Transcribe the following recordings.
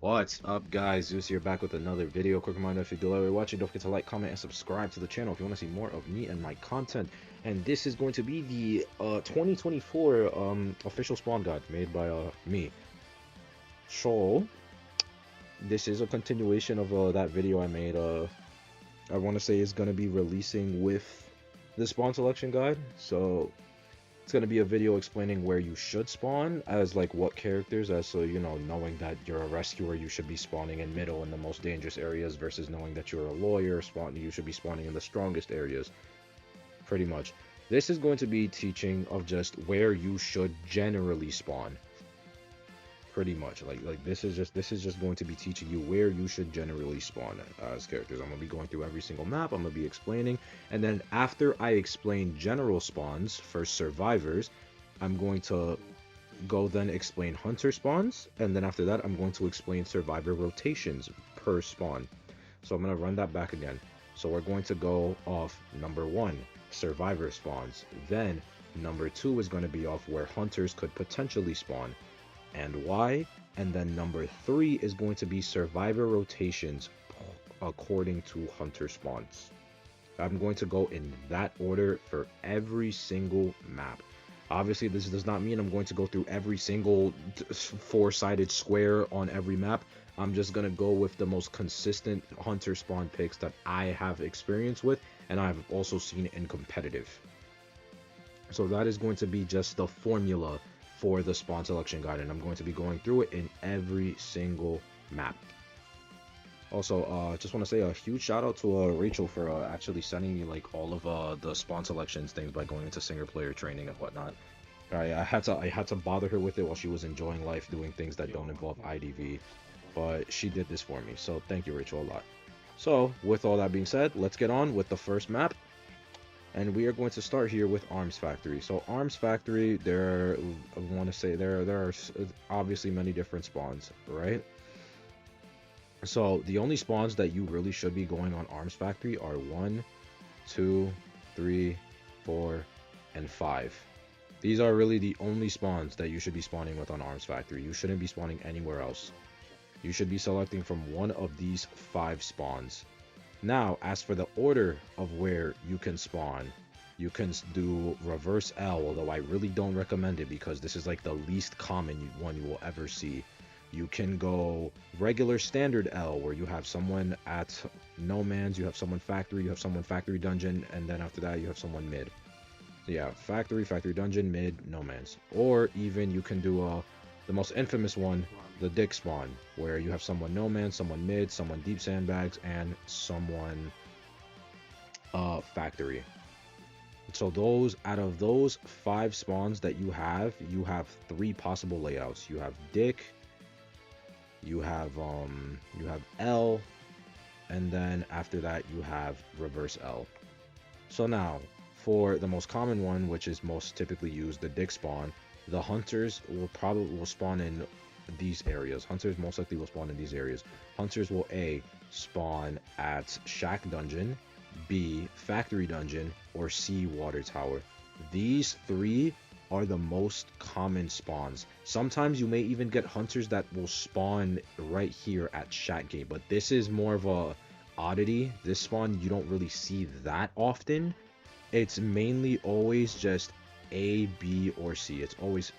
What's up, guys? Zeus here, back with another video. Quick reminder, if you do like what you're watching, don't forget to like, comment, and subscribe to the channel if you want to see more of me and my content. And this is going to be the 2024 official spawn guide made by me. So this is a continuation of that video I made. I want to say it's going to be releasing with the spawn selection guide. So it's going to be a video explaining where you should spawn, as like what characters, as so knowing that you're a rescuer, you should be spawning in middle in the most dangerous areas, versus knowing that you're a lawyer, you should be spawning in the strongest areas, pretty much. This is going to be teaching of just where you should generally spawn, pretty much. Like this is just going to be teaching you where you should generally spawn as characters. I'm gonna be going through every single map. I'm gonna be explaining, and then after I explain general spawns for survivors, I'm going to go then explain hunter spawns, and then after that I'm going to explain survivor rotations per spawn. So I'm going to run that back again. So we're going to go off number 1, survivor spawns. Then number 2 is going to be off where hunters could potentially spawn and why. And then number 3 is going to be survivor rotations according to hunter spawns. I'm going to go in that order for every single map. Obviously, this does not mean I'm going to go through every single four-sided square on every map. I'm just going to go with the most consistent hunter spawn picks that I have experience with, and I've also seen in competitive. So that is going to be just the formula for the spawn selection guide, and I'm going to be going through it in every single map. Also, just want to say a huge shout out to Rachel for actually sending me like all of the spawn selections things by going into single player training and whatnot. I had to bother her with it while she was enjoying life doing things that don't involve IDV, but she did this for me. So thank you, Rachel, a lot. So with all that being said, let's get on with the first map, and we are going to start here with Arms Factory. So Arms Factory, I want to say there are obviously many different spawns, right? So the only spawns that you really should be going on Arms Factory are 1, 2, 3, 4, and 5. These are really the only spawns that you should be spawning with on Arms Factory. You shouldn't be spawning anywhere else. You should be selecting from one of these 5 spawns. Now, as for the order of where you can spawn, you can do reverse L, although I really don't recommend it because this is like the least common one you will ever see. You can go regular standard L, where you have someone at no man's, you have someone factory, you have someone factory dungeon, and then after that you have someone mid. So yeah, factory, factory dungeon, mid, no man's. Or even you can do the most infamous one, the dick spawn, where you have someone no man, someone mid, someone deep sandbags, and someone factory. So those, out of those 5 spawns that you have 3 possible layouts. You have dick, you have L, and then after that you have reverse L. So now for the most common one, which is most typically used, the dick spawn, the hunters will spawn in these areas. Hunters most likely will spawn in these areas. Hunters will A, spawn at shack dungeon, B, factory dungeon, or C, water tower. These 3 are the most common spawns. Sometimes you may even get hunters that will spawn right here at shack gate, but this is more of a oddity. This spawn you don't really see that often. It's mainly always just A, B, or C. It's always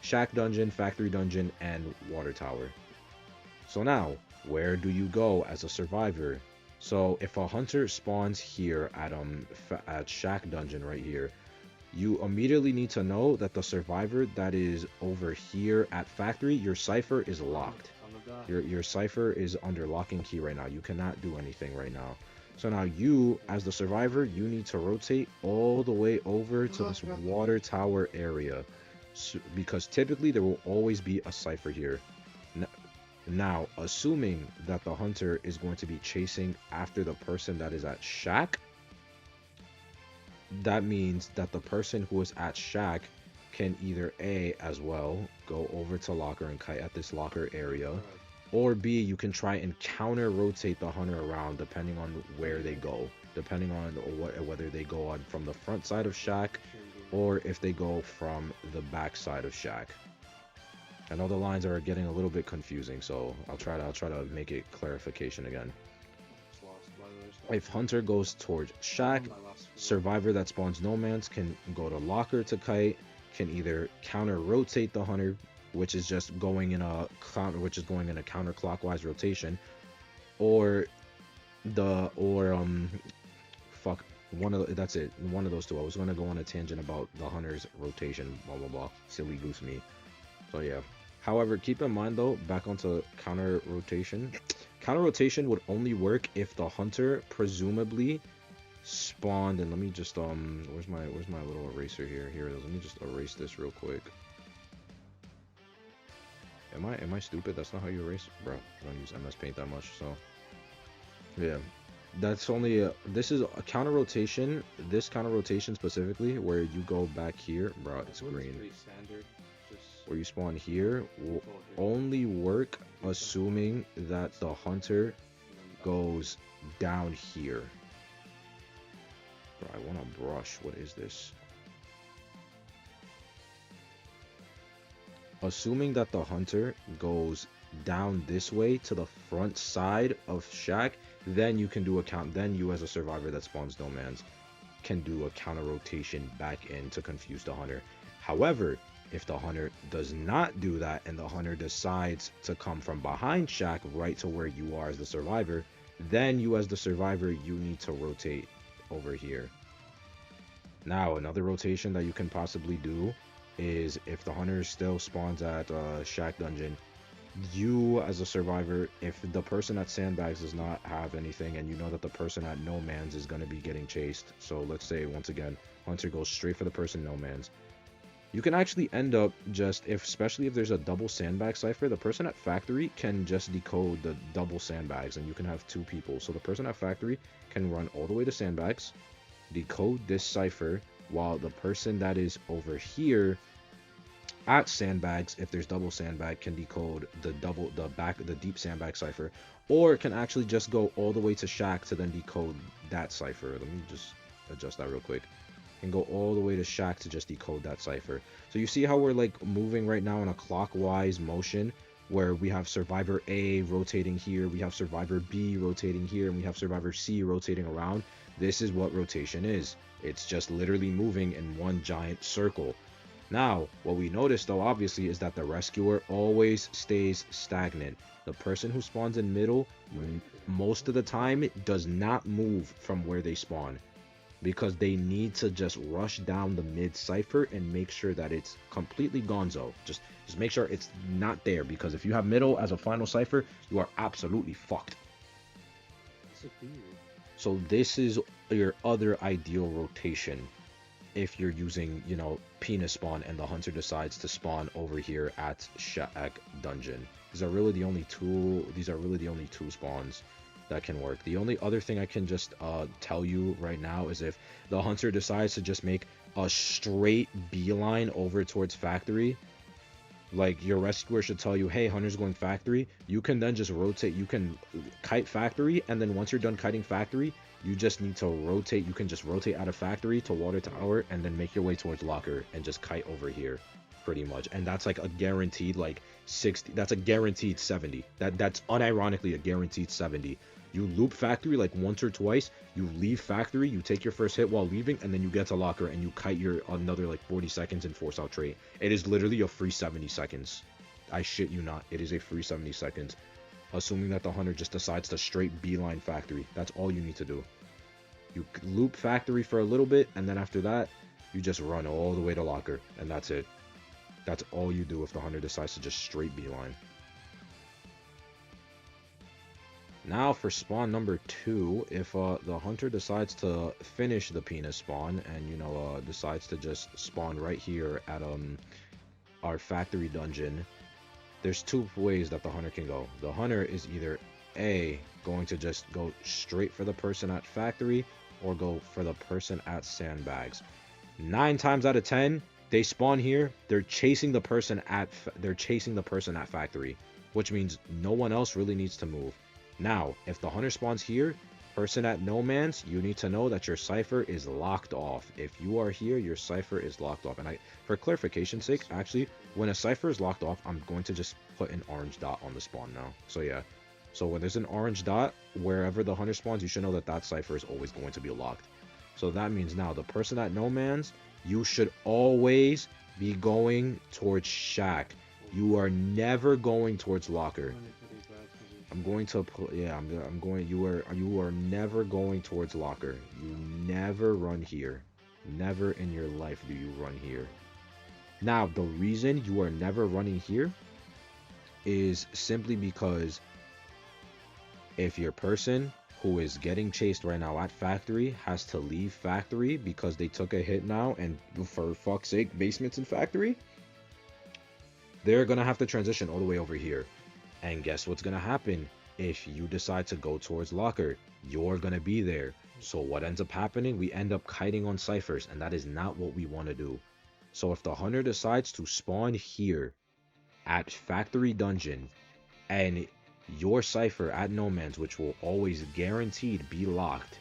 shack dungeon, factory dungeon, and water tower. So now, where do you go as a survivor? So if a hunter spawns here at shack dungeon right here, you immediately need to know that the survivor that is over here at factory, your cipher is locked. Your cipher is under lock and key right now. You cannot do anything right now. So now you, as the survivor, you need to rotate all the way over to this water tower area, because typically there will always be a cipher here. Now, assuming that the hunter is going to be chasing after the person that is at shack, that means that the person who is at shack can either A, as well, go over to locker and kite at this locker area, or B, you can try and counter rotate the hunter around depending on where they go, depending on whether they go on from the front side of shack or if they go from the back side of shack. I know the lines are getting a little bit confusing, so I'll try to make it clarification again. Just lost, by the way. If hunter goes towards shack, My last video. survivor that spawns nomads can go to locker to kite, can either counter rotate the hunter, which is just going in a counterclockwise rotation, or fuck, that's it, one of those two. I was gonna go on a tangent about the hunter's rotation, blah blah blah, silly goose me. So yeah. However, keep in mind though, back onto counter rotation. Counter rotation would only work if the hunter presumably spawned. And let me just where's my little eraser here? Here it is. Let me just erase this real quick. Am I stupid? That's not how you erase, bro. I don't use MS Paint that much, so yeah. That's only this is a counter rotation. This counter rotation specifically, where you go back here, bro. It's green. Pretty standard. Where you spawn here will only work assuming that the hunter goes down here. Bro, I want to brush. What is this? Assuming that the hunter goes down this way to the front side of shack, then you can do a count. Then you, as a survivor that spawns nomads, can do a counter rotation back in to confuse the hunter. However, if the hunter does not do that and the hunter decides to come from behind shack right to where you are as the survivor, then you as the survivor, you need to rotate over here. Now, another rotation that you can possibly do is if the hunter still spawns at shack dungeon, you as a survivor, if the person at sandbags does not have anything and you know that the person at no man's is going to be getting chased, so let's say once again hunter goes straight for the person no man's, you can actually end up just, especially if there's a double sandbag cipher, the person at factory can just decode the double sandbags and you can have two people. So the person at factory can run all the way to sandbags, decode this cipher, while the person that is over here at sandbags, if there's double sandbag, can decode the deep sandbag cipher, or can actually just go all the way to shack to then decode that cipher. Let me just adjust that real quick. And go all the way to shack to just decode that cipher. So you see how we're like moving right now in a clockwise motion, where we have survivor A rotating here, we have survivor B rotating here, and we have survivor C rotating around. This is what rotation is. It's just literally moving in one giant circle. Now, what we notice though, obviously, is that the rescuer always stays stagnant. The person who spawns in middle, most of the time, does not move from where they spawn, because they need to just rush down the mid cipher and make sure that it's completely gonzo. Just make sure it's not there, because if you have middle as a final cipher, you are absolutely fucked. So this is your other ideal rotation if you're using, you know, penis spawn and the hunter decides to spawn over here at shack dungeon. These are really the only two spawns that can work. The only other thing I can just tell you right now is if the hunter decides to just make a straight beeline over towards factory, like your rescuer should tell you, hey, hunter's going factory, you can then just rotate. You can kite factory, and then once you're done kiting factory, you just need to rotate. You can just rotate out of factory to water tower and then make your way towards locker and just kite over here pretty much. And that's like a guaranteed like 60. That's a guaranteed 70. That's unironically a guaranteed 70. You loop factory like once or twice, you leave factory, you take your first hit while leaving, and then you get to locker and you kite your another like 40 seconds and force out trait. It is literally a free 70 seconds. I shit you not. It is a free 70 seconds. Assuming that the hunter just decides to straight beeline factory. That's all you need to do. You loop factory for a little bit, and then after that, you just run all the way to locker, and that's it. That's all you do if the hunter decides to just straight beeline. Now for spawn number 2, if the hunter decides to finish the penis spawn and, you know, decides to just spawn right here at our factory dungeon, there's two ways that the hunter can go. The hunter is either A, going to just go straight for the person at factory, or go for the person at sandbags. 9 times out of 10, they spawn here, they're chasing the person at factory, which means no one else really needs to move. Now, if the hunter spawns here, person at no man's, you need to know that your cipher is locked off. If you are here, your cipher is locked off. And for clarification's sake, actually, when a cipher is locked off, I'm going to just put an orange dot on the spawn now. So yeah. So when there's an orange dot, wherever the hunter spawns, you should know that that cipher is always going to be locked. So that means now the person at no man's, you should always be going towards shack. You are never going towards locker. I'm going to put, yeah, I'm going, you are never going towards locker. You never run here. Never in your life do you run here. Now, the reason you are never running here is simply because if your person who is getting chased right now at factory has to leave factory because they took a hit now, and for fuck's sake, basements in factory, they're gonna have to transition all the way over here. And guess what's gonna happen? If you decide to go towards locker, you're gonna be there. So what ends up happening? We end up kiting on ciphers, and that is not what we want to do. So if the hunter decides to spawn here at factory dungeon, and your cipher at no man's, which will always guaranteed be locked,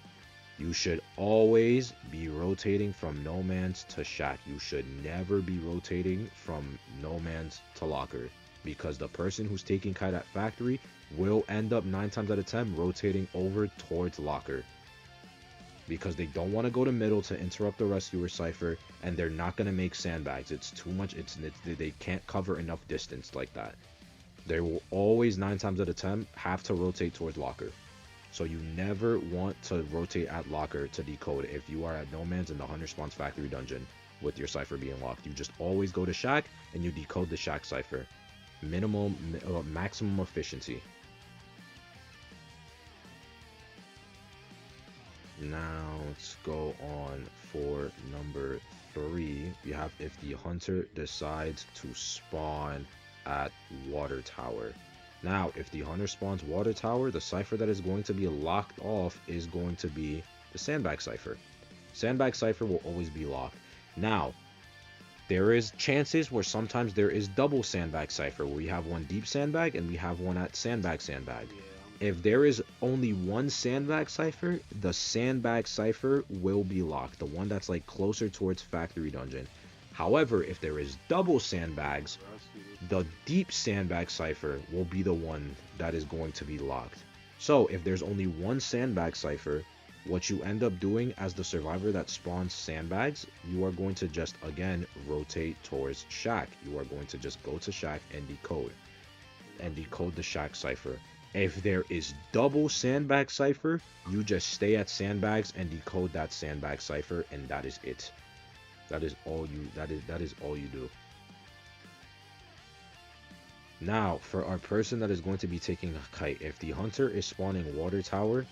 you should always be rotating from no man's to shack. You should never be rotating from no man's to locker, because the person who's taking kite at factory will end up 9 times out of 10 rotating over towards locker, because they don't want to go to middle to interrupt the rescuer cipher, and they're not going to make sandbags. It's too much. They can't cover enough distance like that. They will always 9 times out of 10 have to rotate towards locker. So you never want to rotate at locker to decode if you are at no man's and the hunter spawns factory dungeon with your cipher being locked. You just always go to shack and you decode the shack cipher. Maximum efficiency. Now let's go on for number 3. You have if the hunter decides to spawn at water tower. Now, if the hunter spawns water tower, the cipher that is going to be locked off is going to be the sandbag cipher. Sandbag cipher will always be locked. Now, there is chances where sometimes there is double sandbag cipher, where we have one deep sandbag and we have one at sandbag. If there is only one sandbag cipher, the sandbag cipher will be locked, the one that's like closer towards factory dungeon. However, if there is double sandbags, the deep sandbag cipher will be the one that is going to be locked. So if there's only one sandbag cipher, what you end up doing as the survivor that spawns sandbags, you are going to just again rotate towards shack. You are going to just go to shack and decode the shack cipher. If there is double sandbag cipher, you just stay at sandbags and decode that sandbag cipher, and that is it. That is all you do. Now, for our person that is going to be taking a kite, if the hunter is spawning water tower,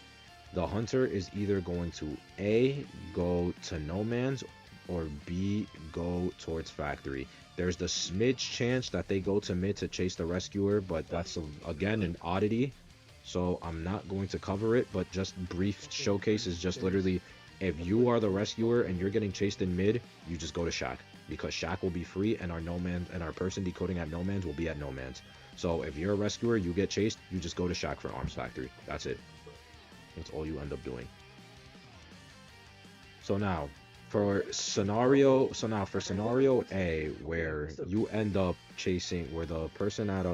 the hunter is either going to A, go to no man's, or B, go towards factory. There's the smidge chance that they go to mid to chase the rescuer, but that's again an oddity, so I'm not going to cover it. But just brief showcase is just literally, if you are the rescuer and you're getting chased in mid, you just go to shack, because shack will be free and our no man and our person decoding at no man's will be at no man's. So if you're a rescuer, you get chased, you just go to shack for arms factory. That's it. That's all you end up doing. So now for scenario A, where you end up chasing, where the person at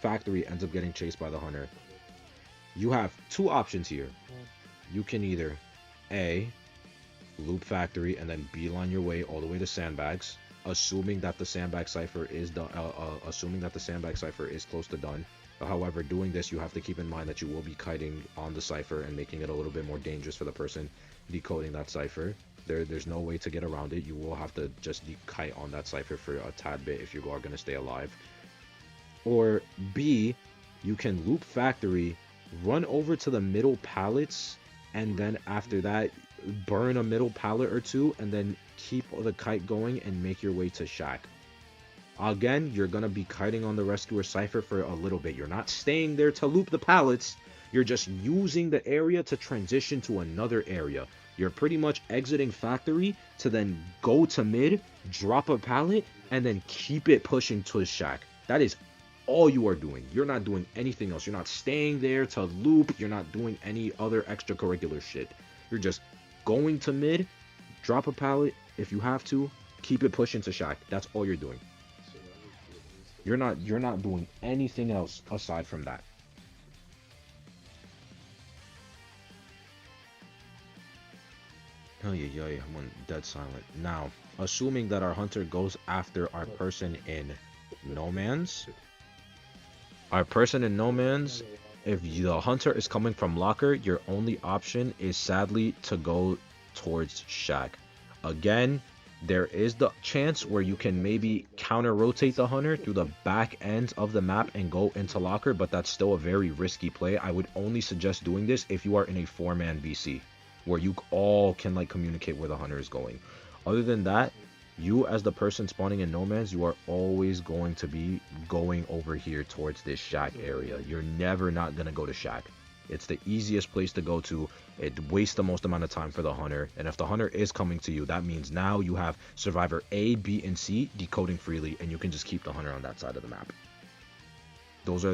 factory ends up getting chased by the hunter, you have 2 options here. You can either A, loop factory and then beeline your way all the way to sandbags, assuming that the sandbag cipher is done, close to done. However, doing this, you have to keep in mind that you will be kiting on the cipher and making it a little bit more dangerous for the person decoding that cipher. There's no way to get around it. You will have to just kite on that cipher for a tad bit if you are going to stay alive. Or B, you can loop factory, run over to the middle pallets, and then after that burn a middle pallet or 2, and then keep the kite going and make your way to shack. Again, you're gonna be kiting on the rescuer cipher for a little bit. You're not staying there to loop the pallets, you're just using the area to transition to another area. You're pretty much exiting factory to then go to mid, drop a pallet, and then keep it pushing to shack. That is all you are doing. You're not doing anything else. You're not staying there to loop. You're not doing any other extracurricular shit. You're just going to mid, drop a pallet if you have to, keep it pushing to shack. That's all you're doing. You're not doing anything else aside from that. Oh yeah, I went dead silent. Now, assuming that our hunter goes after our person in no man's, if the hunter is coming from locker, your only option is sadly to go towards shack. Again, there is the chance where you can maybe counter rotate the hunter through the back ends of the map and go into locker, but that's still a very risky play. I would only suggest doing this if you are in a 4-man VC where you all can like communicate where the hunter is going. Other than that, you as the person spawning in no man's, you are always going to be going over here towards this shack area. You're never not gonna go to shack. It's the easiest place to go to. It wastes the most amount of time for the hunter, and if the hunter is coming to you, that means now you have survivor A, B, and C decoding freely, and you can just keep the hunter on that side of the map. Those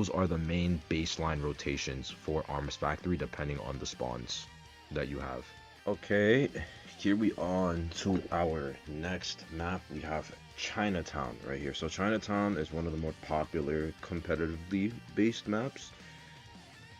are the main baseline rotations for Arms Factory, depending on the spawns that you have. Okay, here we on to our next map. We have Chinatown right here. So Chinatown is one of the more popular competitively based maps.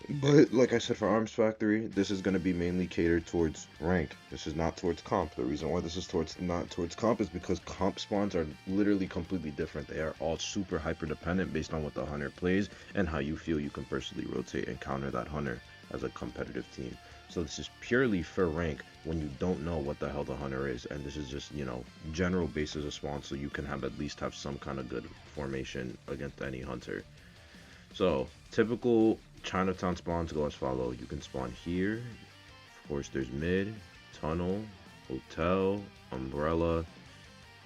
But like I said, for Arms Factory, this is going to be mainly catered towards rank. This is not towards comp. The reason why this is not towards comp is because comp spawns are literally completely different. They are all super hyper dependent based on what the hunter plays and how you feel you can personally rotate and counter that hunter as a competitive team. So this is purely for rank when you don't know what the hell the hunter is, and this is just, you know, general basis of spawn, so you can have at least have some kind of good formation against any hunter. So typical Chinatown spawns go as follow. You can spawn here. Of course, there's mid, tunnel, hotel, umbrella,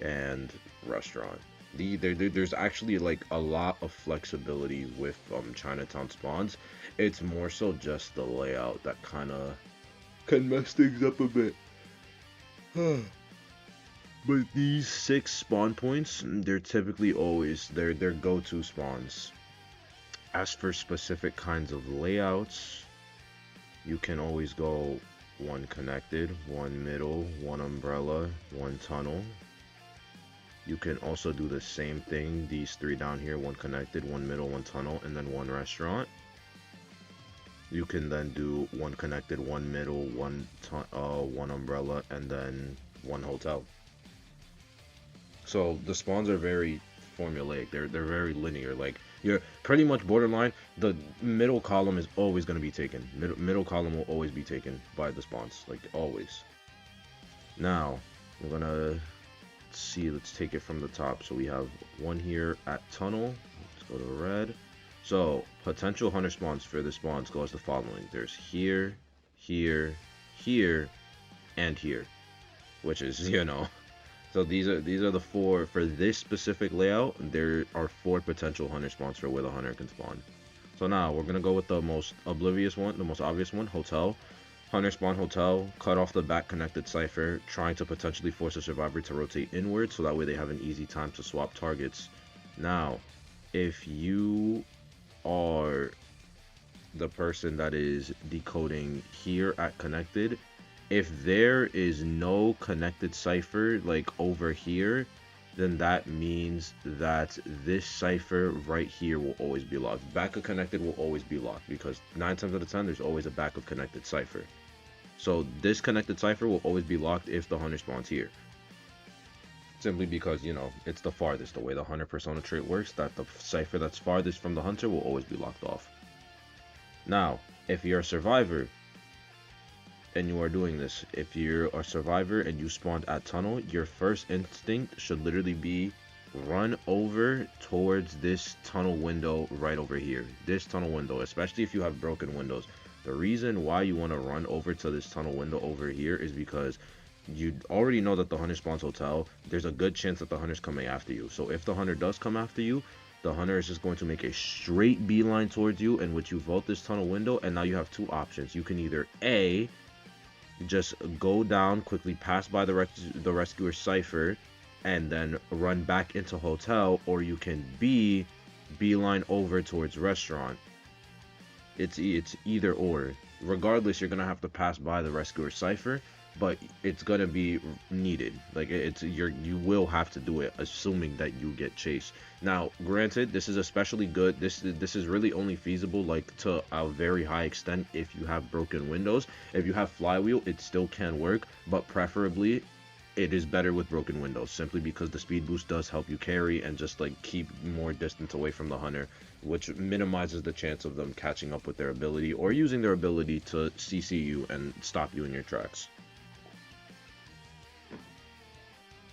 and restaurant. There's actually like a lot of flexibility with Chinatown spawns. It's more so just the layout that kind of can mess things up a bit. But these 6 spawn points, they're typically always their go-to spawns. As for specific kinds of layouts, you can always go 1 connected, 1 middle, 1 umbrella, 1 tunnel. You can also do the same thing, these 3 down here, 1 connected, 1 middle, 1 tunnel, and then 1 restaurant. You can then do 1 connected, 1 middle, 1 umbrella, and then 1 hotel. So the spawns are very formulaic. They're very linear. Like, you're pretty much borderline. The middle column is always going to be taken. Middle column will always be taken by the spawns, like always. Now we're gonna see. Let's take it from the top. So we have 1 here at tunnel. Let's go to red. So potential hunter spawns for the spawns go as the following. There's here, here, here, and here, which is, you know. So these are the 4 for this specific layout. There are 4 potential hunter spawns for where the hunter can spawn. So now we're gonna go with the most obvious one, hotel. Hunter spawn hotel, cut off the back connected cipher, trying to potentially force a survivor to rotate inward, so that way they have an easy time to swap targets. Now, if you are the person that is decoding here at connected, if there is no connected cipher like over here, then that means that this cipher right here will always be locked. Back of connected will always be locked because 9 times out of 10 there's always a back of connected cipher. So this connected cipher will always be locked if the hunter spawns here. Simply because, you know, it's the farthest. The way the hunter persona trait works, that the cipher that's farthest from the hunter will always be locked off. Now, if you're a survivor and you are doing this, if you're a survivor and you spawned at tunnel, your first instinct should literally be run over towards this tunnel window right over here. This tunnel window, especially if you have broken windows. The reason why you want to run over to this tunnel window over here is because you already know that the hunter spawns hotel. There's a good chance that the hunter's coming after you. So if the hunter does come after you, the hunter is just going to make a straight beeline towards you, in which you vault this tunnel window, and now you have 2 options. You can either A, just go down quickly, pass by the rescuer cipher, and then run back into hotel, or you can B, beeline over towards restaurant. It's either or. Regardless, you're gonna have to pass by the rescuer cipher, but it's gonna be needed. Like you will have to do it, assuming that you get chased. Now, granted, this is especially good. This is really only feasible like to a very high extent if you have broken windows. If you have flywheel, it still can work, but preferably it is better with broken windows, simply because the speed boost does help you carry and just like keep more distance away from the hunter, which minimizes the chance of them catching up with their ability or using their ability to CC you and stop you in your tracks.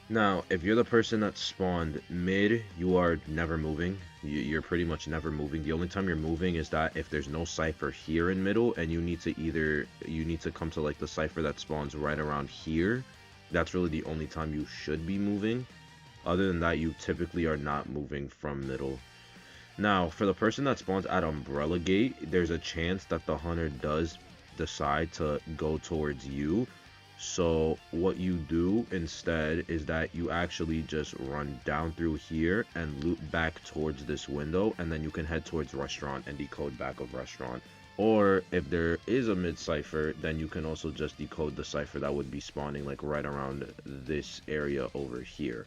Now, if you're the person that spawned mid, you are never moving. You're pretty much never moving. The only time you're moving is that if there's no cipher here in middle and you need to come to like the cipher that spawns right around here. That's really the only time you should be moving. Other than that, you typically are not moving from middle. Now, for the person that spawns at Umbrella Gate, there's a chance that the hunter does decide to go towards you. So what you do instead is that you actually just run down through here and loop back towards this window, and then you can head towards restaurant and decode back of restaurant. Or if there is a mid cipher, then you can also just decode the cipher that would be spawning like right around this area over here.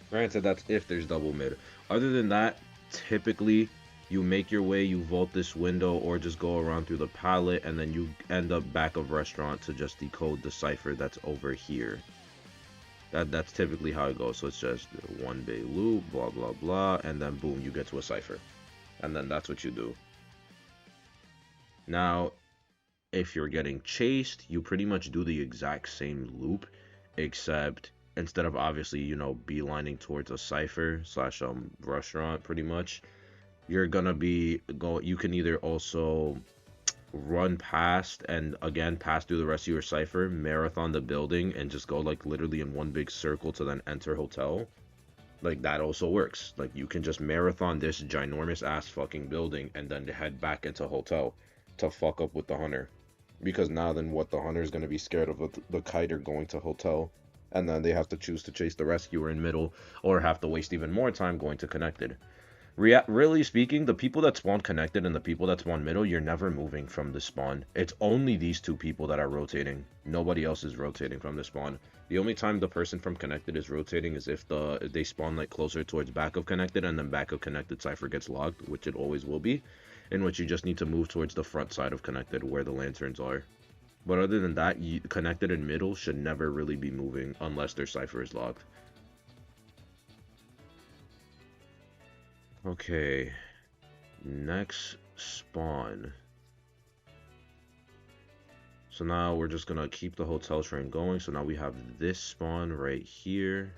Granted, that's if there's double mid. Other than that, typically you make your way, you vault this window or just go around through the pallet, and then you end up back of restaurant to just decode the cipher that's over here. That's typically how it goes. So it's just one bay loop, blah blah blah, and then boom, you get to a cipher. And then that's what you do. Now, if you're getting chased, you pretty much do the exact same loop, except instead of obviously, you know, beelining towards a cipher slash restaurant, pretty much, you're gonna you can either also run past and again pass through the rest of your cipher, marathon the building, and just go like literally in one big circle to then enter hotel. Like that also works. Like you can just marathon this ginormous ass fucking building and then head back into hotel to fuck up with the hunter, because now then what, the hunter is going to be scared of the kiter going to hotel, and then they have to choose to chase the rescuer in middle or have to waste even more time going to connected. Really speaking, the people that spawn connected and the people that spawn middle, you're never moving from the spawn. It's only these two people that are rotating. Nobody else is rotating from the spawn. The only time the person from connected is rotating is if they spawn like closer towards back of connected, and then back of connected cipher gets locked, which it always will be, in which you just need to move towards the front side of connected where the lanterns are. But other than that, connected and middle should never really be moving unless their cipher is locked. Okay, next spawn. So now we're just gonna keep the hotel train going. So now we have this spawn right here.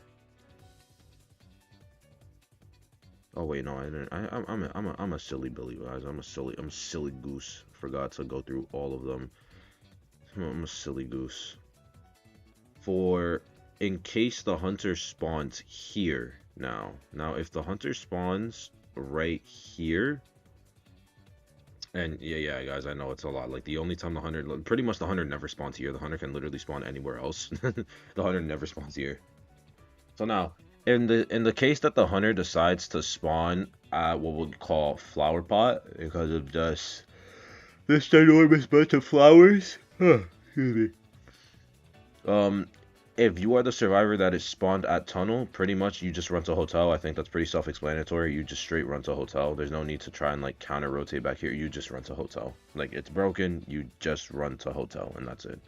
Oh wait, no, I didn't. I'm a silly Billy, guys. I'm a silly goose. Forgot to go through all of them. I'm a silly goose. In case the hunter spawns here now. Now, if the hunter spawns right here, and yeah, guys, I know it's a lot. Like the only time the hunter, pretty much the hunter never spawns here. The hunter can literally spawn anywhere else. The hunter never spawns here. So now, in the case that the hunter decides to spawn at what we'll call flower pot because of just this ginormous bunch of flowers. Excuse me. If you are the survivor that is spawned at tunnel, pretty much you just run to hotel. I think that's pretty self-explanatory. You just straight run to hotel. There's no need to try and like counter rotate back here. You just run to hotel. Like it's broken, you just run to hotel, and that's it.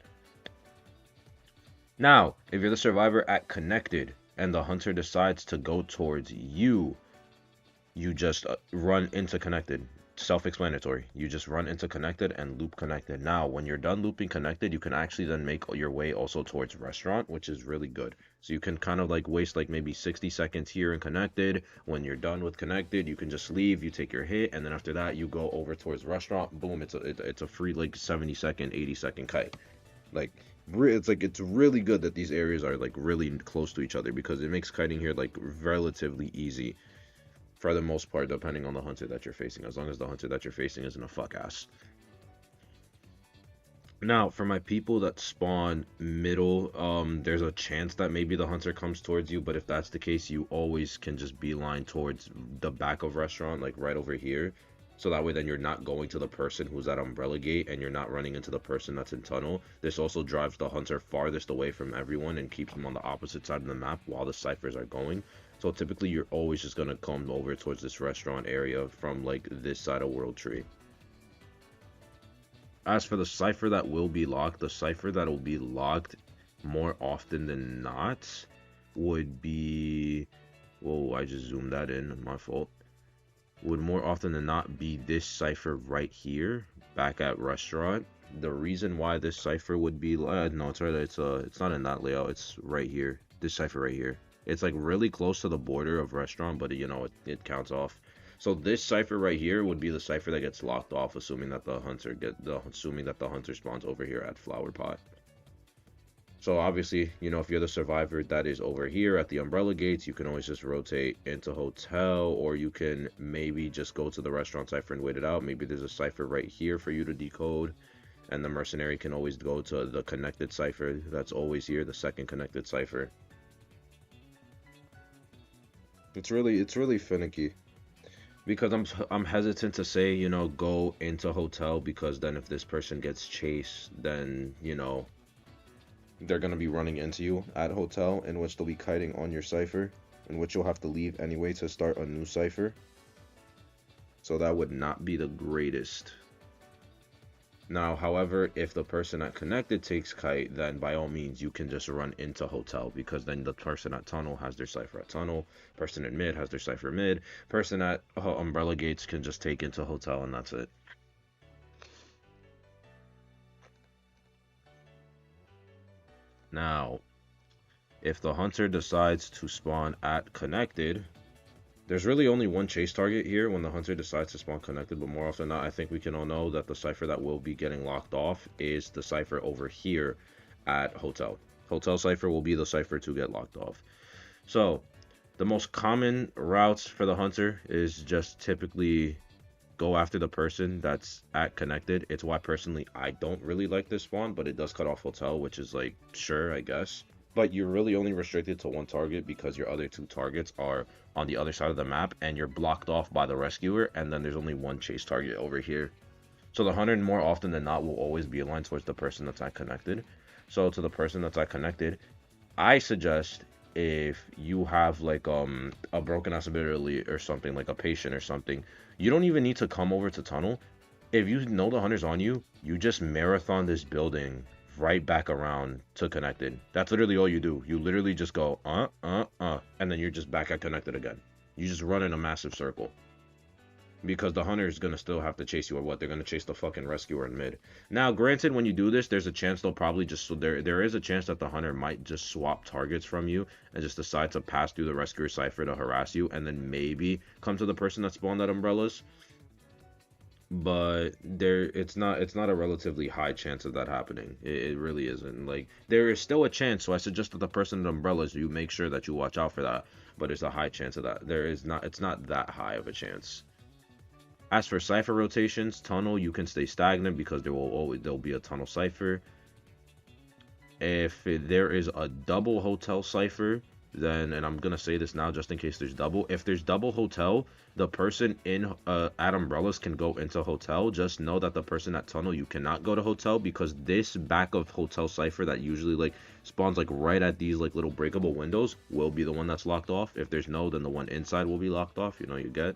Now, if you're the survivor at connected and the hunter decides to go towards you, you just run into connected. Self-explanatory. You just run into connected and loop connected. Now, when you're done looping connected, you can actually then make your way also towards restaurant, which is really good. So you can kind of like waste like maybe 60 seconds here in connected. When you're done with connected, you can just leave, you take your hit, and then after that, you go over towards restaurant. Boom, it's a free like 70-second, 80-second kite. Like it's really good that these areas are like really close to each other, because it makes kiting here like relatively easy. For the most part, depending on the hunter that you're facing, as long as the hunter that you're facing isn't a fuck ass. Now, for my people that spawn middle, there's a chance that maybe the hunter comes towards you, but if that's the case, you always can just beeline towards the back of restaurant, like right over here. So that way then you're not going to the person who's at umbrella gate and you're not running into the person that's in tunnel. This also drives the hunter farthest away from everyone and keeps them on the opposite side of the map while the ciphers are going. So typically you're always just gonna come over towards this restaurant area from like this side of World Tree. As for the cipher that will be locked, the cipher that will be locked more often than not would be, whoa, I just zoomed that in, my fault. Would more often than not be this cipher right here, back at restaurant. The reason why this cipher would be, no, it's right, it's not in that layout, it's right here, this cipher right here. It's like really close to the border of restaurant, but you know, it counts off. So this cipher right here would be the cipher that gets locked off, assuming that the hunter spawns over here at Flower Pot. So obviously, you know, if you're the survivor that is over here at the umbrella gates, you can always just rotate into hotel, or you can maybe just go to the restaurant cipher and wait it out. Maybe there's a cipher right here for you to decode, and the mercenary can always go to the connected cipher that's always here, the second connected cipher. It's really finicky. Because I'm hesitant to say, you know, go into hotel, because then if this person gets chased, then, you know, they're going to be running into you at hotel, in which they'll be kiting on your cipher, in which you'll have to leave anyway to start a new cipher. So that would not be the greatest. Now, however, if the person at connected takes kite, then by all means you can just run into hotel, because then the person at tunnel has their cipher at tunnel, person in mid has their cipher mid, person at umbrella gates can just take into hotel, and that's it. Now, if the hunter decides to spawn at connected, there's really only one chase target here when the hunter decides to spawn connected, but more often than not, I think we can all know that the cipher that will be getting locked off is the cipher over here at hotel. Hotel cipher will be the cipher to get locked off. So, the most common routes for the hunter is just typically go after the person that's at connected. It's why personally I don't really like this spawn, but it does cut off hotel, which is like, sure, I guess. But you're really only restricted to one target, because your other two targets are on the other side of the map and you're blocked off by the rescuer, and then there's only one chase target over here. So the hunter more often than not will always be aligned towards the person that's at connected. So to the person that's at connected, I suggest, if you have like a broken ass ability or something, like a patient or something, you don't even need to come over to tunnel. If you know the hunter's on you, you just marathon this building right back around to connected. That's literally all you do. You literally just go and then you're just back at connected again. You just run in a massive circle, because the hunter is going to still have to chase you, or what, they're going to chase the fucking rescuer in mid. Now granted, when you do this, there's a chance they'll probably just, so there is a chance that the hunter might just swap targets from you and just decide to pass through the rescuer cipher to harass you, and then maybe come to the person that spawned at umbrellas. But it's not a relatively high chance of that happening. It really isn't. Like, there is still a chance, so I suggest that the person in umbrellas, you make sure that you watch out for that, but it's a high chance of that. It's not that high of a chance. As for cipher rotations, tunnel, you can stay stagnant, because there'll be a tunnel cipher. If there is a double hotel cipher, then, and I'm gonna say this now just in case there's double, if there's double hotel, the person in at umbrellas can go into hotel. Just know that the person at tunnel, you cannot go to hotel, because this back of hotel cipher that usually like spawns like right at these like little breakable windows will be the one that's locked off. If there's no, then the one inside will be locked off, you know, you get.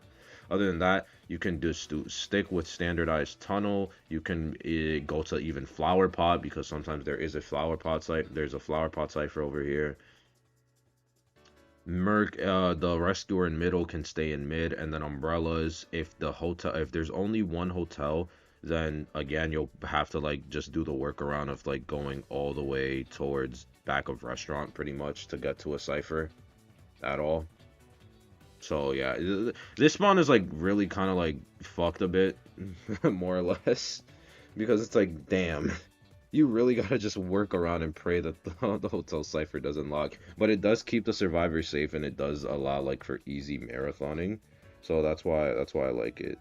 Other than that, you can just stick with standardized tunnel. You can go to even flower pot, because sometimes there is a flower pot site. There's a flower pot cipher over here. The rescuer in middle can stay in mid, and then umbrellas. If there's only one hotel, then again you'll have to like just do the workaround of like going all the way towards back of restaurant pretty much to get to a cipher at all. So yeah, this spawn is like really kind of like fucked a bit, more or less, because it's like, damn, you really gotta just work around and pray that the hotel cipher doesn't lock. But it does keep the survivors safe, and it does allow like for easy marathoning. So that's why I like it.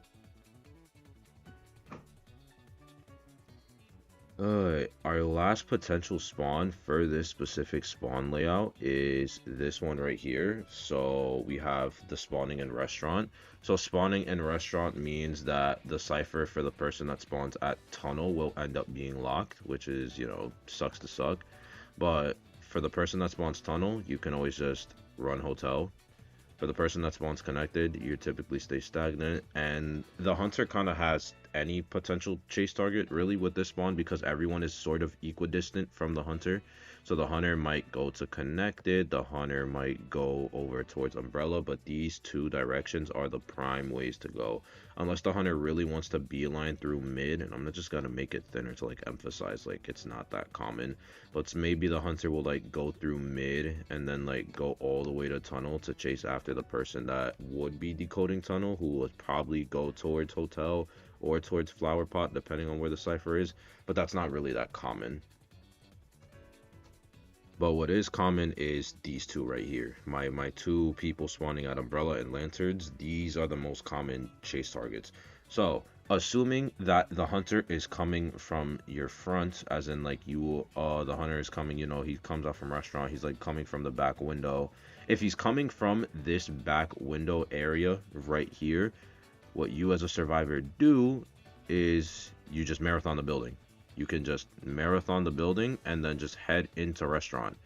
Our last potential spawn for this specific spawn layout is this one right here. So we have the spawning in restaurant. So spawning in restaurant means that the cipher for the person that spawns at tunnel will end up being locked, which is, you know, sucks to suck. But for the person that spawns tunnel, you can always just run hotel. For the person that spawns connected, you typically stay stagnant, and the hunter kind of has any potential chase target really with this spawn because everyone is sort of equidistant from the hunter. So the hunter might go to connected, the hunter might go over towards umbrella, but these two directions are the prime ways to go. Unless the hunter really wants to beeline through mid, and I'm not just gonna make it thinner to like emphasize like it's not that common. But maybe the hunter will like go through mid and then like go all the way to tunnel to chase after the person that would be decoding tunnel, who would probably go towards hotel or towards flower pot depending on where the cipher is. But that's not really that common. But what is common is these two right here. My two people spawning at umbrella and lanterns, these are the most common chase targets. So assuming that the hunter is coming from your front, as in like you the hunter is coming, you know, he comes out from restaurant, he's like coming from the back window. If he's coming from this back window area right here, what you as a survivor do is you just marathon the building. You can just marathon the building and then just head into restaurant.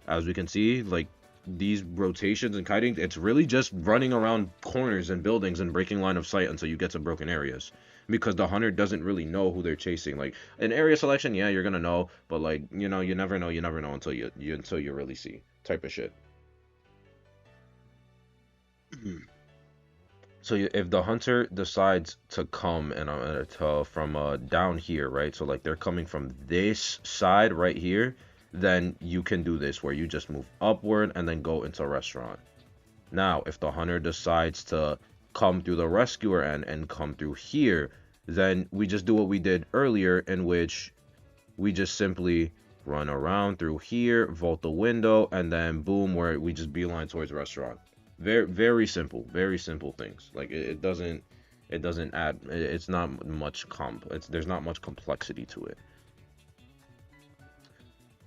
As we can see, like these rotations and kiting, it's really just running around corners and buildings and breaking line of sight until you get to broken areas. Because the hunter doesn't really know who they're chasing. Like in area selection, yeah, you're gonna know, but like you know, you never know until you really see type of shit. So if the hunter decides to come and from down here, right? So like they're coming from this side right here, then you can do this where you just move upward and then go into a restaurant. Now, if the hunter decides to come through the rescuer end and come through here, then we just do what we did earlier, in which we just simply run around through here, vault the window, and then boom, where we just beeline towards restaurant. Very simple, very simple things. Like it doesn't add, it's not much there's not much complexity to it.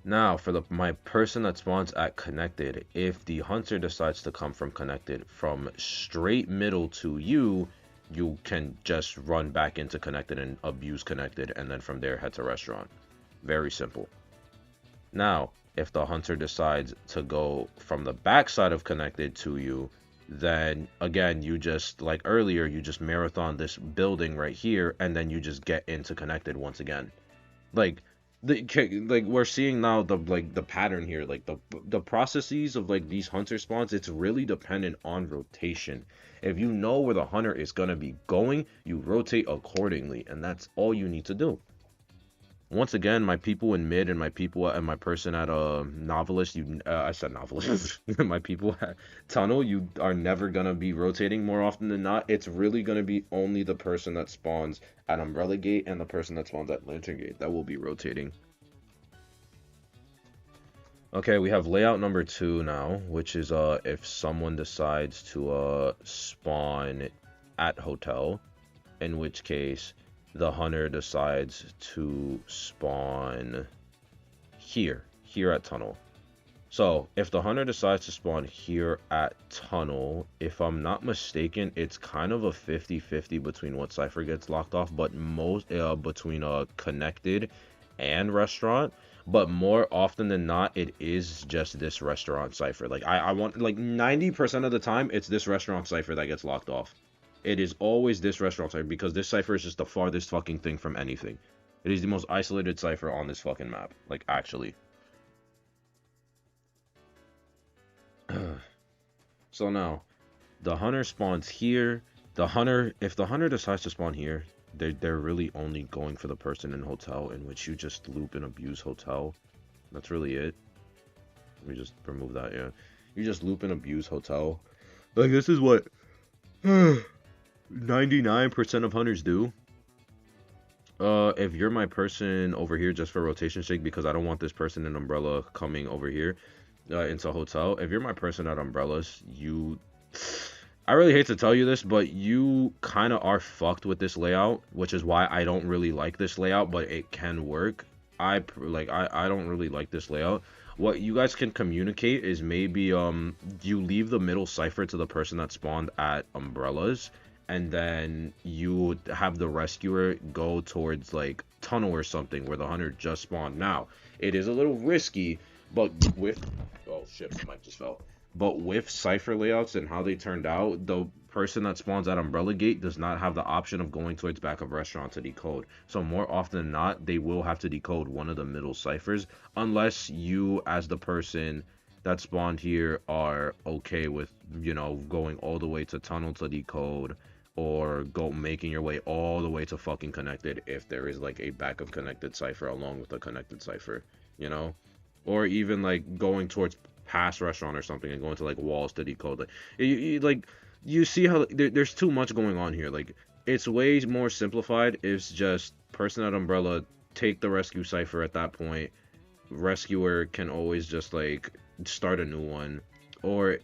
Now for my person that spawns at connected, if the hunter decides to come from connected from straight middle to you, you can just run back into connected and abuse connected, and then from there head to restaurant. Very simple. Now if the hunter decides to go from the backside of connected to you, then again, you just like earlier, you just marathon this building right here, and then you just get into connected once again. Like like we're seeing now the pattern here, like the processes of like these hunter spawns, it's really dependent on rotation. If you know where the hunter is gonna be going, you rotate accordingly, and that's all you need to do. Once again, my people in mid and my people and my person at novelist, I said novelist. My people at tunnel, you are never gonna be rotating more often than not. It's really gonna be only the person that spawns at umbrella gate and the person that spawns at lantern gate that will be rotating. Okay, we have layout number 2 now, which is if someone decides to spawn at hotel, in which case the hunter decides to spawn here at tunnel. So if the hunter decides to spawn here at tunnel, if I'm not mistaken, it's kind of a 50-50 between what cipher gets locked off, but most between connected and restaurant. But more often than not, it is just this restaurant cipher. Like I want, like 90% of the time, it's this restaurant cipher that gets locked off. It is always this restaurant cipher, because this cipher is just the farthest fucking thing from anything. It is the most isolated cipher on this fucking map. Like, actually. So now, the hunter spawns here. If the hunter decides to spawn here, they're really only going for the person in hotel, in which you just loop and abuse hotel. That's really it. Let me just remove that, yeah. You just loop and abuse hotel. Like, this is what 99% of hunters do. If you're my person over here just for rotation sake, because I don't want this person in umbrella coming over here into hotel. If you're my person at umbrellas, I really hate to tell you this, but you kind of are fucked with this layout, which is why I don't really like this layout, but it can work. I don't really like this layout. What you guys can communicate is maybe you leave the middle cipher to the person that spawned at umbrellas, and then you have the rescuer go towards like tunnel or something where the hunter just spawned. Now, it is a little risky, but with oh shit, my mic just fell. But with cipher layouts and how they turned out, the person that spawns at Umbrella Gate does not have the option of going towards back of restaurant to decode. So more often than not, they will have to decode one of the middle ciphers, unless you, as the person that spawned here, are okay with, you know, going all the way to tunnel to decode, or go making your way all the way to fucking connected if there is like a back of connected cipher along with a connected cipher, you know? Or even like going towards past restaurant or something and going to like walls to decode. Like like you see how there's too much going on here. Like it's way more simplified. It's just person at umbrella take the rescue cipher at that point. Rescuer can always just like start a new one, or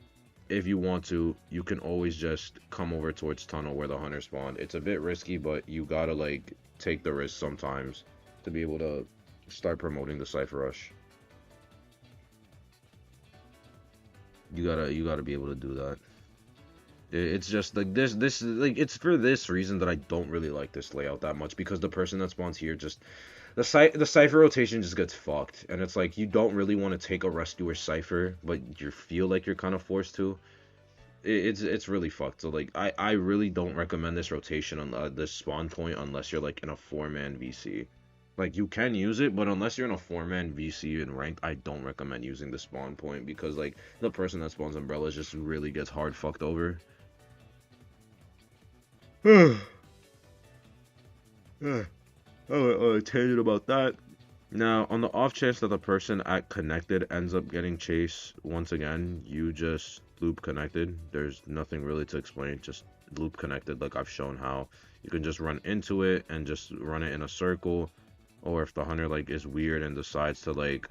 if you want to, you can always just come over towards tunnel where the hunter spawned. It's a bit risky, but you gotta like take the risk sometimes to be able to start promoting the cipher rush. You gotta be able to do that. It's just like this like it's for this reason that I don't really like this layout that much, because the person that spawns here just the cipher rotation just gets fucked, and it's like you don't really want to take a rescuer cipher, but you feel like you're kind of forced to. It's really fucked. So like I really don't recommend this rotation on this spawn point unless you're like in a four-man VC. Like you can use it, but unless you're in a four-man VC in ranked, I don't recommend using the spawn point, because like the person that spawns umbrellas just really gets hard fucked over. Oh, tangent about that. Now, on the off chance that the person at connected ends up getting chased once again, you just loop connected. There's nothing really to explain, just loop connected like I've shown how. You can just run into it and just run it in a circle, or if the hunter like is weird and decides to like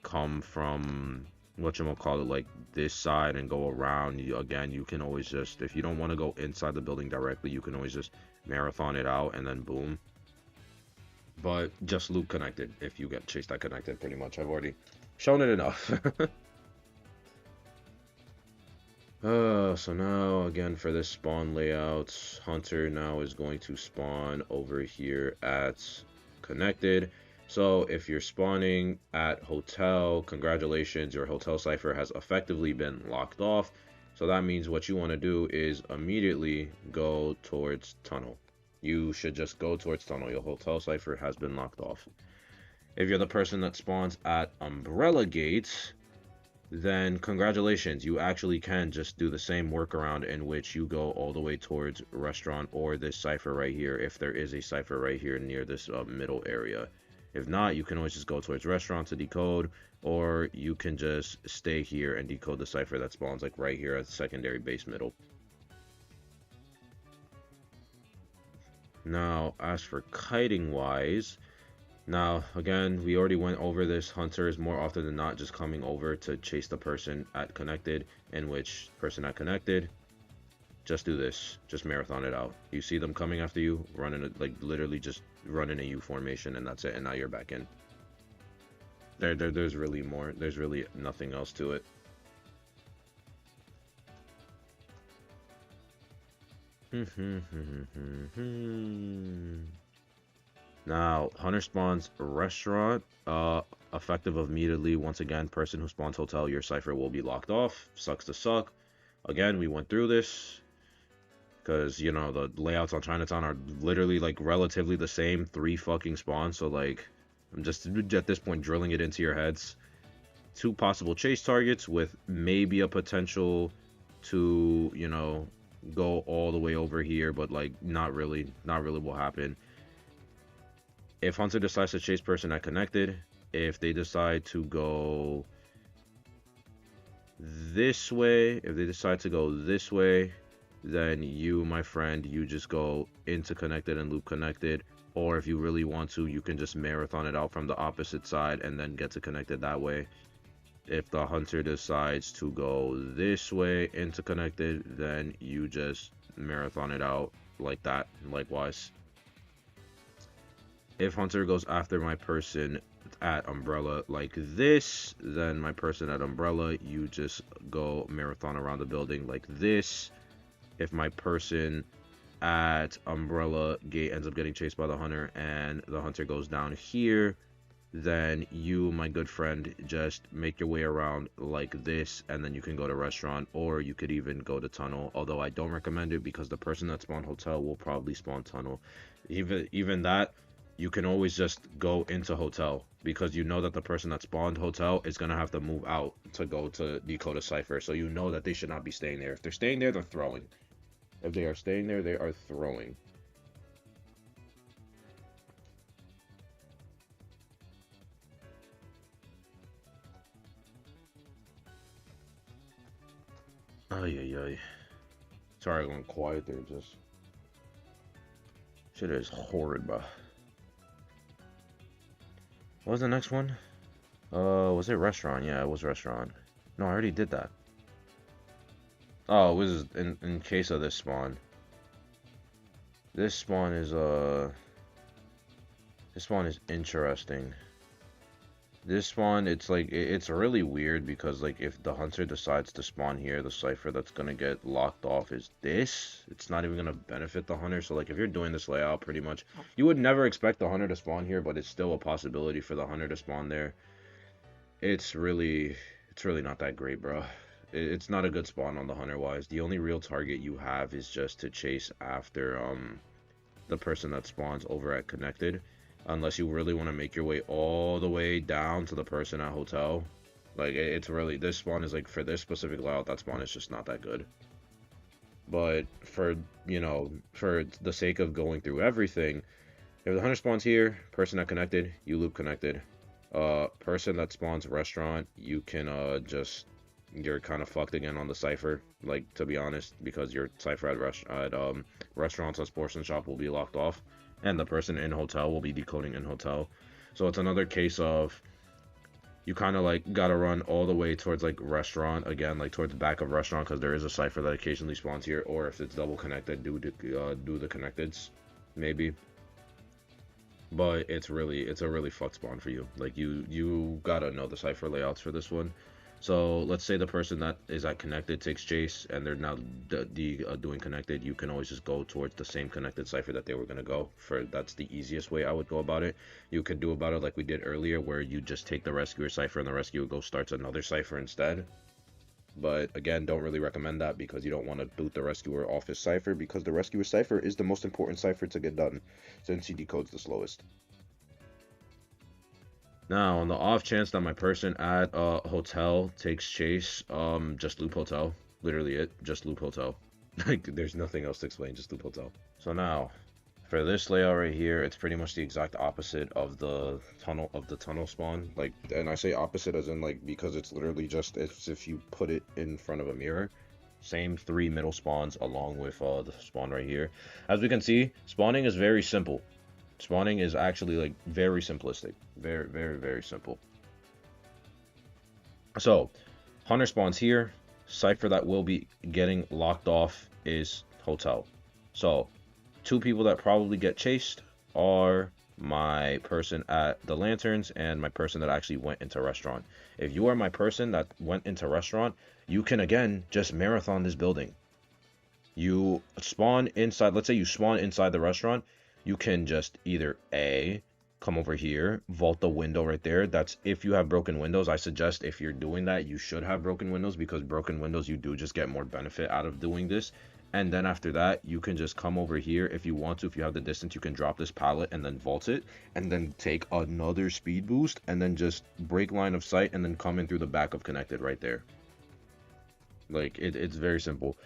come from whatchamacallit, like this side and go around, you can always just, if you don't want to go inside the building directly, you can always just marathon it out and then boom. But just loop connected if you get chased at connected, pretty much. I've already shown it enough. So now again for this spawn layout, hunter now is going to spawn over here at connected. So if you're spawning at hotel, congratulations, your hotel cipher has effectively been locked off. So that means what you want to do is immediately go towards tunnel. You should just go towards tunnel. Your hotel cipher has been locked off. If you're the person that spawns at umbrella gates, then congratulations, you actually can just do the same workaround in which you go all the way towards restaurant or this cipher right here, if there is a cipher right here near this middle area. If not, you can always just go towards restaurant to decode, or you can just stay here and decode the cipher that spawns like right here at the secondary base middle. Now, as for kiting wise, now again, we already went over this. Hunter is more often than not just coming over to chase the person at connected, in which person at connected, just do this, just marathon it out. You see them coming after you, running it, like literally just run in a U formation, and that's it, and now you're back in. There's really more, there's really nothing else to it. Now, hunter spawns restaurant, effective immediately. Once again, person who spawns hotel, your cipher will be locked off. Sucks to suck. Again, we went through this, because, you know, the layouts on Chinatown are literally, like, relatively the same. 3 fucking spawns, so, like, I'm just, at this point, drilling it into your heads. 2 possible chase targets with maybe a potential to, you know, go all the way over here, but, like, not really will happen. If hunter decides to chase person at connected, if they decide to go this way, then you, my friend, you just go into connected and loop connected. Or if you really want to, you can just marathon it out from the opposite side and then get to connected that way. if the hunter decides to go this way into connected, then you just marathon it out like that. Likewise, if hunter goes after my person at umbrella like this, then my person at umbrella, you just go marathon around the building like this. If my person at umbrella gate ends up getting chased by the hunter and the hunter goes down here, then you, my good friend, just make your way around like this, and then you can go to restaurant, or you could even go to tunnel, although I don't recommend it because the person that spawned hotel will probably spawn tunnel. Even that, you can always just go into hotel, because you know that the person that spawned hotel is going to have to move out to go to decode a cipher, so you know that they should not be staying there. If they're staying there, they're throwing. If they are staying there, they are throwing. Ay, ay, ay. Sorry, I went quiet there. Just shit is horrid, bro. What was the next one? Was it restaurant? Yeah, it was restaurant. No, I already did that. Oh, it was in case of this spawn. This spawn is interesting. This spawn, it's like, it's really weird because, like, if the hunter decides to spawn here, the cipher that's gonna get locked off is this. It's not even gonna benefit the hunter. So, like, if you're doing this layout, pretty much, you would never expect the hunter to spawn here, but it's still a possibility for the hunter to spawn there. It's really not that great, bro. It's not a good spawn on the hunter wise. The only real target you have is just to chase after the person that spawns over at connected, unless you really want to make your way all the way down to the person at hotel. Like, it's really, this spawn is like, for this specific layout, that spawn is just not that good. But for, you know, for the sake of going through everything, if the hunter spawns here, person at connected, you loop connected. Person that spawns restaurant, you can you're kind of fucked again on the cipher, like, to be honest, because your cipher at restaurants and sports and shop will be locked off, and the person in hotel will be decoding in hotel. So it's another case of you kind of like gotta run all the way towards like restaurant again, like towards the back of restaurant, because there is a cipher that occasionally spawns here, or if it's double connected, do the connecteds, maybe. But it's a really fucked spawn for you. Like, you gotta know the cipher layouts for this one. So let's say the person that is at connected takes chase and they're now doing connected. You can always just go towards the same connected cipher that they were gonna go for. That's the easiest way I would go about it. You could do about it like we did earlier, where you just take the rescuer cipher and the rescuer go starts another cipher instead. But again, don't really recommend that because you don't want to boot the rescuer off his cipher, because the rescuer cipher is the most important cipher to get done since he decodes the slowest. Now, on the off chance that my person at a hotel takes chase, just loop hotel. Literally it, just loop hotel. Like, there's nothing else to explain, just loop hotel. So now, for this layout right here, it's pretty much the exact opposite of the tunnel spawn. Like, and I say opposite as in, like, because it's literally just as if you put it in front of a mirror. Same 3 middle spawns along with the spawn right here. As we can see, spawning is very simple. Spawning is actually, like, very simplistic. Very, very, very simple. So, hunter spawns here. Cipher that will be getting locked off is hotel. So, 2 people that probably get chased are my person at the lanterns and my person that actually went into restaurant. If you are my person that went into restaurant, you can, again, just marathon this building. You spawn inside, let's say you spawn inside the restaurant, you can just either A, come over here, vault the window right there. That's if you have broken windows. I suggest if you're doing that, you should have broken windows, because broken windows, you do just get more benefit out of doing this. And then after that, you can just come over here if you want to. If you have the distance, you can drop this pallet and then vault it, and then take another speed boost, and then just break line of sight, and then come in through the back of connected right there. Like, it's very simple.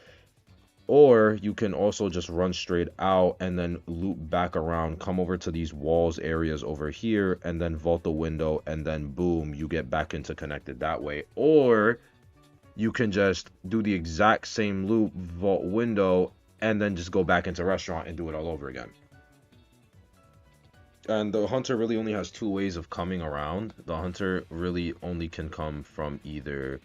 Or you can also just run straight out and then loop back around, come over to these walls areas over here, and then vault the window, and then boom, you get back into connected that way. Or you can just do the exact same loop, vault window, and then just go back into restaurant and do it all over again. And the hunter really only has two ways of coming around. The hunter really only can come from either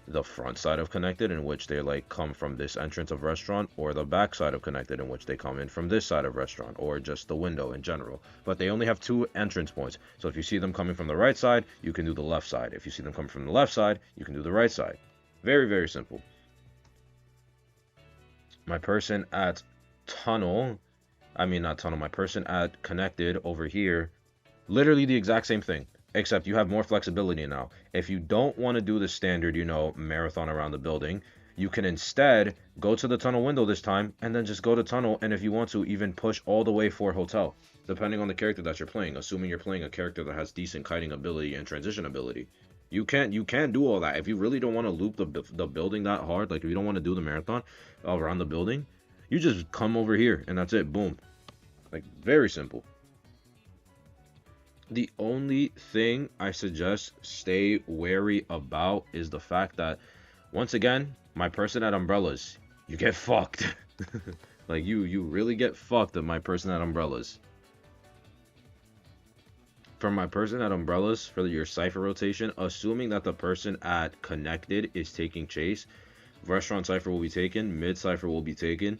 the front side of connected, in which they like come from this entrance of restaurant, or the back side of connected, in which they come in from this side of restaurant, or just the window in general. But they only have two entrance points. So if you see them coming from the right side, you can do the left side. If you see them coming from the left side, you can do the right side. Very, very simple. My person at tunnel, not tunnel, my person at connected over here, literally the exact same thing, except you have more flexibility now. If you don't want to do the standard, marathon around the building, you can instead go to the tunnel window this time and then just go to tunnel, and if you want to, even push all the way for hotel, depending on the character that you're playing, assuming you're playing a character that has decent kiting ability and transition ability. You can't do all that. If you really don't want to loop the building that hard, like if you don't want to do the marathon around the building, you just come over here and that's it. Boom. Like, very simple. The only thing I suggest stay wary about is the fact that, once again, my person at umbrellas, you get fucked. Like, you really get fucked at my person at umbrellas. For my person at umbrellas, for your cipher rotation, assuming that the person at connected is taking chase, restaurant cipher will be taken, mid cipher will be taken.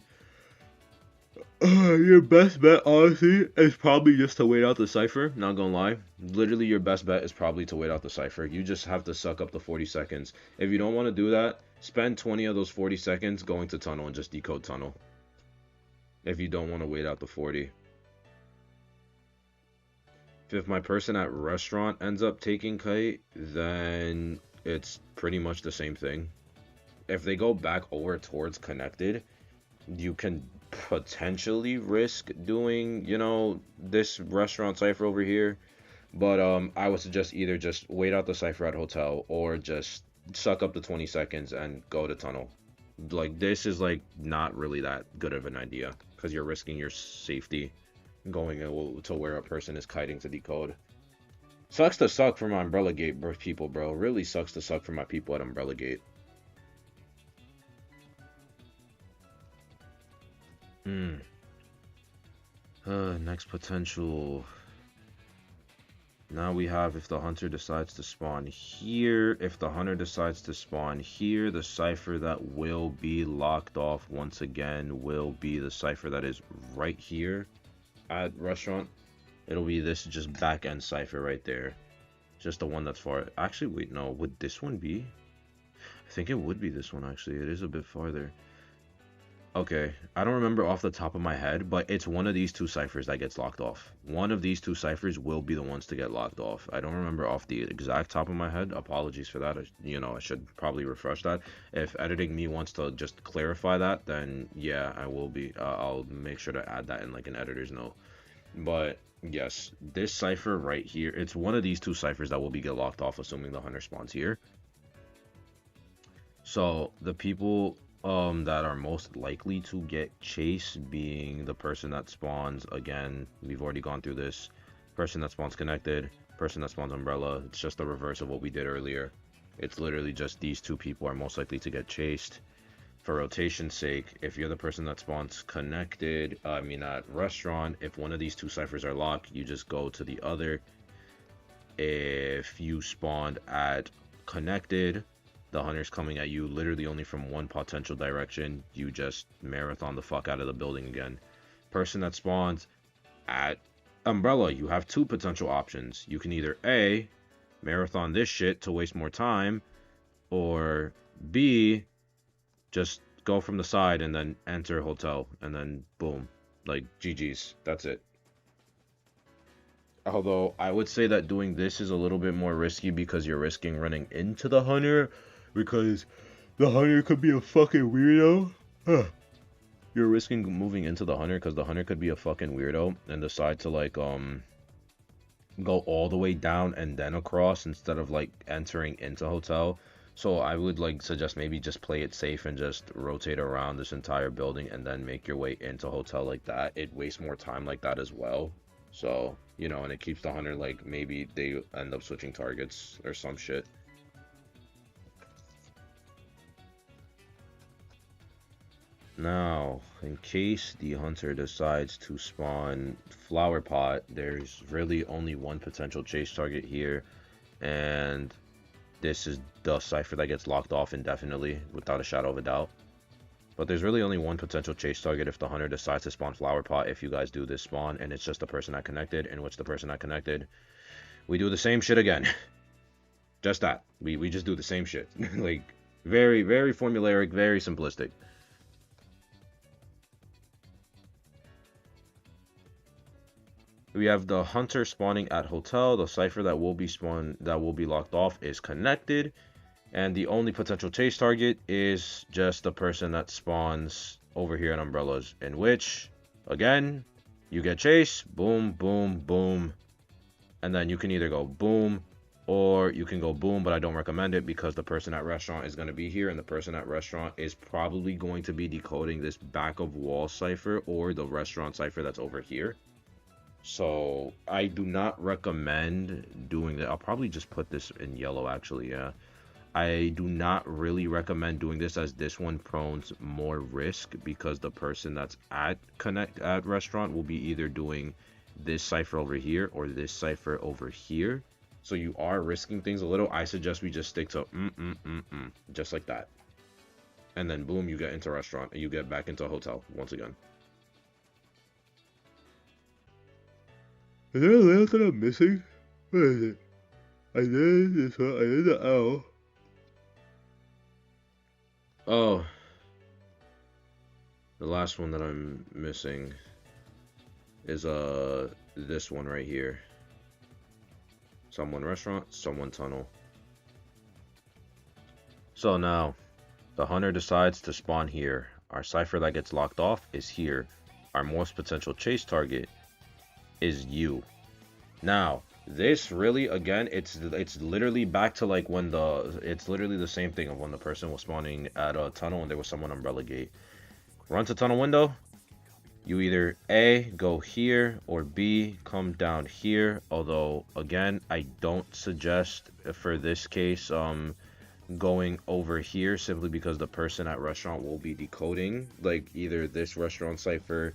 Your best bet, honestly, is probably just to wait out the cipher. Not gonna lie. Literally, your best bet is probably to wait out the cipher. You just have to suck up the 40 seconds. If you don't want to do that, spend 20 of those 40 seconds going to tunnel and just decode tunnel. If you don't want to wait out the 40. If my person at restaurant ends up taking kite, then it's pretty much the same thing. If they go back over towards connected, you can potentially risk doing, this restaurant cipher over here. But I would suggest either just wait out the cipher at hotel or just suck up the 20 seconds and go to tunnel. Like, this is like not really that good of an idea because you're risking your safety going to where a person is kiting to decode. Sucks to suck for my Umbrella Gate people, bro. Really sucks to suck for my people at Umbrella Gate. Next potential. Now we have, if the hunter decides to spawn here, if the hunter decides to spawn here, the cipher that will be locked off once again will be the cipher that is right here at restaurant. It'll be this just back end cipher right there. Just the one that's far. Actually, wait, no. Would this one be? I think it would be this one, actually. It is a bit farther. Okay, I don't remember off the top of my head, but it's one of these two ciphers that gets locked off. One of these two ciphers will be the ones to get locked off. I don't remember off the exact top of my head. Apologies for that. I should probably refresh that. If editing me wants to just clarify that, then yeah, I will be. I'll make sure to add that in like an editor's note. But yes, this cipher right here, it's one of these two ciphers that will get locked off, assuming the hunter spawns here. So the people that are most likely to get chased being the person that spawns, again, we've already gone through this, person that spawns connected, person that spawns umbrella. It's just the reverse of what we did earlier. It's literally just these two people are most likely to get chased. For rotation's sake, if you're the person that spawns connected, at restaurant, if one of these two ciphers are locked, you just go to the other. If you spawned at connected, the hunter's coming at you literally only from one potential direction, you just marathon the fuck out of the building again. Person that spawns at umbrella, you have two potential options. You can either A, marathon this shit to waste more time, or B, just go from the side and then enter hotel, and then boom, like GG's, that's it. Although I would say that doing this is a little bit more risky because you're risking running into the hunter, because the hunter could be a fucking weirdo. You're risking moving into the hunter because the hunter could be a fucking weirdo and decide to like go all the way down and then across instead of like entering into hotel. So I would like suggest maybe just play it safe and just rotate around this entire building and then make your way into hotel like that. It wastes more time like that as well. So, and it keeps the hunter like maybe they end up switching targets or some shit. Now, in case the hunter decides to spawn flower pot, there's really only one potential chase target here, and this is the cipher that gets locked off indefinitely, without a shadow of a doubt. But there's really only one potential chase target if the hunter decides to spawn flower pot if you guys do this spawn, and it's just the person that connected, in which the person that connected, we do the same shit again. Just that. We just do the same shit. Like, very, very formulaic, very simplistic. We have the hunter spawning at hotel. The cipher that will be locked off is connected, and the only potential chase target is just the person that spawns over here in umbrellas. In which, again, you get chase, boom, boom, boom, and then you can either go boom or you can go boom, but I don't recommend it because the person at restaurant is going to be here, and the person at restaurant is probably going to be decoding this back of wall cipher or the restaurant cipher that's over here. So I do not recommend doing that. I'll probably just put this in yellow actually, yeah. I do not really recommend doing this, as this one prones more risk because the person that's at restaurant will be either doing this cipher over here or this cipher over here. So you are risking things a little. I suggest we just stick to just like that. And then boom, you get into restaurant and you get back into hotel once again. Is there a layout that I'm missing? Where is it? I did this one. I did the L. Oh. The last one that I'm missing is this one right here. Someone restaurant, someone tunnel. So now, the hunter decides to spawn here. Our cipher that gets locked off is here. Our most potential chase target is you. Now, this really, again, it's literally back to like when it's literally the same thing of when the person was spawning at a tunnel and there was someone umbrella gate. Run to tunnel window. You either A, go here, or B, come down here. Although, again, I don't suggest for this case going over here, simply because the person at restaurant will be decoding like either this restaurant cipher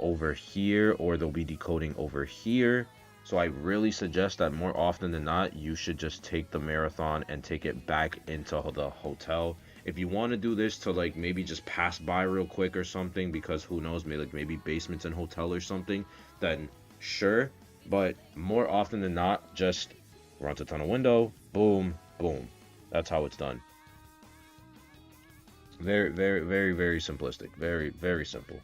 over here, or they'll be decoding over here. So I really suggest that more often than not, you should just take the marathon and take it back into the hotel. If you want to do this to like maybe just pass by real quick or something, because who knows, maybe basements and hotel or something, then sure. But more often than not, just run to tunnel window, boom, boom. That's how it's done. Very, very, very, very simplistic. Very, very simple.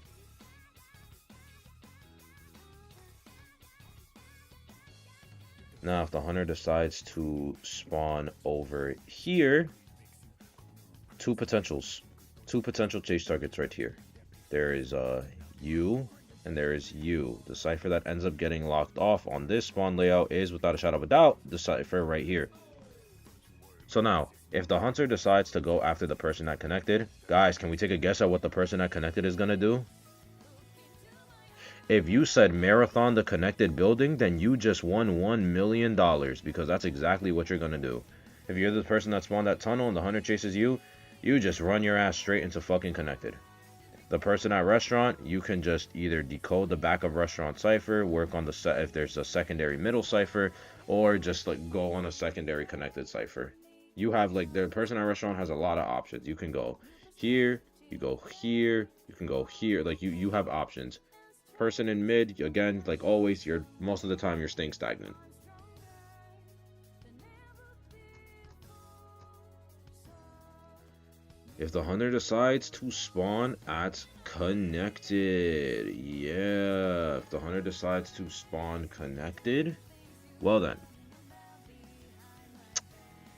Now, if the hunter decides to spawn over here, two potential chase targets right here. There is you, and there is you. The cipher that ends up getting locked off on this spawn layout is, without a shadow of a doubt, the cipher right here. So now, if the hunter decides to go after the person that connected, guys, can we take a guess at what the person that connected is gonna do? If you said marathon the connected building, then you just won $1 million, because that's exactly what you're gonna do. If you're the person that spawned that tunnel and the hunter chases you, you just run your ass straight into fucking connected. The person at restaurant, you can just either decode the back of restaurant cipher, work on the set if there's a secondary middle cipher, or just like go on a secondary connected cipher. You have like, the person at restaurant has a lot of options. You can go here, you go here, you can go here. Like you have options. Person in mid, again, like always, most of the time you're staying stagnant. If the hunter decides to spawn at connected, yeah, if the hunter decides to spawn connected, well then,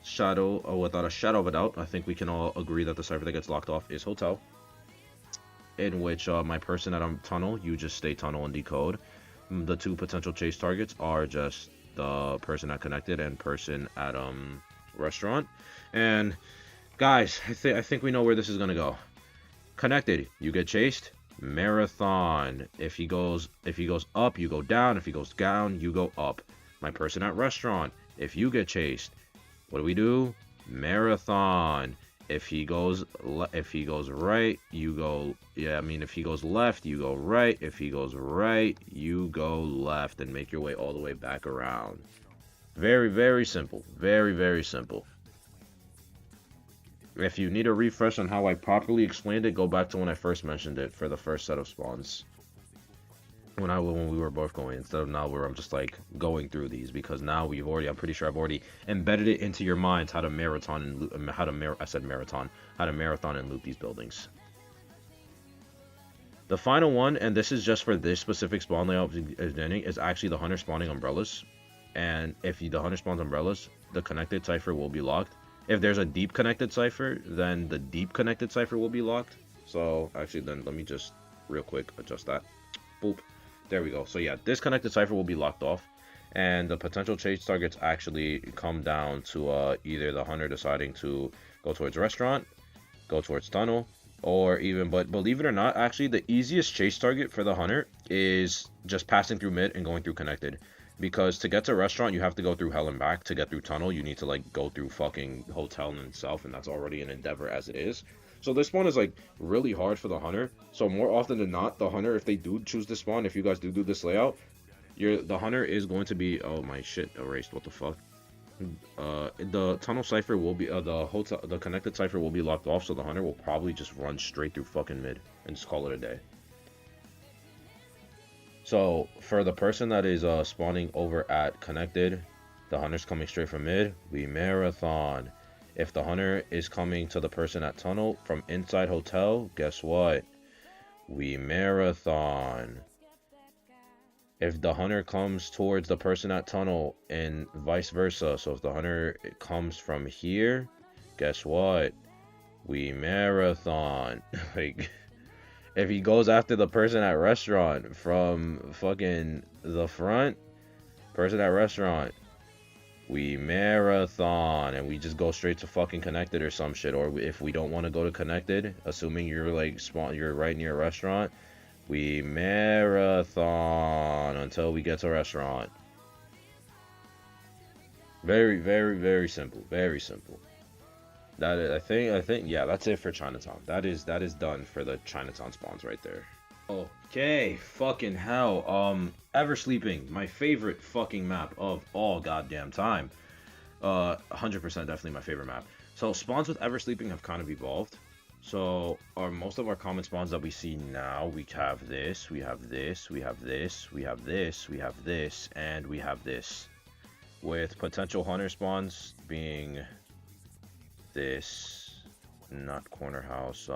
without a shadow of a doubt, I think we can all agree that the cipher that gets locked off is hotel. In which my person at tunnel, you just stay tunnel and decode. The two potential chase targets are just the person at connected and person at restaurant. And guys, I think we know where this is gonna go. Connected, you get chased. Marathon. If he goes up, you go down. If he goes down, you go up. My person at restaurant, if you get chased, what do? Marathon. If he goes right, you go, yeah, I mean, if he goes left, you go right. If he goes right, you go left and make your way all the way back around. Very, very simple. Very, very simple. If you need a refresh on how I properly explained it, go back to when I first mentioned it for the first set of spawns. When we were both going, instead of now where I'm just like going through these, because now I'm pretty sure I've already embedded it into your minds how to marathon and loot, how to marathon and loot these buildings. The final one, and this is just for this specific spawn layout is actually the hunter spawning umbrellas. And if the hunter spawns umbrellas, the connected cipher will be locked. If there's a deep connected cipher, then the deep connected cipher will be locked. So actually, then let me just real quick adjust that. Boop. There we go. So yeah, this connected cipher will be locked off, and the potential chase targets actually come down to either the hunter deciding to go towards restaurant, go towards tunnel, or even, but believe it or not, actually the easiest chase target for the hunter is just passing through mid and going through connected. Because to get to restaurant, you have to go through hell and back. To get through tunnel, you need to like go through fucking hotel in itself, and that's already an endeavor as it is. So this spawn is like really hard for the hunter. So more often than not, the hunter, if they do choose this spawn, if you guys do this layout, the hunter is going to be, oh my shit, erased, what the fuck. The tunnel cipher will be, the connected cipher will be locked off, so the hunter will probably just run straight through fucking mid and just call it a day. So for the person that is spawning over at connected, the hunter's coming straight from mid, we marathon. If the hunter is coming to the person at tunnel from inside hotel, guess what? We marathon. If the hunter comes towards the person at tunnel and vice versa, so if the hunter comes from here, guess what? We marathon. Like, if he goes after the person at restaurant from fucking the front, person at restaurant, we marathon, and we just go straight to fucking connected or some shit. Or if we don't want to go to connected, assuming you're like you're right near a restaurant, we marathon until we get to restaurant. Very, very, very simple. Very simple. That is, I think, yeah, that's it for Chinatown. That is done for the Chinatown spawns right there. Okay, fucking hell. Eversleeping, my favorite fucking map of all goddamn time. 100% definitely my favorite map. So spawns with Eversleeping have kind of evolved. So most of our common spawns that we see now, we have this, we have this, we have this, we have this, we have this, and we have this. With potential hunter spawns being this, not corner house.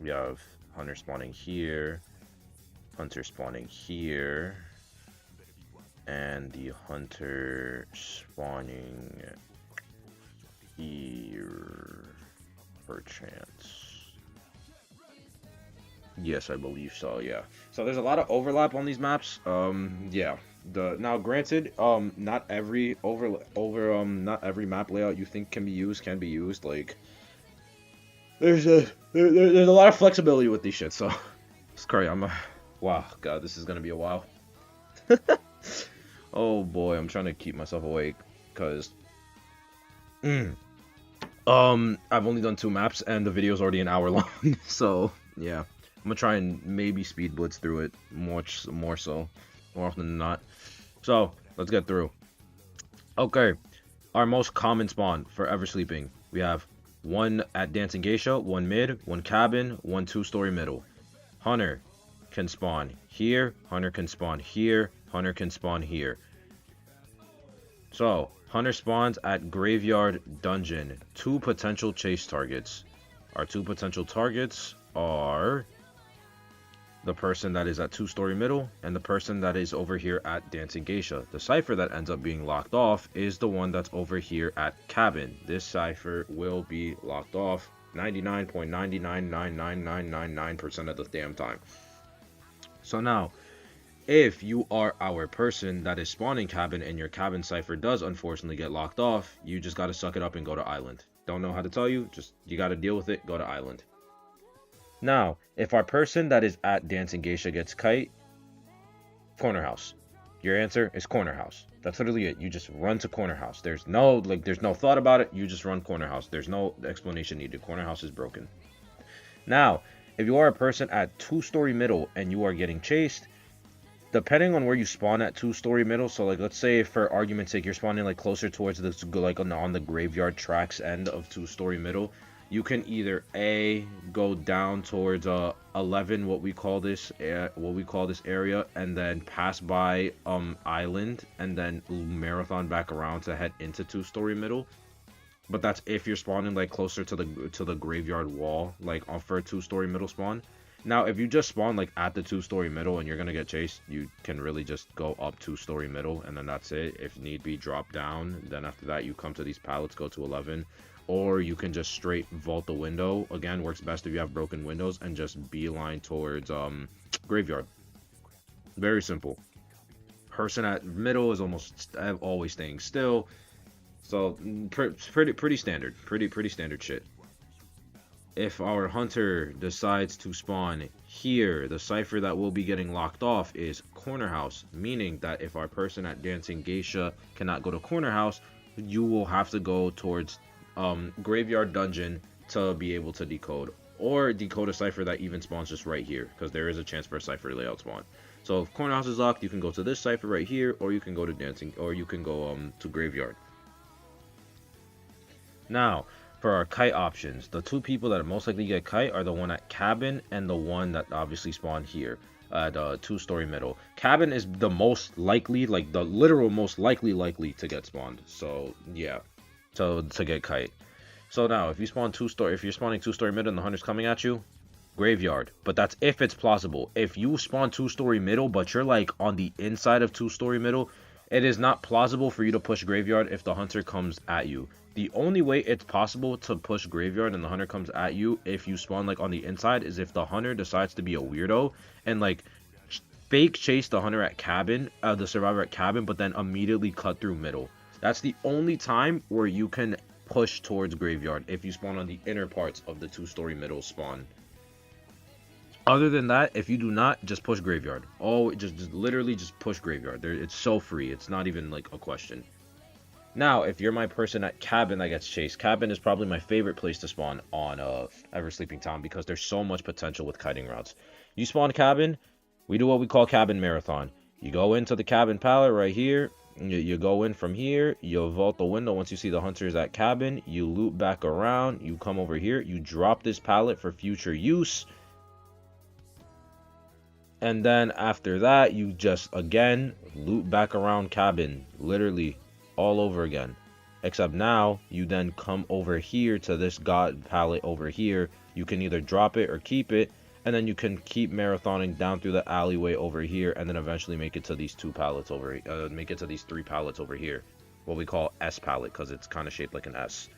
We have hunter spawning here, hunter spawning here, and the hunter spawning here, perchance. Yes, I believe so. Yeah. So there's a lot of overlap on these maps. Yeah. Now granted, not every not every map layout you think can be used. Like, there's a lot of flexibility with these shit. So it's crazy. Wow, God, this is gonna be a while. Oh boy, I'm trying to keep myself awake because I've only done 2 maps and the video's already an hour long. So yeah, I'm gonna try and maybe speed blitz through it more often than not. So let's get through. Okay, our most common spawn for Eversleeping, we have 1 at Dancing Geisha, 1 mid, 1 cabin, 1 2-story middle. Hunter can spawn here, hunter can spawn here, hunter can spawn here. So hunter spawns at Graveyard Dungeon. 2 potential chase targets. Our 2 potential targets are the person that is at 2-story middle and the person that is over here at Dancing Geisha. The cipher that ends up being locked off is the one that's over here at cabin. This cipher will be locked off 99.9999999% of the damn time. So now, if you are our person that is spawning cabin and your cabin cipher does unfortunately get locked off, you just gotta suck it up and go to island. Don't know how to tell you, just you gotta deal with it, go to island. Now, if our person that is at Dancing Geisha gets kite, corner house. Your answer is corner house. That's literally it. You just run to corner house. There's no thought about it. You just run corner house. There's no explanation needed. Corner house is broken. Now, if you are a person at 2-story middle and you are getting chased, depending on where you spawn at 2-story middle, so like let's say for argument's sake you're spawning like closer towards this, like on the graveyard tracks end of 2-story middle, you can either A, go down towards 11, what we call this area, and then pass by island and then marathon back around to head into 2-story middle. But that's if you're spawning like closer to the graveyard wall, like for a 2-story middle spawn. Now, if you just spawn like at the 2-story middle and you're gonna get chased, you can really just go up 2-story middle and then that's it. If need be, drop down. Then after that, you come to these pallets, go to 11, or you can just straight vault the window. Again, works best if you have broken windows, and just beeline towards graveyard. Very simple. Person at middle is almost always staying still, so pretty standard, pretty standard shit. If our hunter decides to spawn here, the cipher that will be getting locked off is corner house, meaning that if our person at Dancing Geisha cannot go to corner house, you will have to go towards graveyard dungeon to be able to decode, or decode a cipher that even spawns just right here, because there is a chance for a cipher layout spawn. So if corner house is locked, you can go to this cipher right here, or you can go to dancing, or you can go to graveyard. Now, for our kite options, the two people that are most likely to get kite are the one at cabin and the one that obviously spawned here at 2-story middle. Cabin is the most likely, like the literal most likely to get spawned. So yeah, to get kite. So now, if you spawn if you're spawning 2-story middle and the hunter's coming at you, graveyard. But that's if it's plausible. If you spawn 2-story middle, but you're like on the inside of 2-story middle, it is not plausible for you to push graveyard if the hunter comes at you. The only way it's possible to push graveyard and the hunter comes at you if you spawn like on the inside is if the hunter decides to be a weirdo and like fake chase the hunter at cabin, the survivor at cabin, but then immediately cut through middle. That's the only time where you can push towards graveyard if you spawn on the inner parts of the 2-story middle spawn. Other than that, if you do not, just push graveyard. Oh, just literally just push graveyard. It's so free. It's not even like a question. Now, if you're my person at cabin that gets chased, cabin is probably my favorite place to spawn on Eversleeping Town because there's so much potential with kiting routes. You spawn cabin, we do what we call cabin marathon. You go into the cabin pallet right here. You go in from here. You vault the window once you see the hunters at cabin. You loop back around. You come over here. You drop this pallet for future use. And then after that, you just, again, loop back around cabin. Literally all over again. Except now, you then come over here to this god pallet over here. You can either drop it or keep it. And then you can keep marathoning down through the alleyway over here. And then eventually make it to these 2 pallets over here. Make it to these 3 pallets over here. What we call S pallet, because it's kind of shaped like an S.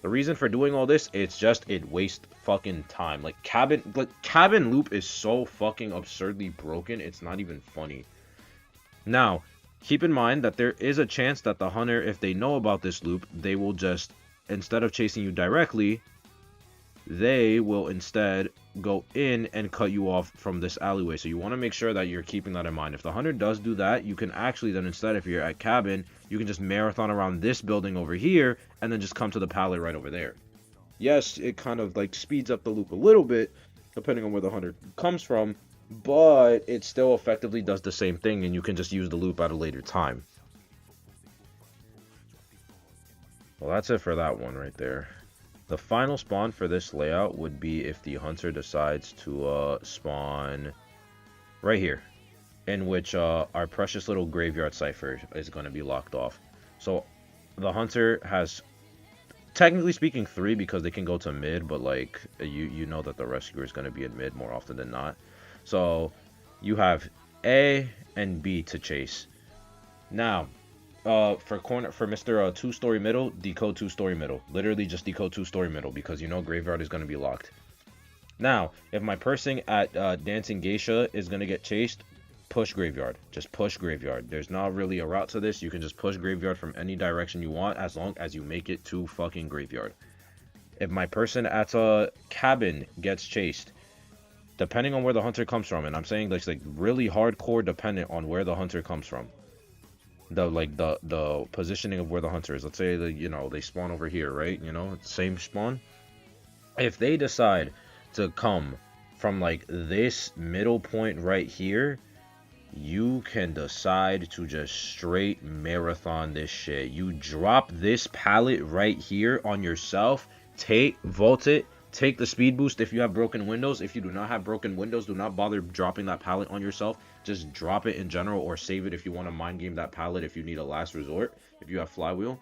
The reason for doing all this, it's just it wastes fucking time. Like cabin loop is so fucking absurdly broken, it's not even funny. Now, keep in mind that there is a chance that the hunter, if they know about this loop, they will just, instead of chasing you directly, they will instead go in and cut you off from this alleyway. So you want to make sure that you're keeping that in mind. If the hunter does do that, you can actually then instead, if you're at cabin, you can just marathon around this building over here and then just come to the pallet right over there. Yes, it kind of like speeds up the loop a little bit depending on where the hunter comes from, but it still effectively does the same thing and you can just use the loop at a later time. Well, that's it for that one right there. The final spawn for this layout would be if the hunter decides to spawn right here, in which our precious little graveyard cipher is going to be locked off. So the hunter has, technically speaking, 3 because they can go to mid, but like you know that the rescuer is going to be in mid more often than not. So you have A and B to chase. Now, for Mr. 2-story middle, decode 2-story middle. Literally just decode 2-story middle because you know graveyard is going to be locked. Now, if my person at Dancing Geisha is going to get chased, push graveyard. Just push graveyard. There's not really a route to this. You can just push graveyard from any direction you want as long as you make it to fucking graveyard. If my person at cabin gets chased, depending on where the hunter comes from, and I'm saying like really hardcore dependent on where the hunter comes from. The positioning of where the hunter is. Let's say they spawn over here, right? Same spawn. If they decide to come from like this middle point right here, you can decide to just straight marathon this shit. You drop this pallet right here on yourself, vault it, take the speed boost if you have broken windows. If you do not have broken windows, do not bother dropping that pallet on yourself. Just drop it in general, or save it if you want to mind game that pallet if you need a last resort, if you have flywheel.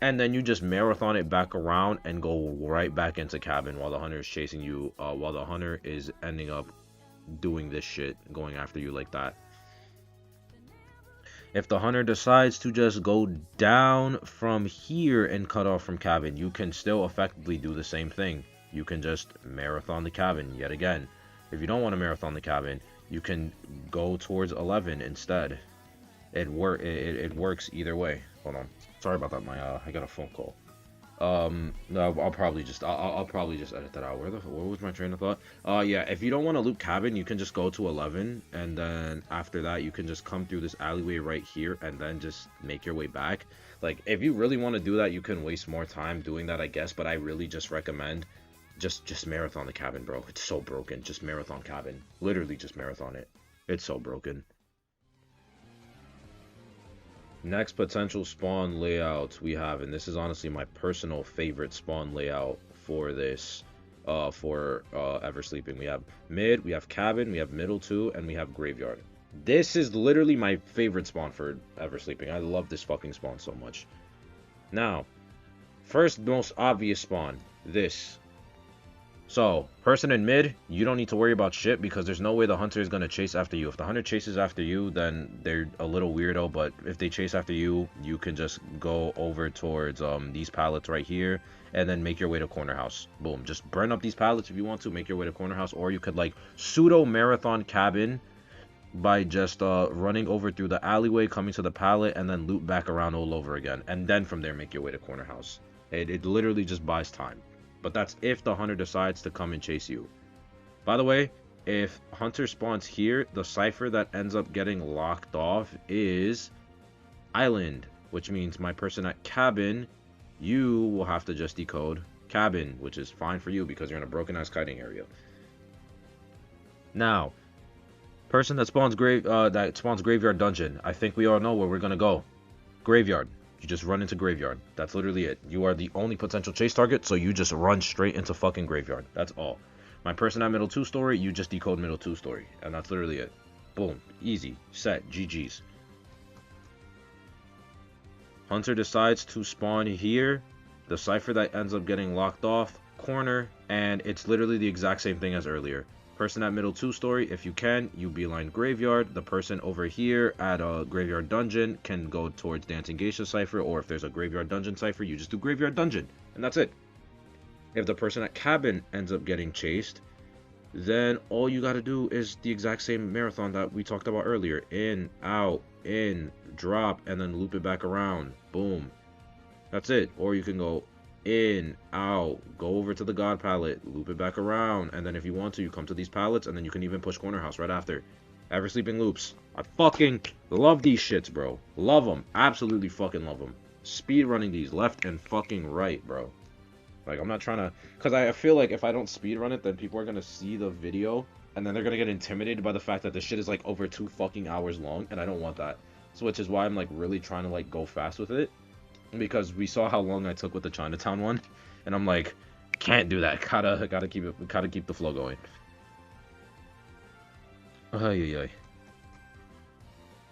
And then you just marathon it back around and go right back into cabin while the hunter is chasing you, while the hunter is ending up doing this shit, going after you like that. If the hunter decides to just go down from here and cut off from cabin, you can still effectively do the same thing. You can just marathon the cabin yet again. If you don't want to marathon the cabin, you can go towards 11 instead. It works either way. Hold on. Sorry about that. I got a phone call. No, I'll probably just edit that out. What was my train of thought? Yeah, if you don't want to loop cabin, you can just go to 11, and then after that you can just come through this alleyway right here and then just make your way back. Like, if you really want to do that, you can waste more time doing that, I guess, but I really just recommend just marathon the cabin, bro. It's so broken. Just marathon cabin. Literally just marathon it. It's so broken. Next potential spawn layout we have, and this is honestly my personal favorite spawn layout for this, for Eversleeping. We have mid, we have cabin, we have middle 2, and we have graveyard. This is literally my favorite spawn for Eversleeping. I love this fucking spawn so much. Now, first most obvious spawn, this. So, person in mid, you don't need to worry about shit because there's no way the hunter is going to chase after you. If the hunter chases after you, then they're a little weirdo, but if they chase after you, you can just go over towards these pallets right here and then make your way to corner house. Boom. Just burn up these pallets if you want to, make your way to corner house, or you could like pseudo marathon cabin by just running over through the alleyway, coming to the pallet, and then loop back around all over again, and then from there make your way to corner house. It literally just buys time. But that's if the hunter decides to come and chase you. By the way, if hunter spawns here, the cipher that ends up getting locked off is island, which means my person at cabin, you will have to just decode cabin, which is fine for you because you're in a broken ass kiting area. Now, person that spawns graveyard dungeon, I think we all know where we're gonna go. Graveyard. You just run into graveyard. That's literally it. You are the only potential chase target, so you just run straight into fucking graveyard. That's all. My person at middle 2 story, you just decode middle 2 story, and that's literally it. Boom. Easy. Set. GG's. Hunter decides to spawn here. The cipher that ends up getting locked off, corner, and it's literally the exact same thing as earlier. Person at middle 2 story, if you can, you beeline graveyard. The person over here at a graveyard dungeon can go towards dancing geisha cipher, or if there's a graveyard dungeon cipher, you just do graveyard dungeon, and that's it. If the person at cabin ends up getting chased, then all you got to do is the exact same marathon that we talked about earlier. In, out, in, drop, and then loop it back around. Boom. That's it. Or you can go in, out, go over to the god pallet, loop it back around, and then if you want to, you come to these pallets, and then you can even push corner house right after. Eversleeping loops. I fucking love these shits, bro. Love them. Absolutely fucking love them. Speed running these left and fucking right, bro. Like, I'm not trying to, because I feel like if I don't speed run it, then people are gonna see the video and then they're gonna get intimidated by the fact that this shit is like over 2 fucking hours long, and I don't want that. So which is why I'm like really trying to like go fast with it. Because we saw how long I took with the Chinatown one, and I'm like, can't do that. Gotta keep the flow going.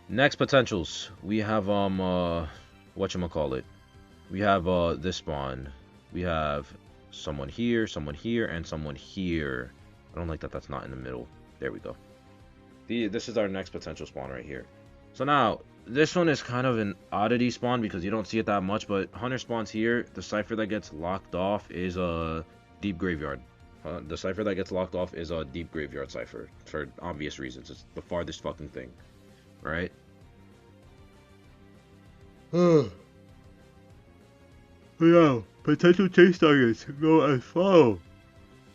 Next potentials, we have whatchamacallit. We have this spawn. We have someone here, and someone here. I don't like that that's not in the middle. There we go. This is our next potential spawn right here. So now, this one is kind of an oddity spawn because you don't see it that much, but hunter spawns here. The cipher that gets locked off is a deep graveyard. The cipher that gets locked off is a deep graveyard cipher for obvious reasons. It's the farthest fucking thing, right? Yeah, potential chase targets go as follows.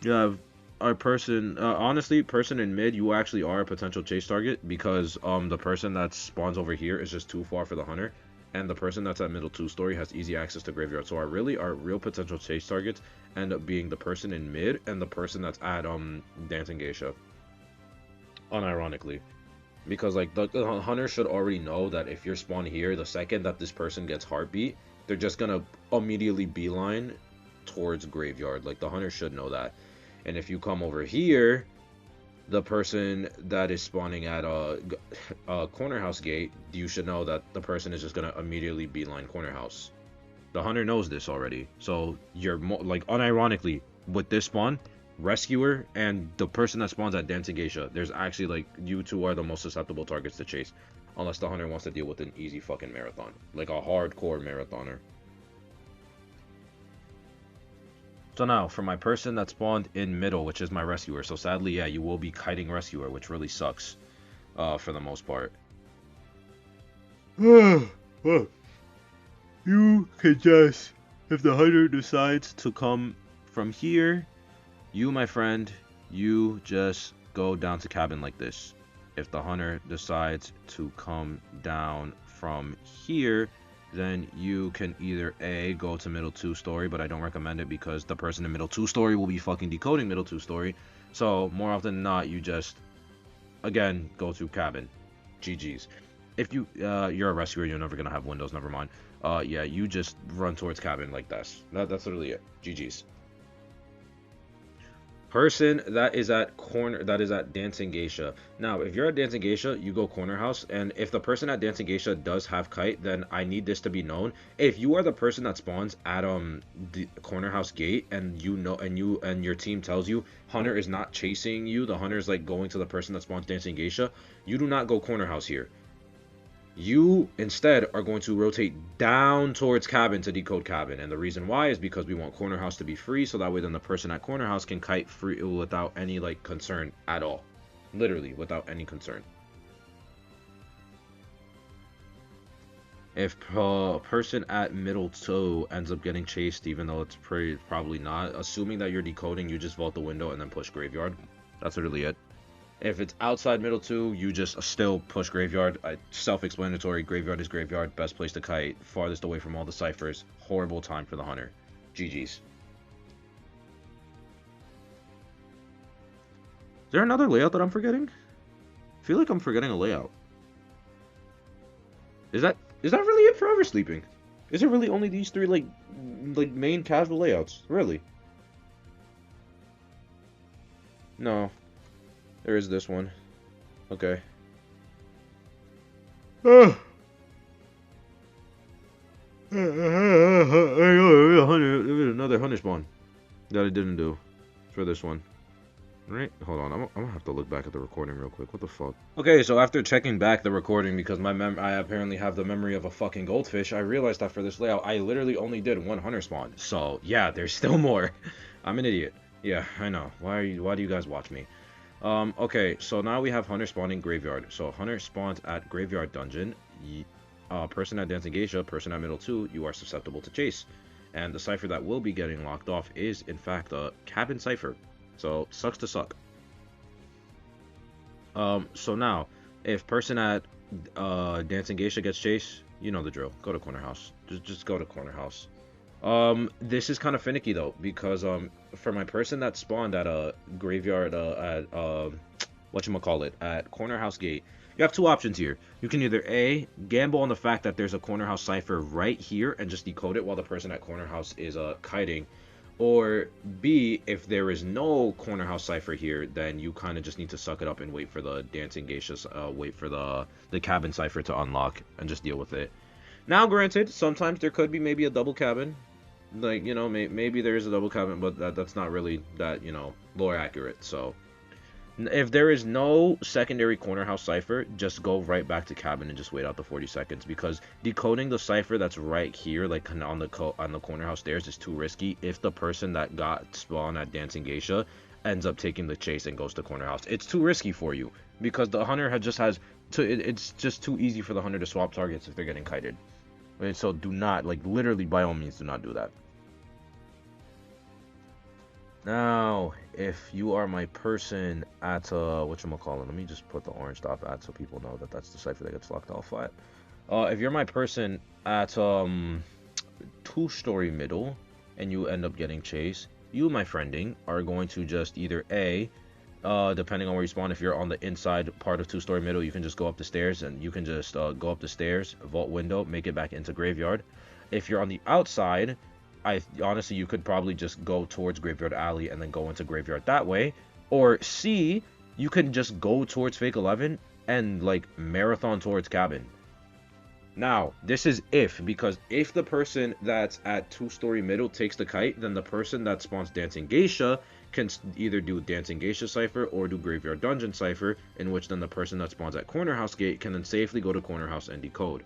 You have our person, honestly, person in mid, you actually are a potential chase target because the person that spawns over here is just too far for the hunter, and the person that's at middle 2-story has easy access to graveyard. So our real potential chase targets end up being the person in mid and the person that's at Dancing Geisha. Unironically, because like the hunter should already know that if you're spawned here, the second that this person gets heartbeat, they're just gonna immediately beeline towards graveyard. Like the hunter should know that. And if you come over here, the person that is spawning at a corner house gate, you should know that the person is just gonna immediately beeline corner house. The hunter knows this already, so you're like unironically with this spawn, rescuer and the person that spawns at Dancing Geisha, there's actually like you two are the most susceptible targets to chase, unless the hunter wants to deal with an easy fucking marathon, like a hardcore marathoner. So now, for my person that spawned in middle, which is my rescuer, so sadly, yeah, you will be kiting rescuer, which really sucks, for the most part. You can just, if the hunter decides to come from here, you, my friend, you just go down to cabin like this. If the hunter decides to come down from here, then you can either A, go to middle 2-story, but I don't recommend it because the person in middle 2-story will be fucking decoding middle 2-story. So more often than not, you just, again, go to cabin. GG's. If you're a rescuer, you're never gonna have windows, never mind. Yeah, you just run towards cabin like this. That's literally it. GG's. Person that is at Dancing Geisha. Now, if you're at Dancing Geisha, you go corner house, and if the person at Dancing Geisha does have kite, then I need this to be known. If you are the person that spawns at the corner house gate, and you know, and your team tells you hunter is not chasing you, the hunter is like going to the person that spawns Dancing Geisha, you do not go corner house here. You instead are going to rotate down towards cabin to decode cabin, and the reason why is because we want corner house to be free, so that way then the person at corner house can kite free without any like concern at all, literally without any concern. If person at middle 2 ends up getting chased, even though it's probably not, assuming that you're decoding, you just vault the window and then push graveyard. That's literally it. If it's outside middle 2, you just still push graveyard. Self-explanatory, graveyard is graveyard, best place to kite, farthest away from all the ciphers, horrible time for the hunter. GG's. Is there another layout that I'm forgetting? I feel like I'm forgetting a layout. Is that really it for Eversleeping? Is it really only these three like main casual layouts? Really? No. There is this one. Okay. Another hunter spawn that I didn't do for this one. Right? Hold on. I'm gonna have to look back at the recording real quick. What the fuck? Okay, so after checking back the recording, because I apparently have the memory of a fucking goldfish, I realized that for this layout, I literally only did one hunter spawn. So yeah, there's still more. I'm an idiot. Yeah, I know. Why do you guys watch me? Okay, so now we have hunter spawning graveyard. So hunter spawns at graveyard dungeon. Person at Dancing Geisha, person at middle 2, you are susceptible to chase. And the cipher that will be getting locked off is, in fact, a cabin cipher. So, sucks to suck. So now, if person at Dancing Geisha gets chased, you know the drill. Go to corner house. Just go to corner house. This is kind of finicky though, because for my person that spawned at a graveyard at whatchamacallit, at corner house gate, you have two options here. You can either A, gamble on the fact that there's a corner house cipher right here and just decode it while the person at corner house is kiting, or B, if there is no corner house cipher here, then you kind of just need to suck it up and wait for the Dancing Geishas, wait for the cabin cipher to unlock and just deal with it. Now, granted, sometimes there could be maybe a double cabin. Like, you know, maybe there is a double cabin, but that's not really that, you know, lore accurate. So, if there is no secondary corner house cipher, just go right back to cabin and just wait out the 40 seconds. Because decoding the cipher that's right here, like on the corner house stairs, is too risky if the person that got spawned at Dancing Geisha ends up taking the chase and goes to corner house. It's too risky for you, because the hunter it's just too easy for the hunter to swap targets if they're getting kited. Right? So do not, like, literally by all means do not do that. Now, if you are my person at whatchamacallit, let me just put the orange dot at so people know that that's the cipher that gets locked off at. If you're my person at two-story middle and you end up getting chased, you, my friending, are going to just either A, depending on where you spawn, if you're on the inside part of two-story middle, you can just go up the stairs and you can just go up the stairs, vault window, make it back into graveyard. If you're on the outside, I honestly, you could probably just go towards Graveyard Alley and then go into Graveyard that way. Or C, you can just go towards Fake 11 and like marathon towards Cabin. Now, this is if, because if the person that's at two-story middle takes the kite, then the person that spawns Dancing Geisha can either do Dancing Geisha Cypher or do Graveyard Dungeon Cypher, in which then the person that spawns at Corner House Gate can then safely go to Corner House and decode.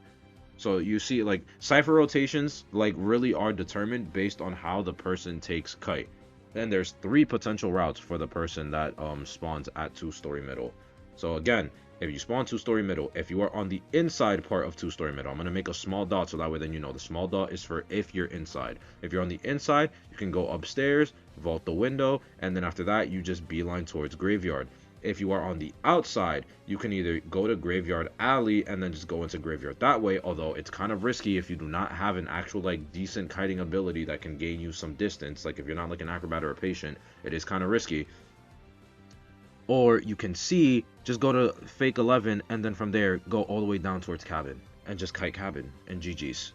So you see, like, cipher rotations, like, really are determined based on how the person takes kite. Then there's 3 potential routes for the person that spawns at two-story middle. So again, if you spawn two-story middle, if you are on the inside part of two-story middle, I'm going to make a small dot so that way then you know the small dot is for if you're inside. If you're on the inside, you can go upstairs, vault the window, and then after that, you just beeline towards graveyard. If you are on the outside, you can either go to Graveyard Alley and then just go into Graveyard that way, although it's kind of risky if you do not have an actual like decent kiting ability that can gain you some distance. Like if you're not like an acrobat or a patient, it is kind of risky. Or you can see, just go to Fake 11 and then from there go all the way down towards Cabin and just kite Cabin and GG's.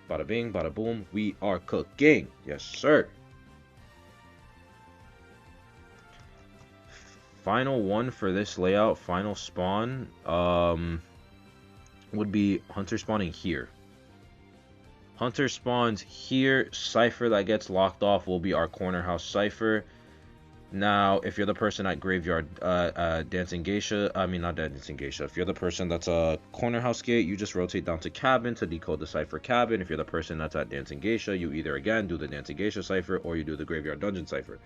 Bada bing, bada boom, we are cooking. Yes, sir. Final one for this layout, final spawn, would be Hunter spawning here. Hunter spawns here. Cipher that gets locked off will be our Corner House Cipher. Now, if you're the person at Graveyard Dancing Geisha, I mean not Dancing Geisha, if you're the person that's a Corner House Gate, you just rotate down to Cabin to decode the Cipher Cabin. If you're the person that's at Dancing Geisha, you either again do the Dancing Geisha Cipher or you do the Graveyard Dungeon Cipher.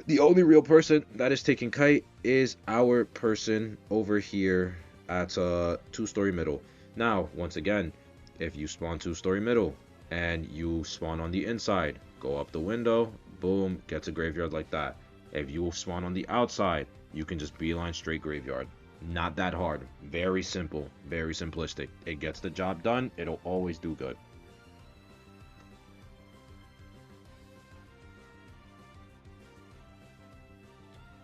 The only real person that is taking kite is our person over here at two-story middle. Now, once again, if you spawn two-story middle and you spawn on the inside, go up the window, boom, get to graveyard like that. If you spawn on the outside, you can just beeline straight graveyard. Not that hard. Very simple. Very simplistic. It gets the job done. It'll always do good.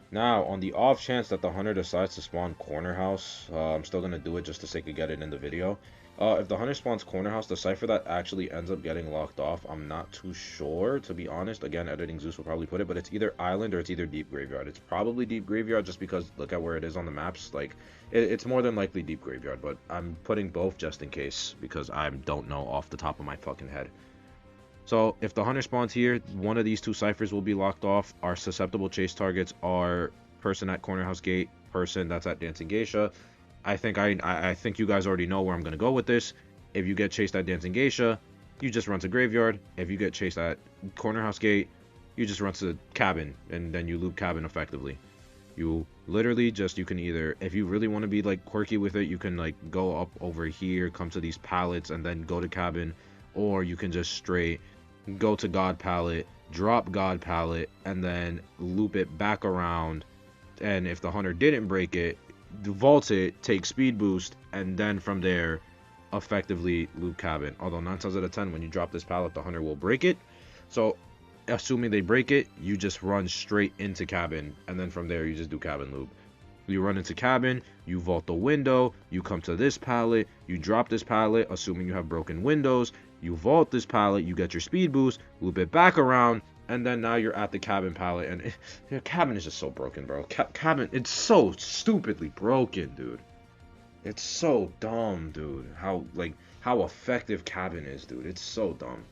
Now, on the off chance that the hunter decides to spawn corner house, I'm still going to do it just to sake of get it in the video. If the hunter spawns corner house, the cipher that actually ends up getting locked off, I'm not too sure, to be honest. Again, editing Zeus will probably put it, but it's either island or it's either deep graveyard. It's probably deep graveyard just because look at where it is on the maps. Like, it's more than likely deep graveyard, but I'm putting both just in case because I don't know off the top of my fucking head. So if the hunter spawns here, one of these 2 ciphers will be locked off. Our susceptible chase targets are person at Corner House Gate, person that's at Dancing Geisha. I think you guys already know where I'm gonna go with this. If you get chased at Dancing Geisha, you just run to Graveyard. If you get chased at Corner House Gate, you just run to Cabin, and then you loop Cabin effectively. You literally just, you can either, if you really want to be like quirky with it, you can like go up over here, come to these pallets, and then go to Cabin, or you can just straight go to God Pallet, drop God Pallet, and then loop it back around. And if the hunter didn't break it, vault it, take speed boost, and then from there effectively loop Cabin. Although 9 times out of 10 when you drop this pallet, the hunter will break it. So assuming they break it, you just run straight into Cabin, and then from there you just do Cabin loop. You run into Cabin, you vault the window, you come to this pallet, you drop this pallet, assuming you have broken windows, you vault this pallet, you get your speed boost, loop it back around, and then now you're at the Cabin pallet. And Cabin is just so broken, bro. Cabin, it's so stupidly broken, dude. It's so dumb, dude. How effective Cabin is, dude. It's so dumb.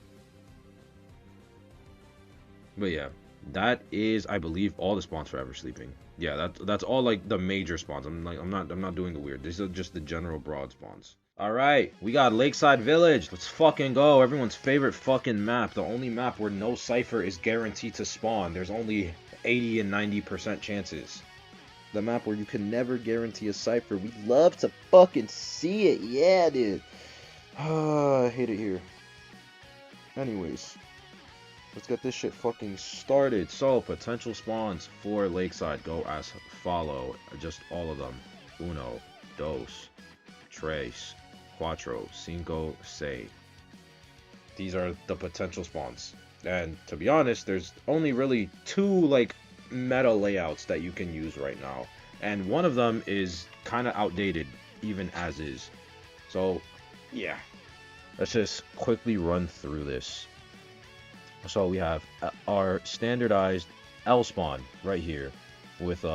But yeah, that is, I believe, all the spawns for Eversleeping. Yeah, that's all like the major spawns. I'm not doing the weird. These are just the general broad spawns. All right, we got Lakeside Village. Let's fucking go. Everyone's favorite fucking map. The only map where no cipher is guaranteed to spawn. There's only 80 and 90% chances. The map where you can never guarantee a cipher. We love to fucking see it. Yeah, dude. I hate it here. Anyways. let's get this shit fucking started. So, potential spawns for Lakeside go as follow. Just all of them. Uno, dos, tres, cuatro, cinco, seis. These are the potential spawns. And to be honest, there's only really two like meta layouts that you can use right now. And one of them is kind of outdated, even as is. So, yeah. Let's just quickly run through this. So we have our standardized L spawn right here with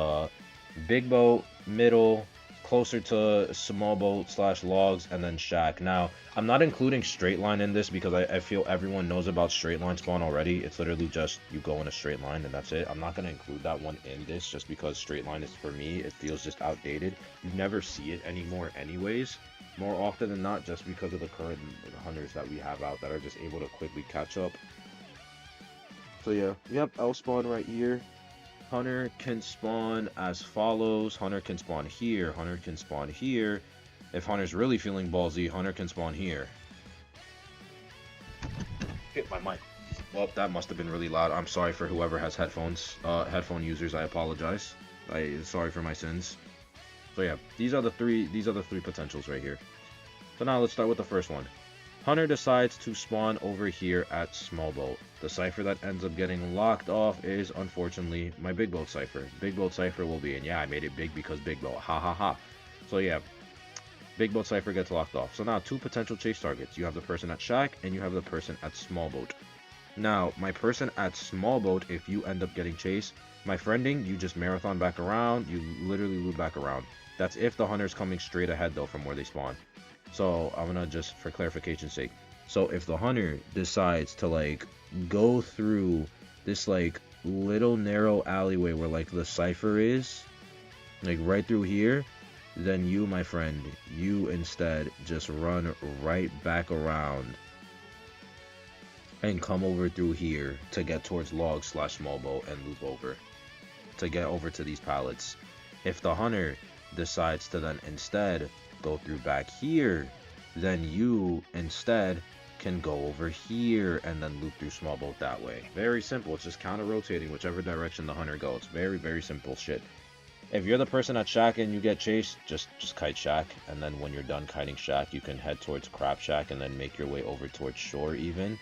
big boat, middle, closer to small boat / logs, and then shack. Now, I'm not including straight line in this because I feel everyone knows about straight line spawn already. It's literally just you go in a straight line and that's it. I'm not going to include that one in this just because straight line is, for me, it feels just outdated. You never see it anymore anyways, more often than not, just because of the current hunters that we have out that are just able to quickly catch up. So yeah, we have L spawn right here. Hunter can spawn as follows. Hunter can spawn here. Hunter can spawn here. If Hunter's really feeling ballsy, Hunter can spawn here. Hit my mic. Well, that must have been really loud. I'm sorry for whoever has headphones. Headphone users, I apologize. Sorry for my sins. So yeah, these are the three potentials right here. So now let's start with the first one. Hunter decides to spawn over here at small boat. The cipher that ends up getting locked off is, unfortunately, my big boat cipher. Big boat cipher will be, and yeah, I made it big because big boat. Ha ha ha. So yeah, big boat cipher gets locked off. So now two potential chase targets. You have the person at shack and you have the person at small boat. Now, my person at small boat, if you end up getting chased, my friending, you just marathon back around. You literally loop back around. That's if the hunter's coming straight ahead though from where they spawn. So I'm gonna just, for clarification's sake, so if the hunter decides to like go through this like little narrow alleyway where like the cipher is, like right through here, then you, my friend, you instead just run right back around and come over through here to get towards log / small boat and loop over to get over to these pallets. If the hunter decides to then instead go through back here, then you instead can go over here and then loop through small boat that way. Very simple. It's just counter rotating whichever direction the hunter goes. Very, very simple shit. If you're the person at shack and you get chased, just kite shack, and then when you're done kiting shack, you can head towards crab shack and then make your way over towards shore even.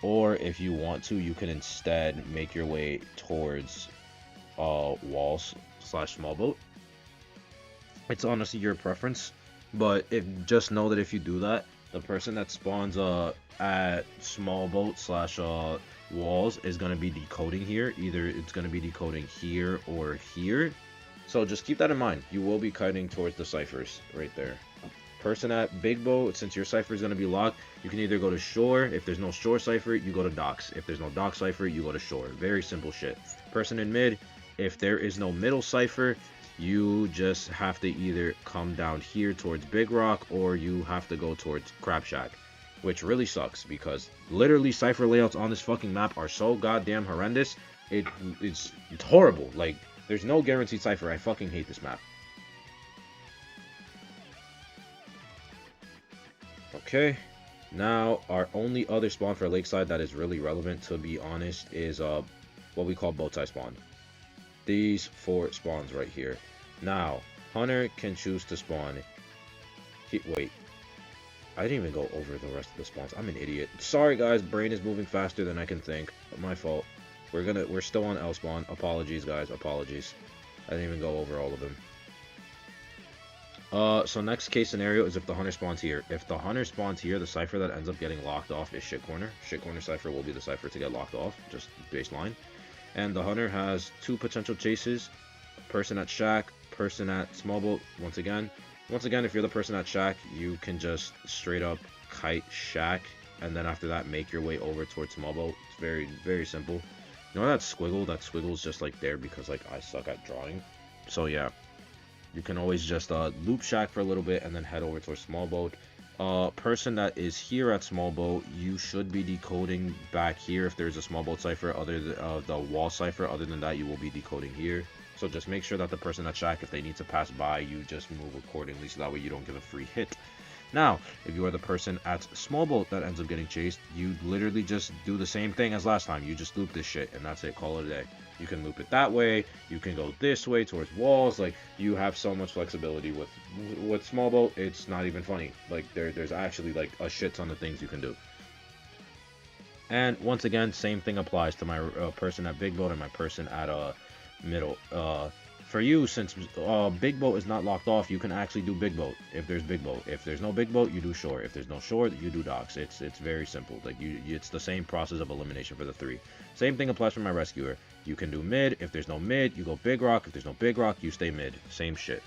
Or if you want to, you can instead make your way towards walls / small boat. It's honestly your preference, but just know that if you do that, the person that spawns at small boat / walls is going to be decoding here. Either it's going to be decoding here or here. So just keep that in mind. You will be kiting towards the ciphers right there. Person at big boat, since your cipher is going to be locked, you can either go to shore. If there's no shore cipher, you go to docks. If there's no dock cipher, you go to shore. Very simple shit. Person in mid, if there is no middle cipher, you just have to either come down here towards Big Rock or you have to go towards Crab Shack, which really sucks because literally cipher layouts on this fucking map are so goddamn horrendous. It's horrible. Like, there's no guaranteed cipher. I fucking hate this map. Okay, now our only other spawn for Lakeside that is really relevant, to be honest, is what we call bow tie spawn. These 4 spawns right here. Now, hunter can choose to spawn. Wait, I didn't even go over the rest of the spawns. I'm an idiot. Sorry guys, brain is moving faster than I can think. My fault. We're still on L spawn. Apologies guys, apologies. I didn't even go over all of them. So next case scenario is if the hunter spawns here. If the hunter spawns here, the cipher that ends up getting locked off is shit corner. Shit corner cipher will be the cipher to get locked off, just baseline. And the hunter has 2 potential chases, person at shack, person at small boat. Once again, if you're the person at shack, you can just straight up kite shack, and then after that, make your way over towards small boat. It's very, very simple. You know that squiggle? That squiggle's just like there because like I suck at drawing. So yeah, you can always just loop shack for a little bit and then head over towards small boat. Person that is here at small boat, you should be decoding back here if there's a small boat cipher other than the wall cipher. Other than that, you will be decoding here. So just make sure that the person at shack, if they need to pass by, you just move accordingly so that way you don't give a free hit. Now, if you are the person at small boat that ends up getting chased, you literally just do the same thing as last time. You just loop this shit, and that's it. Call it a day. You can loop it that way. You can go this way towards walls. Like, you have so much flexibility with small boat. It's not even funny. Like, there's actually like a shit ton of things you can do. And once again, same thing applies to my person at big boat and my person at middle. For you, since big boat is not locked off, you can actually do big boat if there's big boat. If there's no big boat, you do shore. If there's no shore, you do docks. It's very simple. Like it's the same process of elimination for the three. Same thing applies for my rescuer. You can do mid. If there's no mid, you go big rock. If there's no big rock, you stay mid. Same shit.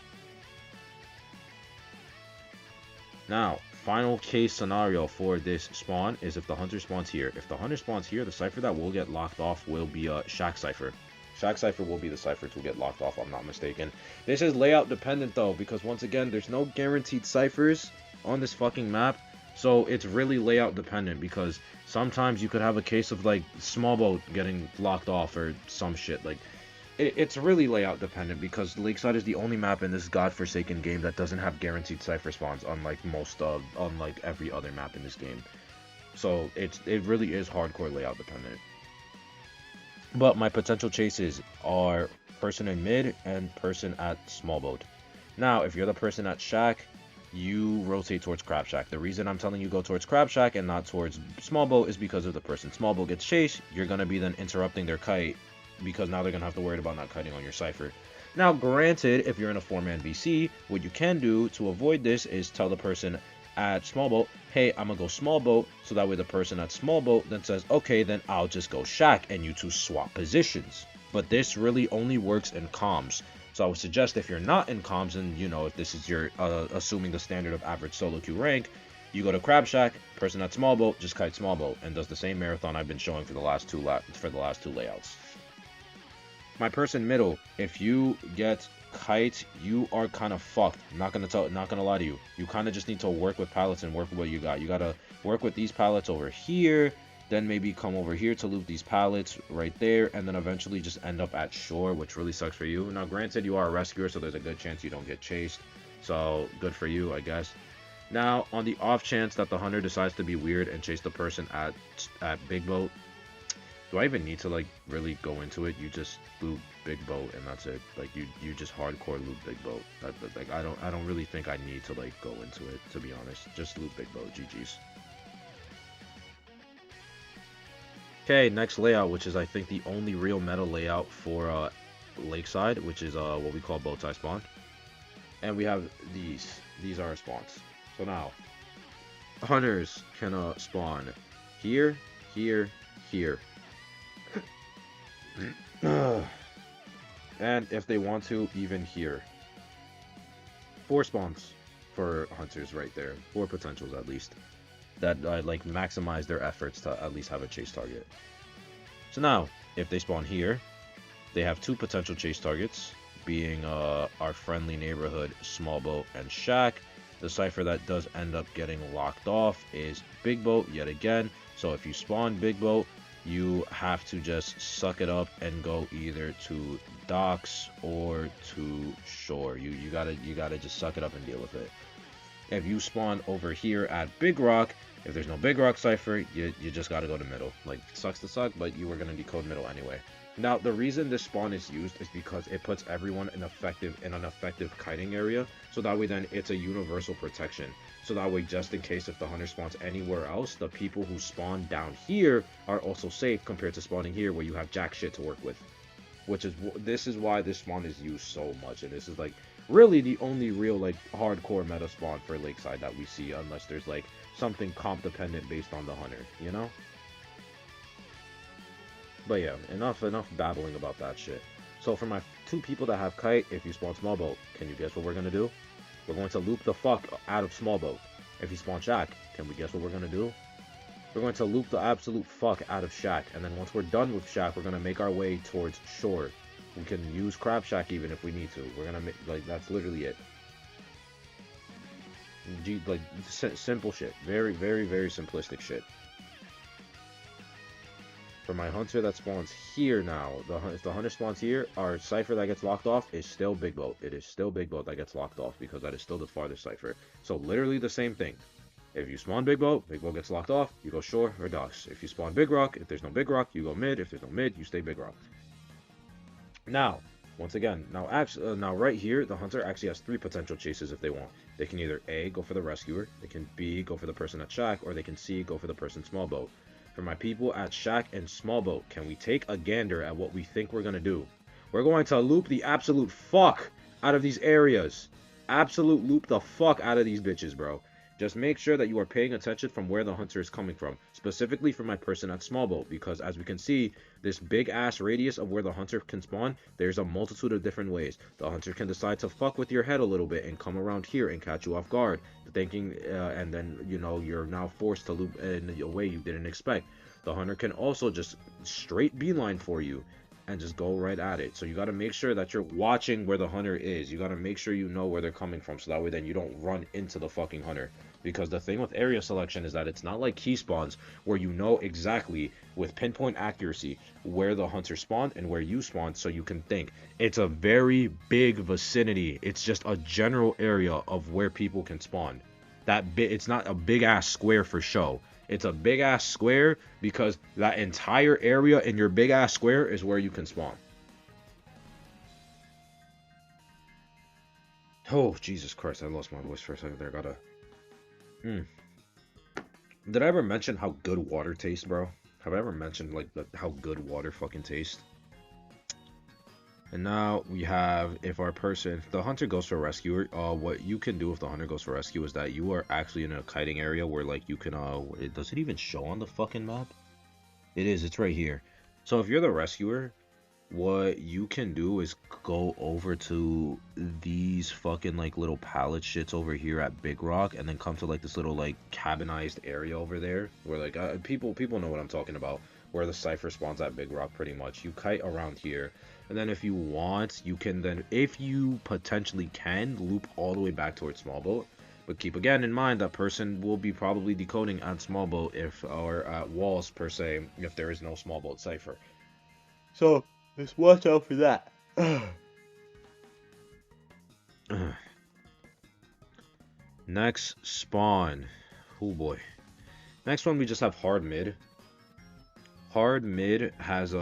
Now, final case scenario for this spawn is if the hunter spawns here. If the hunter spawns here, the cipher that will get locked off will be a shack cipher. Shack cipher will be the cipher to get locked off, I'm not mistaken. This is layout dependent though, because once again, there's no guaranteed ciphers on this fucking map. So it's really layout dependent, because sometimes you could have a case of like small boat getting locked off or some shit. Like it's really layout dependent, because Lakeside is the only map in this godforsaken game that doesn't have guaranteed cipher spawns, unlike unlike every other map in this game. So it really is hardcore layout dependent. But my potential chases are person in mid and person at small boat. Now, if you're the person at shack, you rotate towards crab shack. The reason I'm telling you go towards crab shack and not towards small boat is because of the person small boat gets chased, you're going to be then interrupting their kite, because now they're going to have to worry about not kiting on your cipher. Now, granted, if you're in a 4-man VC, what you can do to avoid this is tell the person at small boat, hey, I'm gonna go small boat, so that way the person at small boat then says, okay, then I'll just go shack, and you two swap positions. But this really only works in comms. So I would suggest, if you're not in comms, and you know, if this is your assuming the standard of average solo queue rank, you go to crab shack, person at small boat just kite small boat and does the same marathon I've been showing for the last two layouts. My person middle, if you get kite, you are kind of fucked. Not gonna lie to you. You kind of just need to work with pallets and work with what you got. You gotta work with these pallets over here, then maybe come over here to loop these pallets right there, and then eventually just end up at shore, which really sucks for you. Now, granted, you are a rescuer, so there's a good chance you don't get chased. So good for you, I guess. Now, on the off chance that the hunter decides to be weird and chase the person at big boat, do I even need to like really go into it? You just loop big boat and that's it. Like you just hardcore loop big boat. Like I don't really think I need to like go into it, to be honest. Just loop big boat. GG's. Okay, next layout, which is I think the only real meta layout for Lakeside, which is what we call bow tie spawn. And we have these. These are our spawns. So now hunters can spawn here, here, here. And if they want to, even here. 4 spawns for hunters right there. 4 potentials at least. That like maximize their efforts to at least have a chase target. So now, if they spawn here, they have 2 potential chase targets, being our friendly neighborhood small boat and shack. The cipher that does end up getting locked off is big boat yet again. So if you spawn big boat, you have to just suck it up and go either to docks or to shore. You gotta just suck it up and deal with it. If you spawn over here at Big Rock, if there's no Big Rock cipher, you just gotta go to middle. Like, sucks to suck, but you were gonna decode middle anyway. Now, the reason this spawn is used is because it puts everyone in an effective kiting area, so that way then it's a universal protection. So that way, just in case if the hunter spawns anywhere else, the people who spawn down here are also safe compared to spawning here where you have jack shit to work with. This is why this spawn is used so much, and this is like really the only real like hardcore meta spawn for Lakeside that we see, unless there's like something comp dependent based on the hunter, you know? But yeah, enough babbling about that shit. So for my 2 people that have kite, if you spawn small boat, can you guess what we're gonna do? We're going to loop the fuck out of small boat. If you spawn shack, can we guess what we're gonna do? We're going to loop the absolute fuck out of shack, and then once we're done with shack, we're gonna make our way towards shore. We can use crab shack even if we need to. We're gonna make, like, that's literally it. Like, simple shit. Very, very, very simplistic shit. For my hunter that spawns here now, if the hunter spawns here, our cipher that gets locked off is still big boat. It is still big boat that gets locked off because that is still the farthest cipher. So literally the same thing. If you spawn big boat gets locked off, you go shore or docks. If you spawn big rock, if there's no big rock, you go mid. If there's no mid, you stay big rock. Now, once again, now right here, the hunter actually has 3 potential chases if they want. They can either A, go for the rescuer, they can B, go for the person at shack, or they can C, go for the person small boat. For my people at shack and small boat, can we take a gander at what we think we're going to do? We're going to loop the absolute fuck out of these areas. Absolute loop the fuck out of these bitches, bro. Just make sure that you are paying attention from where the hunter is coming from. Specifically for my person at small boat, because as we can see, this big ass radius of where the hunter can spawn, there's a multitude of different ways. The hunter can decide to fuck with your head a little bit and come around here and catch you off guard, thinking, and then, you know, you're now forced to loop in a way you didn't expect. The hunter can also just straight beeline for you and just go right at it. So you got to make sure that you're watching where the hunter is. You got to make sure you know where they're coming from, so that way then you don't run into the fucking hunter. Because the thing with area selection is that it's not like key spawns where you know exactly with pinpoint accuracy where the hunter spawned and where you spawned, so you can think. It's a very big vicinity. It's just a general area of where people can spawn. It's not a big ass square for show. It's a big ass square because that entire area in your big ass square is where you can spawn. Oh, Jesus Christ, I lost my voice for a second there. Did I ever mention how good water tastes, bro? Have I ever mentioned, like, how good water fucking tastes? And now we have, if our person, the hunter goes for rescue, what you can do if the hunter goes for rescue is that you are actually in a kiting area where, like, you can, does it even show on the fucking map? It is, it's right here. So if you're the rescuer, what you can do is go over to these fucking, like, little pallet shits over here at Big Rock, and then come to, like, this little, like, cabinized area over there, where, like, people know what I'm talking about, where the cipher spawns at Big Rock, pretty much. You kite around here, and then if you want, you can then, if you potentially can, loop all the way back towards small boat. But keep again in mind that person will be probably decoding at small boat or at walls per se, if there is no small boat cipher. So just watch out for that. Next spawn. Oh boy. Next one we just have hard mid. Hard mid has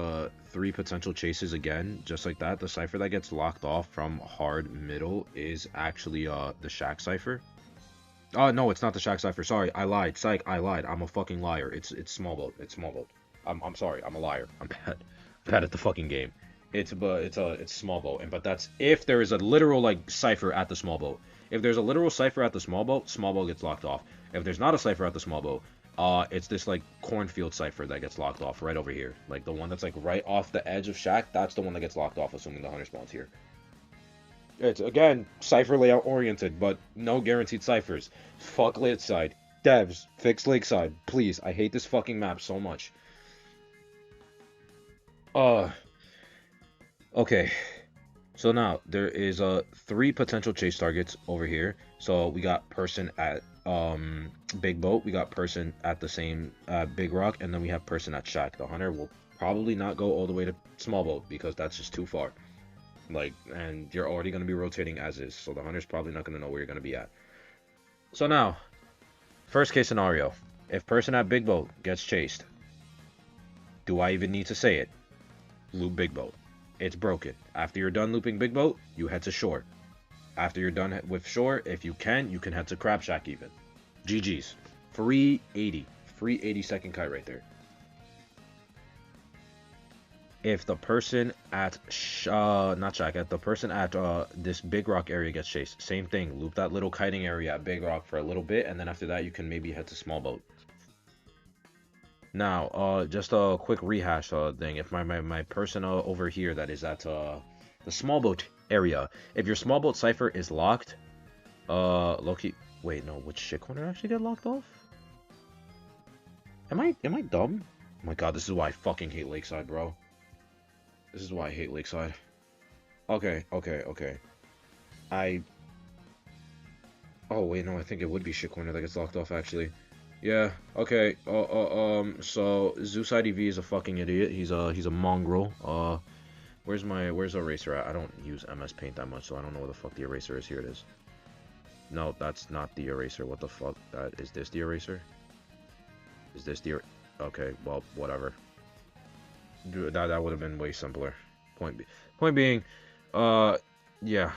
3 potential chases again, just like that. The cipher that gets locked off from hard middle is actually the shack cipher. No, it's not the shack cipher. Sorry, I lied. Psych, I lied. I'm a fucking liar. It's small boat. It's small boat. I'm sorry. I'm a liar. I'm bad at the fucking game. It's small boat, but that's if there is a literal, like, cipher at the small boat. If there's a literal cipher at the small boat gets locked off. If there's not a cipher at the small boat, it's this, like, cornfield cipher that gets locked off right over here. Like, the one that's, like, right off the edge of shack, that's the one that gets locked off, assuming the hunter spawns here. It's, again, cipher layout oriented, but no guaranteed ciphers. Fuck Lakeside. Devs, fix Lakeside. Please, I hate this fucking map so much. Okay. So now, there is 3 potential chase targets over here. So we got person at Big Boat, we got person at the same Big Rock, and then we have person at shack. The hunter will probably not go all the way to small boat because that's just too far. Like, and you're already going to be rotating as is, so the hunter's probably not going to know where you're going to be at. So now, first case scenario, if person at Big Boat gets chased, do I even need to say it? Loop Big Boat. It's broken. After you're done looping Big Boat, you head to shore. After you're done with shore, if you can head to Crab Shack even. GG's. Free 80. Free 80-second kite right there. If the person at the person at this Big Rock area gets chased, same thing. Loop that little kiting area at Big Rock for a little bit, and then after that you can maybe head to small boat. Now, just a quick rehash thing. If my person over here that is at the small boat area, if your small boat cipher is locked, Loki. Wait, no, would shit corner actually get locked off? Am I dumb? Oh my god, this is why I fucking hate Lakeside, bro. This is why I hate Lakeside. Okay. Oh, wait, no, I think it would be shit corner that gets locked off, actually. Yeah. Okay. So Zeus IDV is a fucking idiot. He's a mongrel. Where's eraser at? I don't use MS Paint that much, so I don't know where the fuck the eraser is. Here it is. No, that's not the eraser. What the fuck? That is this the eraser? Is this the? Okay. Well, whatever. That would have been way simpler. Point being, uh, yeah.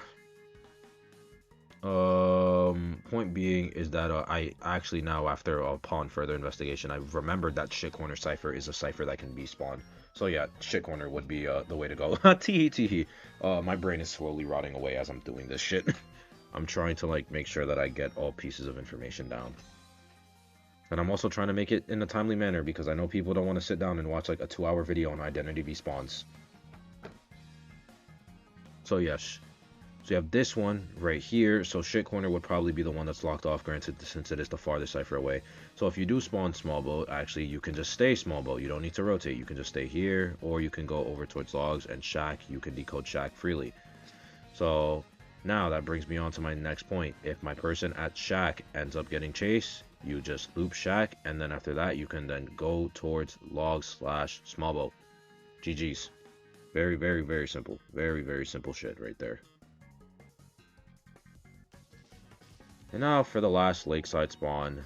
Point being is that I actually now, after upon further investigation, I remembered that shit corner cipher is a cipher that can be spawned. So yeah, shit corner would be the way to go. Teehee teehee. My brain is slowly rotting away as I'm doing this shit. I'm trying to like make sure that I get all pieces of information down. And I'm also trying to make it in a timely manner because I know people don't want to sit down and watch like a 2-hour video on identity respawns. So yes. So you have this one right here. So shit corner would probably be the one that's locked off, granted, since it is the farthest cipher away. So if you do spawn small boat, actually you can just stay small boat. You don't need to rotate. You can just stay here, or you can go over towards logs and shack. You can decode shack freely. So now that brings me on to my next point. If my person at shack ends up getting chased, you just loop shack, and then after that you can then go towards logs / small boat. GG's. Very, very, very simple. Very, very simple shit right there. And now for the last Lakeside spawn,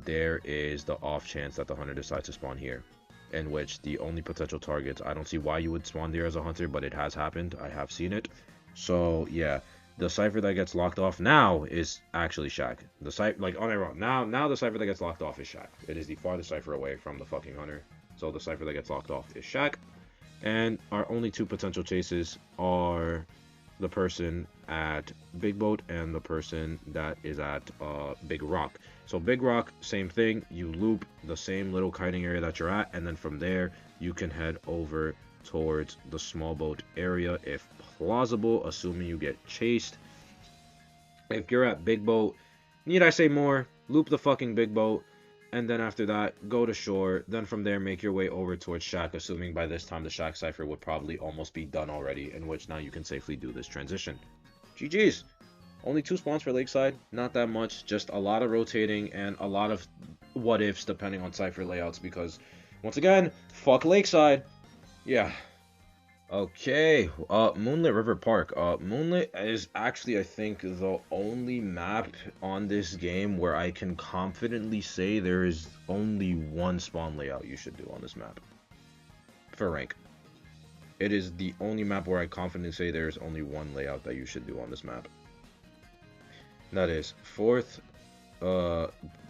there is the off chance that the hunter decides to spawn here, in which the only potential targets, I don't see why you would spawn there as a hunter, but it has happened. I have seen it. So yeah, the cipher that gets locked off now is actually shack. The cipher, like on my wrong, now the cipher that gets locked off is shack. It is the farthest cipher away from the fucking hunter. So the cipher that gets locked off is shack. And our only two potential chases are the person at Big Boat and the person that is at Big Rock. So Big Rock, same thing. You loop the same little kiting area that you're at, and then from there you can head over towards the small boat area if plausible, assuming you get chased. If you're at Big Boat, need I say more? Loop the fucking Big Boat, and then after that, go to shore. Then from there, make your way over towards shack, assuming by this time the shack cipher would probably almost be done already, in which now you can safely do this transition. GG's. Only 2 spawns for Lakeside, not that much, just a lot of rotating and a lot of what ifs depending on cipher layouts, because once again, fuck Lakeside. Yeah. Okay, Moonlit River Park. Moonlit is actually, I think, the only map on this game where I can confidently say there is only one spawn layout you should do on this map. For rank. It is the only map where I confidently say there is only one layout that you should do on this map. That is 4th,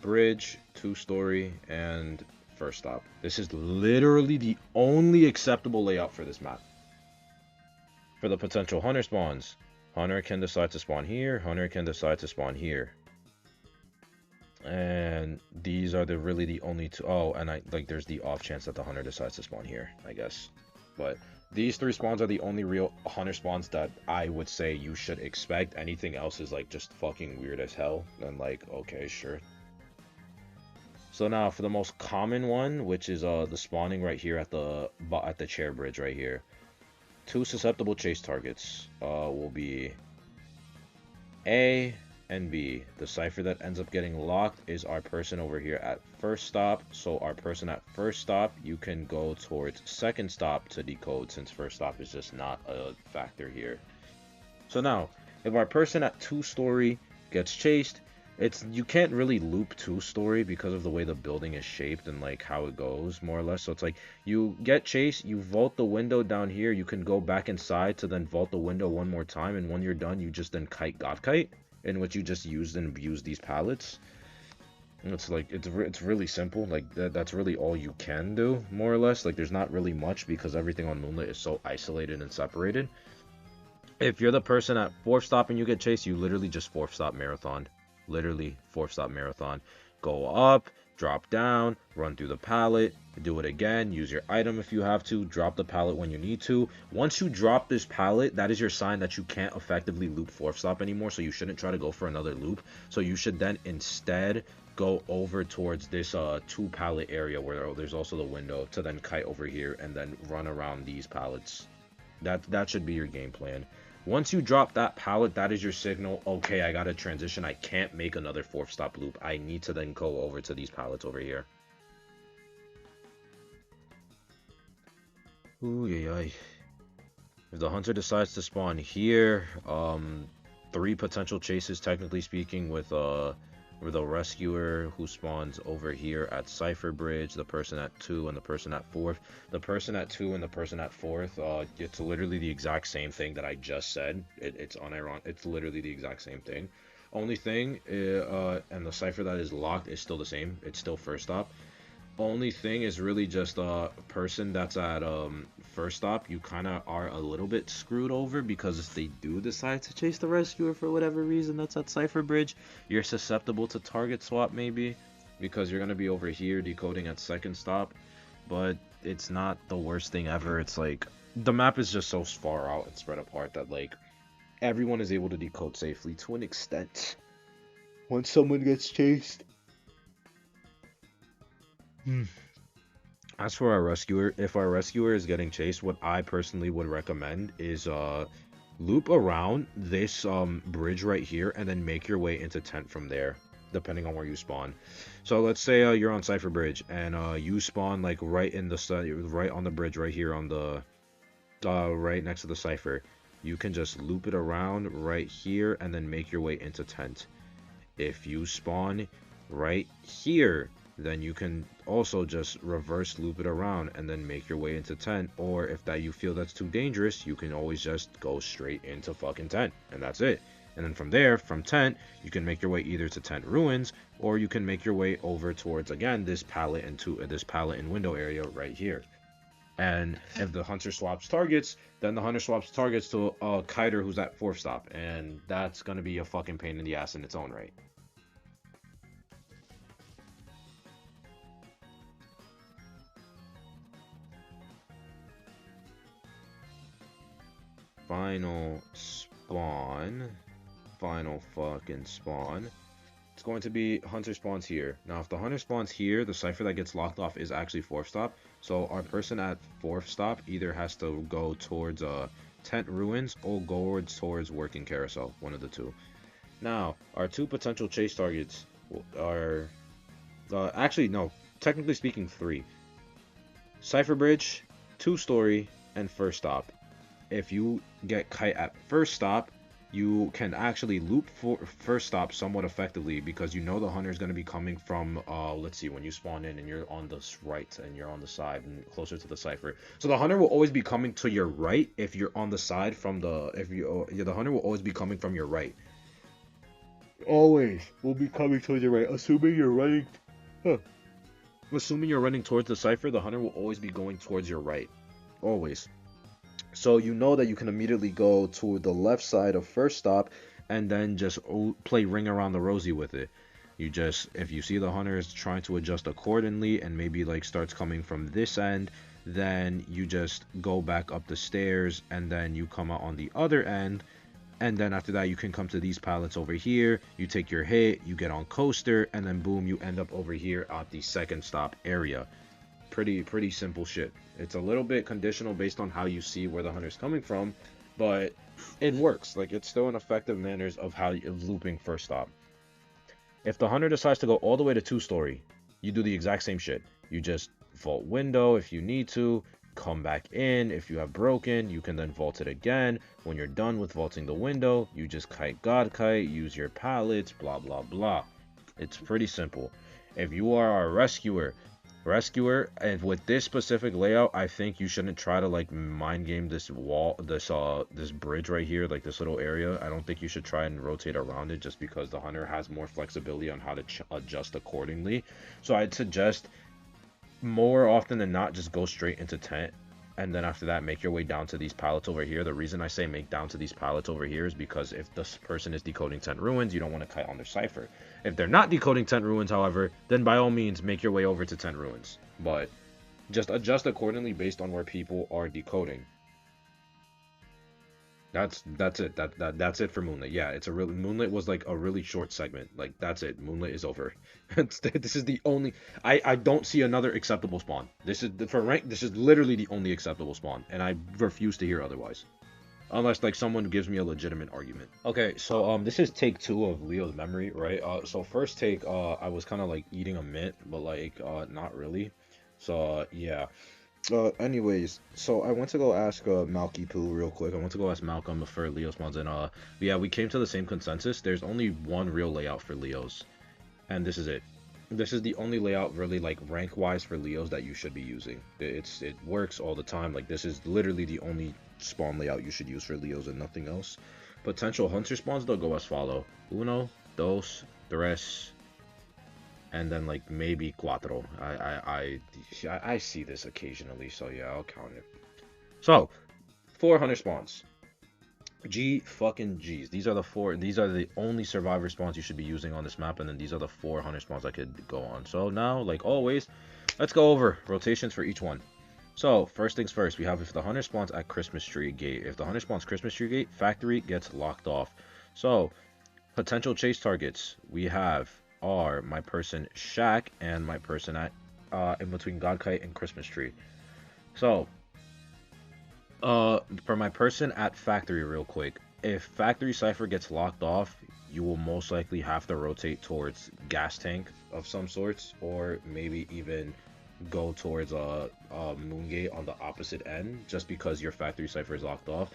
bridge, 2-story, and first stop. This is literally the only acceptable layout for this map. For the potential hunter spawns, hunter can decide to spawn here, hunter can decide to spawn here. And these are really the only two. Oh, and there's the off chance that the hunter decides to spawn here, I guess. But these 3 spawns are the only real hunter spawns that I would say you should expect. Anything else is like just fucking weird as hell. And like, okay, sure. So now for the most common one, which is the spawning right here at the chair bridge right here. 2 susceptible chase targets will be A and B. The cipher that ends up getting locked is our person over here at first stop. So our person at first stop, you can go towards second stop to decode, since first stop is just not a factor here. So now, if our person at 2-story gets chased, you can't really loop 2-story because of the way the building is shaped and like how it goes, more or less. So it's like you get chased, you vault the window down here, you can go back inside to then vault the window one more time, and when you're done, you just then kite, in which you just used and abused these pallets. And it's like it's really simple. Like that's really all you can do, more or less. Like there's not really much because everything on Moonlit is so isolated and separated. If you're the person at 4th stop and you get chased, you literally just 4th stop marathon. Literally 4th stop marathon. Go up, drop down, run through the pallet, do it again, use your item if you have to, drop the pallet when you need to. Once you drop this pallet, that is your sign that you can't effectively loop 4th stop anymore, so you shouldn't try to go for another loop. So you should then instead go over towards this 2 pallet area where there's also the window, to then kite over here and then run around these pallets. That should be your game plan. Once you drop that pallet, that is your signal. Okay, I gotta transition. I can't make another 4th stop loop. I need to then go over to these pallets over here. Ooh, yeah. If the hunter decides to spawn here, 3 potential chases, technically speaking, with the rescuer who spawns over here at Cipher Bridge, the person at 2 and the person at 4th. The person at 2 and the person at 4th, it's literally the exact same thing that I just said. It's unironic. It's literally the exact same thing. Only thing, and the cipher that is locked is still the same. It's still first stop. Only thing is really just a person that's at first stop. You kind of are a little bit screwed over, because if they do decide to chase the rescuer for whatever reason that's at Cipher Bridge, you're susceptible to target swap maybe, because you're gonna be over here decoding at second stop. But it's not the worst thing ever. It's like the map is just so far out and spread apart that like everyone is able to decode safely to an extent. Once someone gets chased. As for our rescuer, if our rescuer is getting chased, what I personally would recommend is loop around this bridge right here and then make your way into tent from there, depending on where you spawn. So let's say you're on Cipher Bridge and you spawn like right in the right on the bridge right here on the right next to the Cipher. You can just loop it around right here and then make your way into tent. If you spawn right here, then you can also just reverse loop it around and then make your way into tent. Or if that you feel that's too dangerous, you can always just go straight into fucking tent, and that's it. And then from there, from tent, you can make your way either to tent ruins, or you can make your way over towards again this pallet and window area right here. And if the hunter swaps targets, then the hunter swaps targets to a kiter who's at 4th stop, and that's gonna be a fucking pain in the ass in its own right. Final spawn. Final fucking spawn. It's going to be hunter spawns here. Now, if the hunter spawns here, the cipher that gets locked off is actually 4th stop. So our person at 4th stop either has to go towards tent ruins or go towards working carousel. One of the two. Now, our 2 potential chase targets are actually no. Technically speaking, 3. Cipher Bridge, 2-story, and first stop. If you get kite at first stop, you can actually loop for first stop somewhat effectively, because you know the hunter is going to be coming from let's see, when you spawn in and you're on the right and you're on the side and closer to the cipher, so the hunter will always be coming to your right. If you're on the side from the hunter will always be coming from your right. Always will be coming towards your right, assuming you're running assuming you're running towards the cipher. The hunter will always be going towards your right, always. So you know that you can immediately go to the left side of first stop and then just play ring around the rosy with it. You just, if you see the hunter is trying to adjust accordingly and maybe like starts coming from this end, then you just go back up the stairs and then you come out on the other end. And then after that, you can come to these pallets over here. You take your hit, you get on coaster, and then boom, you end up over here at the second stop area. Pretty simple shit. It's a little bit conditional based on how you see where the hunter's coming from, but it works. Like, it's still an effective manners of looping first stop. If the hunter decides to go all the way to 2-story, you do the exact same shit. You just vault window if you need to, come back in. If you have broken, you can then vault it again. When you're done with vaulting the window, you just kite god kite, use your pallets, blah blah blah. It's pretty simple. If you are a rescuer, and with this specific layout, I think you shouldn't try to like mind game this wall, this bridge right here, like this little area. I don't think you should try and rotate around it, just because the hunter has more flexibility on how to adjust accordingly. So I'd suggest more often than not just go straight into tent, and then after that make your way down to these pallets over here. The reason I say make down to these pallets over here is because if this person is decoding tent ruins, you don't want to kite on their cipher. If they're not decoding tent ruins, however, then by all means make your way over to tent ruins, but just adjust accordingly based on where people are decoding. That's it. That's it for Moonlit. Yeah, it's a really, Moonlit was like a really short segment. Like, that's it. Moonlit is over. This is the only, I don't see another acceptable spawn. This is for rank. This is literally the only acceptable spawn, and I refuse to hear otherwise. unless like someone gives me a legitimate argument. Okay, so this is take two of Leo's memory, right? So first take, I was kind of like eating a mint, but like not really. So yeah. Anyways, so I went to go ask Malky Poo real quick. I went to go ask Malcolm for Leo's mods, and yeah, we came to the same consensus. There's only one real layout for Leo's, and this is it. This is the only layout really like rank wise for Leos that you should be using. It works all the time. Like this is literally the only spawn layout you should use for Leos and nothing else. Potential hunter spawns they'll go as follow: uno, dos, tres, and then like maybe cuatro. I see this occasionally, so yeah, I'll count it. So 400 spawns. G fucking G's. These are the four. These are the only survivor spawns you should be using on this map, and then these are the 400 spawns I could go on. So now, like always, let's go over rotations for each one. So first things first, we have if the hunter spawns at Christmas Tree Gate. If the hunter spawns Christmas Tree Gate, factory gets locked off. So potential chase targets we have are my person Shack and my person at in between Godkite and Christmas Tree. So for my person at factory real quick, if factory cipher gets locked off, you will most likely have to rotate towards gas tank of some sorts, or maybe even go towards a Moongate on the opposite end, just because your factory cipher is locked off.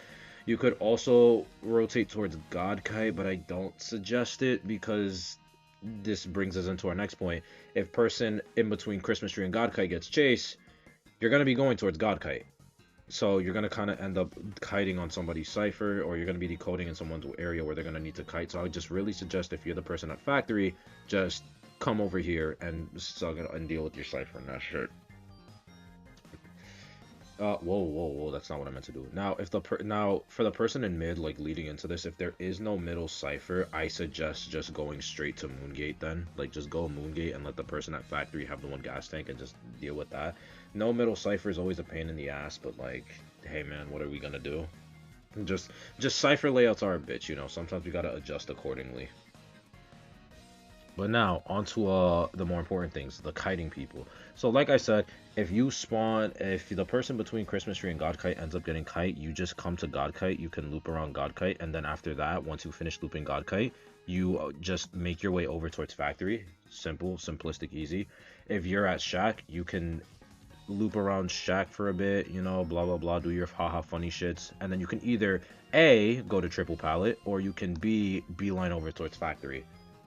You could also rotate towards Godkite, but I don't suggest it because this brings us into our next point. If person in between Christmas Tree and Godkite gets chased, you're gonna be going towards Godkite. So you're gonna kind of end up kiting on somebody's cipher, or you're gonna be decoding in someone's area where they're gonna need to kite. So I would just really suggest if you're the person at factory, just come over here and deal with your cipher and that shit. Whoa, that's not what I meant to do. Now, if the now for the person in mid, like leading into this, if there is no middle cipher, I suggest just going straight to Moongate then. Like, just go Moongate and let the person at factory have the one gas tank and just deal with that. No middle cipher is always a pain in the ass, but like, hey man, what are we gonna do? Just cipher layouts are a bitch, you know. Sometimes we gotta adjust accordingly. But now, onto the more important things, the kiting people. So like I said, if the person between Christmas Tree and Godkite ends up getting kite, you just come to Godkite, you can loop around Godkite, and then after that, once you finish looping Godkite, you just make your way over towards Factory. Simple, simplistic, easy. If you're at Shack, you can loop around Shack for a bit, you know, blah blah blah, do your haha funny shits, and then you can either A, go to Triple Pallet, or you can B, beeline over towards Factory.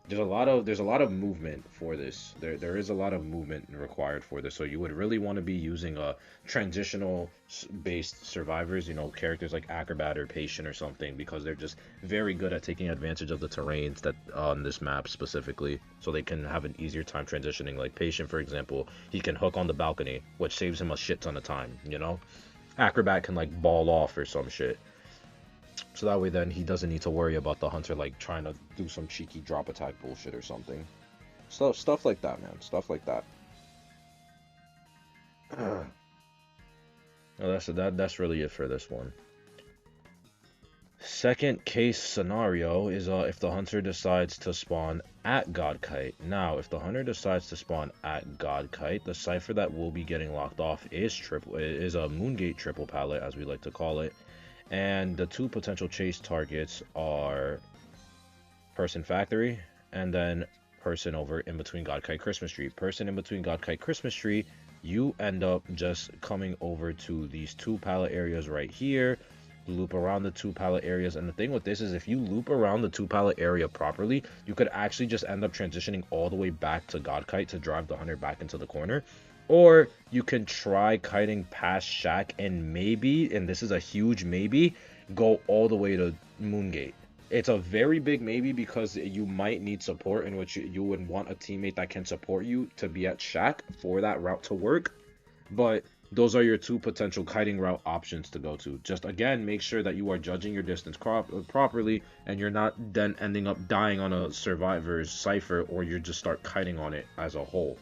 There's a lot of movement for this. There is a lot of movement required for this. So you would really want to be using a transitional based survivors, you know, characters like Acrobat or Patient or something, because they're just very good at taking advantage of the terrains that on this map specifically, so they can have an easier time transitioning. Like Patient, for example, he can hook on the balcony, which saves him a shit ton of time, you know. Acrobat can like ball off or some shit. So that way then he doesn't need to worry about the hunter like trying to do some cheeky drop attack bullshit or something. Stuff like that, man. Stuff like that. No, that's really it for this one. Second case scenario is if the hunter decides to spawn at Godkite. Now, if the hunter decides to spawn at Godkite, the cipher that will be getting locked off is a Moongate triple pallet, as we like to call it. And the two potential chase targets are person factory and then person over in between Godkite Christmas Tree. Person in between Godkite Christmas Tree, you end up just coming over to these two pallet areas right here, loop around the two pallet areas. And the thing with this is if you loop around the two pallet area properly, you could actually just end up transitioning all the way back to Godkite to drive the hunter back into the corner. Or you can try kiting past Shack and maybe, and this is a huge maybe, go all the way to Moongate. It's a very big maybe because you might need support, in which you would want a teammate that can support you to be at Shack for that route to work. But those are your two potential kiting route options to go to. Just again, make sure that you are judging your distance properly and you're not then ending up dying on a survivor's cipher, or you just start kiting on it as a whole.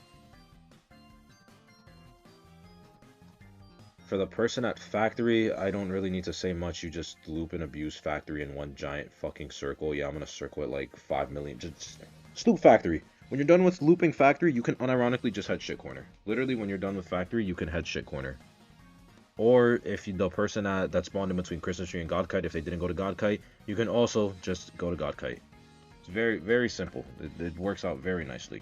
For the person at factory, I don't really need to say much. You just loop and abuse factory in one giant fucking circle. Yeah, I'm gonna circle it like 5 million. Just loop factory. When you're done with looping factory, you can unironically just head shit corner. Literally, when you're done with factory, you can head shit corner. Or if the person that spawned in between Christmas tree and God Kite, if they didn't go to God Kite, you can also just go to God Kite. It's very, very simple. It works out very nicely.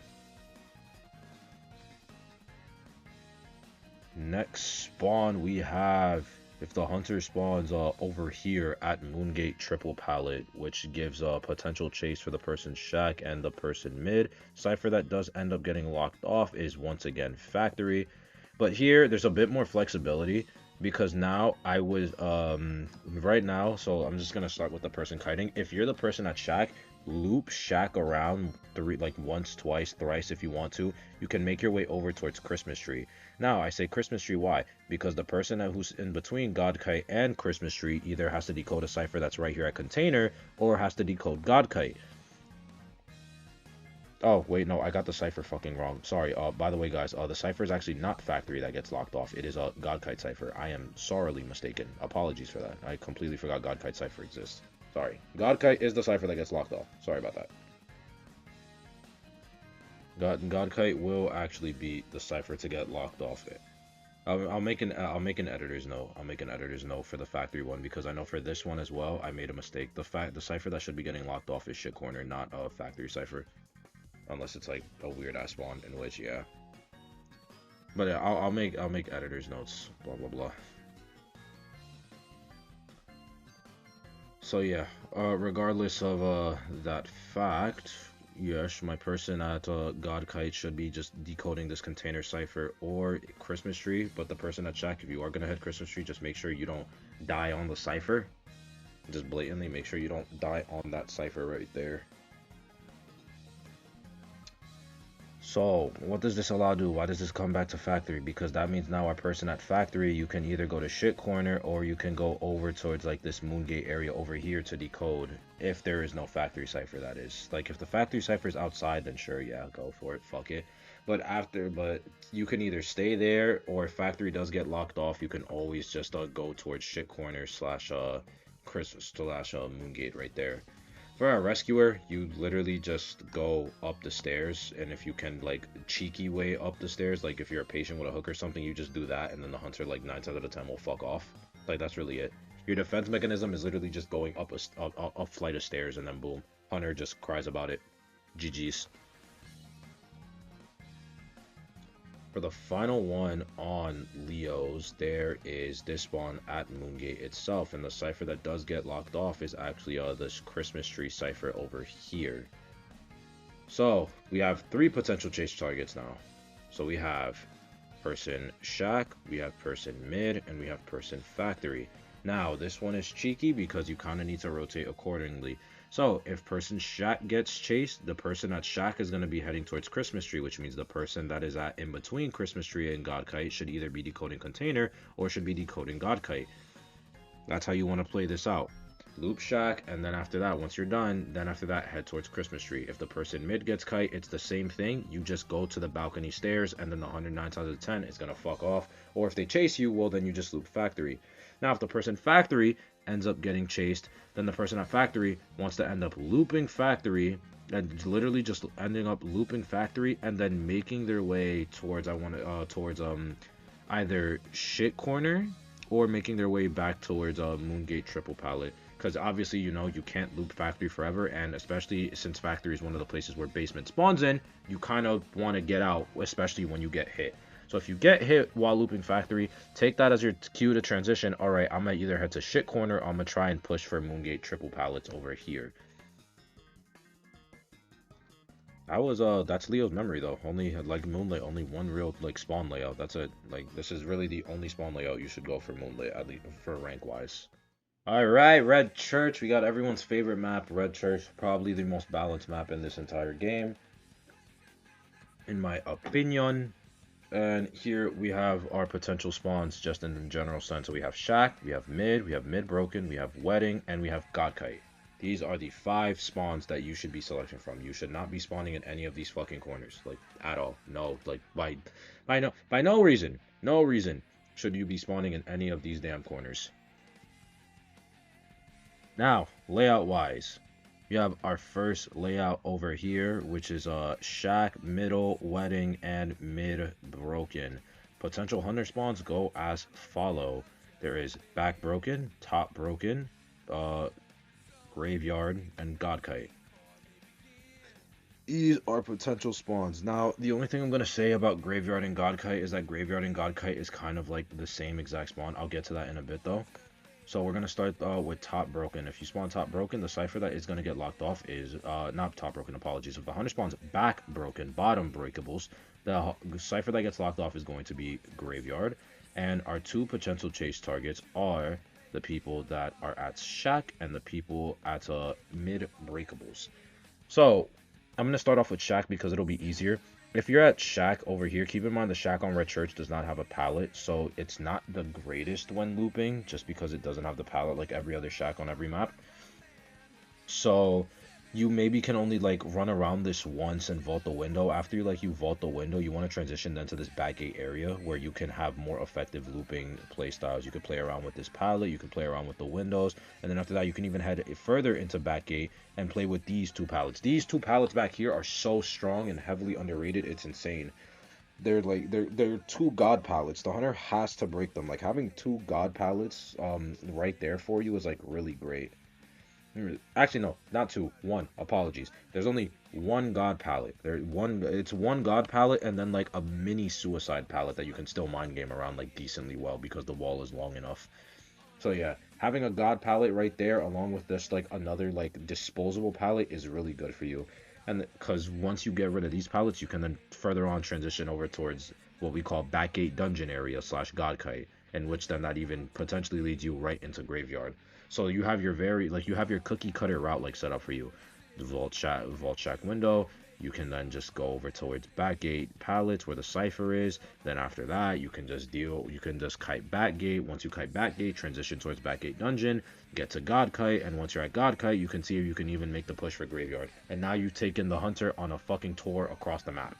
Next spawn we have, if the hunter spawns over here at Moongate Triple Pallet, which gives a potential chase for the person's shack and the person mid. Cipher that does end up getting locked off is once again factory. But here there's a bit more flexibility because now I was right now, so I'm just gonna start with the person kiting. If you're the person at shack, loop shack around like once, twice, thrice if you want to. You can make your way over towards Christmas tree. Now, I say Christmas tree, why? Because the person who's in between God Kite and Christmas tree either has to decode a cipher that's right here at container, or has to decode God Kite. Oh, wait, no, I got the cipher fucking wrong. Sorry, by the way, guys, the cipher is actually not factory that gets locked off. It is a God Kite cipher. I am sorely mistaken. Apologies for that. I completely forgot God Kite cipher exists. Sorry. God Kite is the cipher that gets locked off. Sorry about that. God Kite will actually be the cipher to get locked off. I'll make an editor's note. I'll make an editor's note for the factory one because I know for this one as well I made a mistake. The cipher that should be getting locked off is shit corner, not a factory cipher, unless it's like a weird ass spawn, in which yeah. But yeah, I'll make editor's notes. Blah blah blah. So yeah, regardless of that fact. Yes, my person at God Kite should be just decoding this container cipher or Christmas tree, but the person at Shack, if you are gonna hit Christmas tree, just make sure you don't die on the cipher. Just blatantly make sure you don't die on that cipher right there. So, what does this allow do? Why does this come back to factory? Because that means now our person at factory, you can either go to shit corner or you can go over towards like this Moongate area over here to decode. If there is no factory cipher, that is. Like if the factory cipher is outside, then sure, yeah, go for it, fuck it. But you can either stay there or if factory does get locked off, you can always just go towards shit corner slash Christmas slash Moongate right there. For a rescuer, you literally just go up the stairs, and if you can, like, cheeky way up the stairs, like if you're a patient with a hook or something, you just do that, and then the hunter, like, 9 times out of 10 will fuck off. Like, that's really it. Your defense mechanism is literally just going up a flight of stairs, and then boom. Hunter just cries about it. GG's. For the final one on Leo's, there is this spawn at Moongate itself, and the cipher that does get locked off is actually this Christmas tree cipher over here. So we have 3 potential chase targets now. So we have person shack, we have person mid, and we have person factory. Now this one is cheeky because you kind of need to rotate accordingly. So if person shack gets chased, the person at shack is going to be heading towards Christmas tree, which means the person that is at in between Christmas tree and God Kite should either be decoding container or should be decoding God Kite. That's how you want to play this out. Loop shack, and then after that, once you're done, then after that, head towards Christmas tree. If the person mid gets kite, it's the same thing. You just go to the balcony stairs, and then the 109 times out of 10 is going to fuck off. Or if they chase you, well, then you just loop factory. Now, if the person factory ends up getting chased, then the person at factory wants to end up looping factory, and literally just ending up looping factory, and then making their way towards, either shit corner, or making their way back towards Moongate Triple Pallet. Because obviously, you know, you can't loop factory forever, and especially since factory is one of the places where basement spawns in, you kind of want to get out, especially when you get hit. So if you get hit while looping factory, take that as your cue to transition. All right, I'm going to either head to shit corner, or I'm going to try and push for Moongate Triple Pallets over here. That's Leo's memory though. Only like Moonlit, only one real like spawn layout. That's it. Like this is really the only spawn layout you should go for Moonlit, at least for rank wise. Alright, Red Church. We got everyone's favorite map, Red Church. Probably the most balanced map in this entire game, in my opinion. And here we have our potential spawns just in the general sense. So we have Shack, we have Mid Broken, we have Wedding, and we have Godkite. These are the 5 spawns that you should be selecting from. You should not be spawning in any of these fucking corners, like, at all. No, like, by no reason should you be spawning in any of these damn corners. Now, layout wise, we have our first layout over here, which is shack, middle, wedding, and mid broken. Potential hunter spawns go as follow. There is back broken, top broken, uh, graveyard, and god kite. These are potential spawns. Now, the only thing I'm gonna say about graveyard and god kite is that graveyard and god kite is kind of like the same exact spawn. I'll get to that in a bit though. So we're gonna start with top broken. If you spawn top broken, the cipher that is gonna get locked off is not top broken. Apologies. If the hunter spawns back broken, bottom breakables, the cipher that gets locked off is going to be graveyard. And our two potential chase targets are the people that are at shack and the people at mid breakables. So I'm gonna start off with shack because it'll be easier. If you're at shack over here, keep in mind the shack on Red Church does not have a pallet, so it's not the greatest when looping, just because it doesn't have the pallet like every other shack on every map. So you maybe can only like run around this once and vault the window. After you vault the window, you want to transition then to this back gate area where you can have more effective looping play styles. You could play around with this pallet, you can play around with the windows, and then after that you can even head further into back gate and play with these two pallets. These two pallets back here are so strong and heavily underrated, it's insane. They're two god pallets. The hunter has to break them. Like having two god pallets right there for you is like really great. Actually, no, not two. One. Apologies. There's only one god palette. It's one god palette and then like a mini suicide palette that you can still mind game around like decently well because the wall is long enough. So yeah, having a god palette right there along with this like another like disposable palette is really good for you. And because once you get rid of these palettes, you can then further on transition over towards what we call backgate dungeon area slash god kite, in which then that even potentially leads you right into graveyard. So you have your you have your cookie cutter route like set up for you. The vault shack window. You can then just go over towards backgate pallets where the cipher is. Then after that, you can just kite backgate. Once you kite backgate, transition towards backgate dungeon, get to god kite, and once you're at god kite, you can see if you can even make the push for graveyard. And now you've taken the hunter on a fucking tour across the map.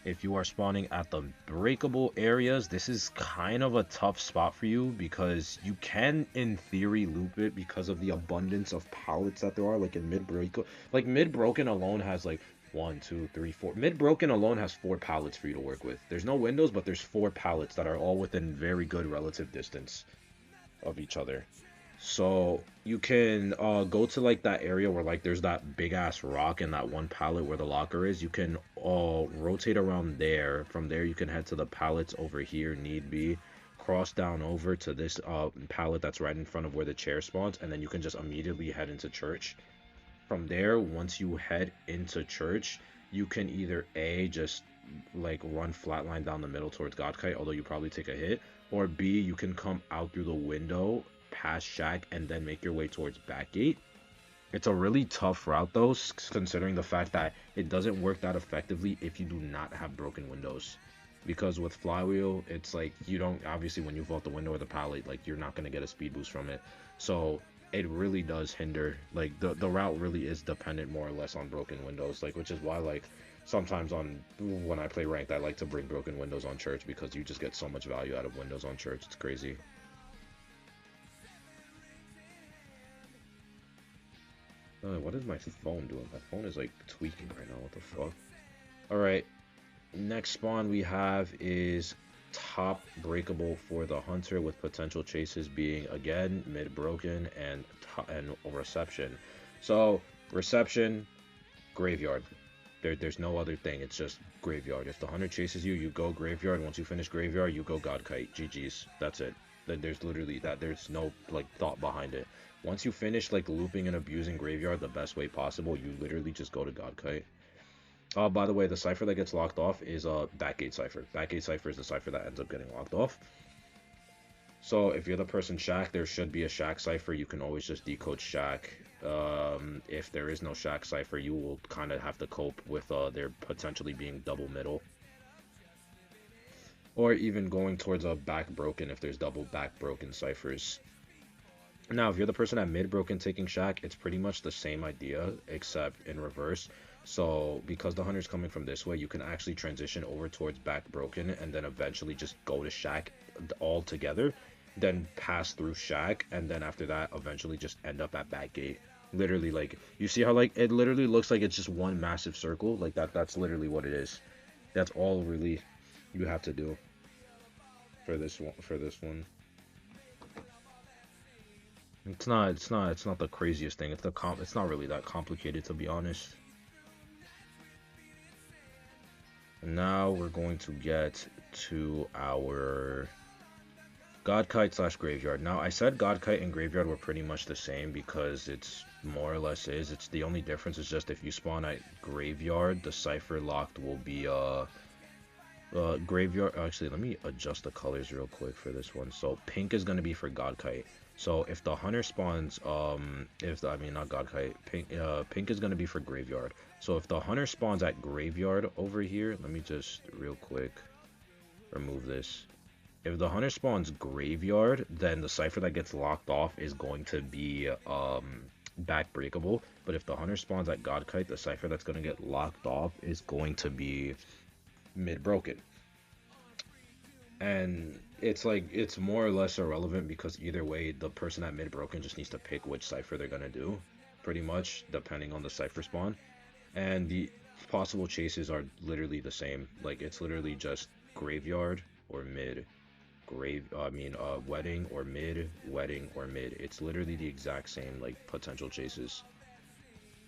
If you are spawning at the breakable areas, this is kind of a tough spot for you because you can, in theory, loop it because of the abundance of pallets that there are, like in mid-break. Like, mid-broken alone has, like, 1, 2, 3, 4. Mid-broken alone has 4 pallets for you to work with. There's no windows, but there's 4 pallets that are all within very good relative distance of each other. So you can go to like that area where like there's that big ass rock in that one pallet where the locker is. You can rotate around there. From there you can head to the pallets over here need be. Cross down over to this pallet that's right in front of where the chair spawns, and then you can just immediately head into church. From there, once you head into church, you can either A, just like run flatline down the middle towards Godkite, although you probably take a hit, or B, you can come out through the window past shack and then make your way towards backgate. It's a really tough route though, considering the fact that it doesn't work that effectively if you do not have broken windows. Because with flywheel, it's like you don't, obviously when you vault the window or the pallet, like you're not going to get a speed boost from it. So it really does hinder, like the route really is dependent more or less on broken windows, like which is why like sometimes when I play ranked I like to bring broken windows on church because you just get so much value out of windows on church. It's crazy. What is my phone doing? My phone is like tweaking right now. What the fuck? Alright, next spawn we have is top breakable for the hunter, with potential chases being again mid broken and reception. So reception, graveyard. There's no other thing. It's just graveyard. If the hunter chases you, you go graveyard. Once you finish graveyard, you go god kite. GG's. That's it. There's literally that. There's no like thought behind it. Once you finish like looping and abusing graveyard the best way possible, you literally just go to god kite. Oh, by the way, the cipher that gets locked off is backgate cipher. Backgate cipher is the cipher that ends up getting locked off. So if you're the person shack, there should be a shack cipher. You can always just decode shack. If there is no shack cipher, you will kind of have to cope with there potentially being double middle. Or even going towards a back broken if there's double back broken ciphers. Now, if you're the person at mid broken taking shack, it's pretty much the same idea, except in reverse. So because the hunter's coming from this way, you can actually transition over towards back broken and then eventually just go to shack all together, then pass through shack, and then after that eventually just end up at back gate. Literally, like you see how like it literally looks like it's just one massive circle, like that's literally what it is. That's all really you have to do for this one. For this one, it's not the craziest thing. It's not really that complicated, to be honest. And now we're going to get to our God Kite / Graveyard. Now, I said God Kite and Graveyard were pretty much the same because it's more or less is. It's the only difference is just if you spawn at Graveyard, the Cipher locked will be Graveyard. Actually, let me adjust the colors real quick for this one. So pink is going to be for God Kite. So if the hunter spawns, I mean not God Kite, pink is going to be for Graveyard. So if the hunter spawns at Graveyard over here, let me just real quick remove this. If the hunter spawns Graveyard, then the cipher that gets locked off is going to be back breakable. But if the hunter spawns at God Kite, the cipher that's going to get locked off is going to be mid broken. And it's like it's more or less irrelevant because either way, the person at mid broken just needs to pick which cipher they're going to do, pretty much depending on the cipher spawn. And the possible chases are literally the same. Like it's literally just Graveyard or mid. Wedding or mid, wedding or mid. It's literally the exact same, like, potential chases.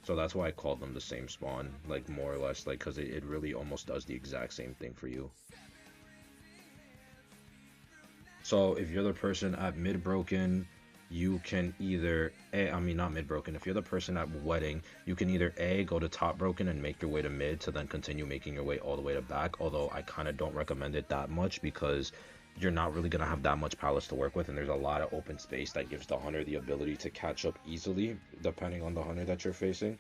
So that's why I called them the same spawn, like, more or less, like, because it really almost does the exact same thing for you. So if you're the person at mid broken, you can either not mid broken. If you're the person at wedding, you can either go to top broken and make your way to mid to then continue making your way all the way to back. Although I kind of don't recommend it that much because you're not really going to have that much palace to work with, and there's a lot of open space that gives the hunter the ability to catch up easily depending on the hunter that you're facing,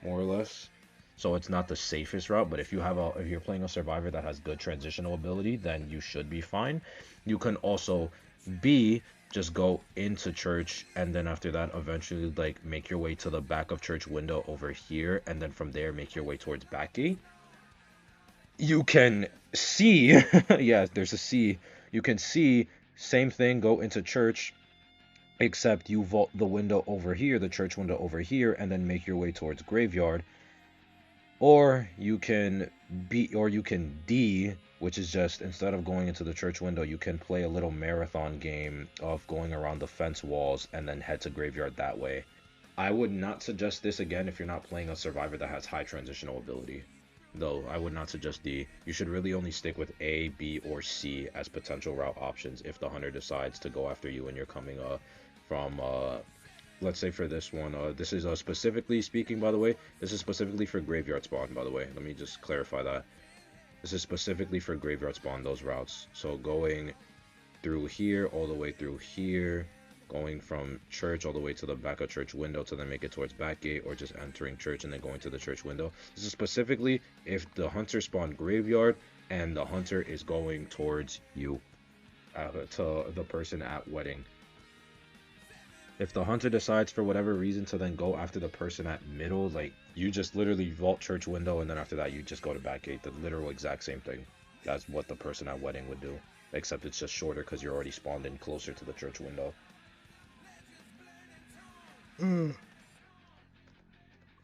more or less. So it's not the safest route, but if you're playing a survivor that has good transitional ability, then you should be fine. You can also just go into church, and then after that eventually like make your way to the back of church window over here, and then from there make your way towards back gate. You can see yeah, there's a C. You can see same thing, go into church, except you vault the window over here, the church window over here, and then make your way towards graveyard. Or you can D, which is just instead of going into the church window, you can play a little marathon game of going around the fence walls and then head to graveyard that way. I would not suggest this again if you're not playing a survivor that has high transitional ability. Though I would not suggest D. You should really only stick with A, B, or C as potential route options if the hunter decides to go after you and you're coming from let's say for this one, this is specifically speaking, by the way, this is specifically for graveyard spawn, by the way. Let me just clarify that. This is specifically for graveyard spawn, those routes. So going through here, all the way through here, going from church all the way to the back of church window to then make it towards back gate, or just entering church and then going to the church window. This is specifically if the hunter spawned graveyard and the hunter is going towards you, to the person at wedding. If the hunter decides for whatever reason to then go after the person at middle, like you just literally vault church window and then after that you just go to back gate. The literal exact same thing. That's what the person at wedding would do, except it's just shorter because you're already spawned in closer to the church window.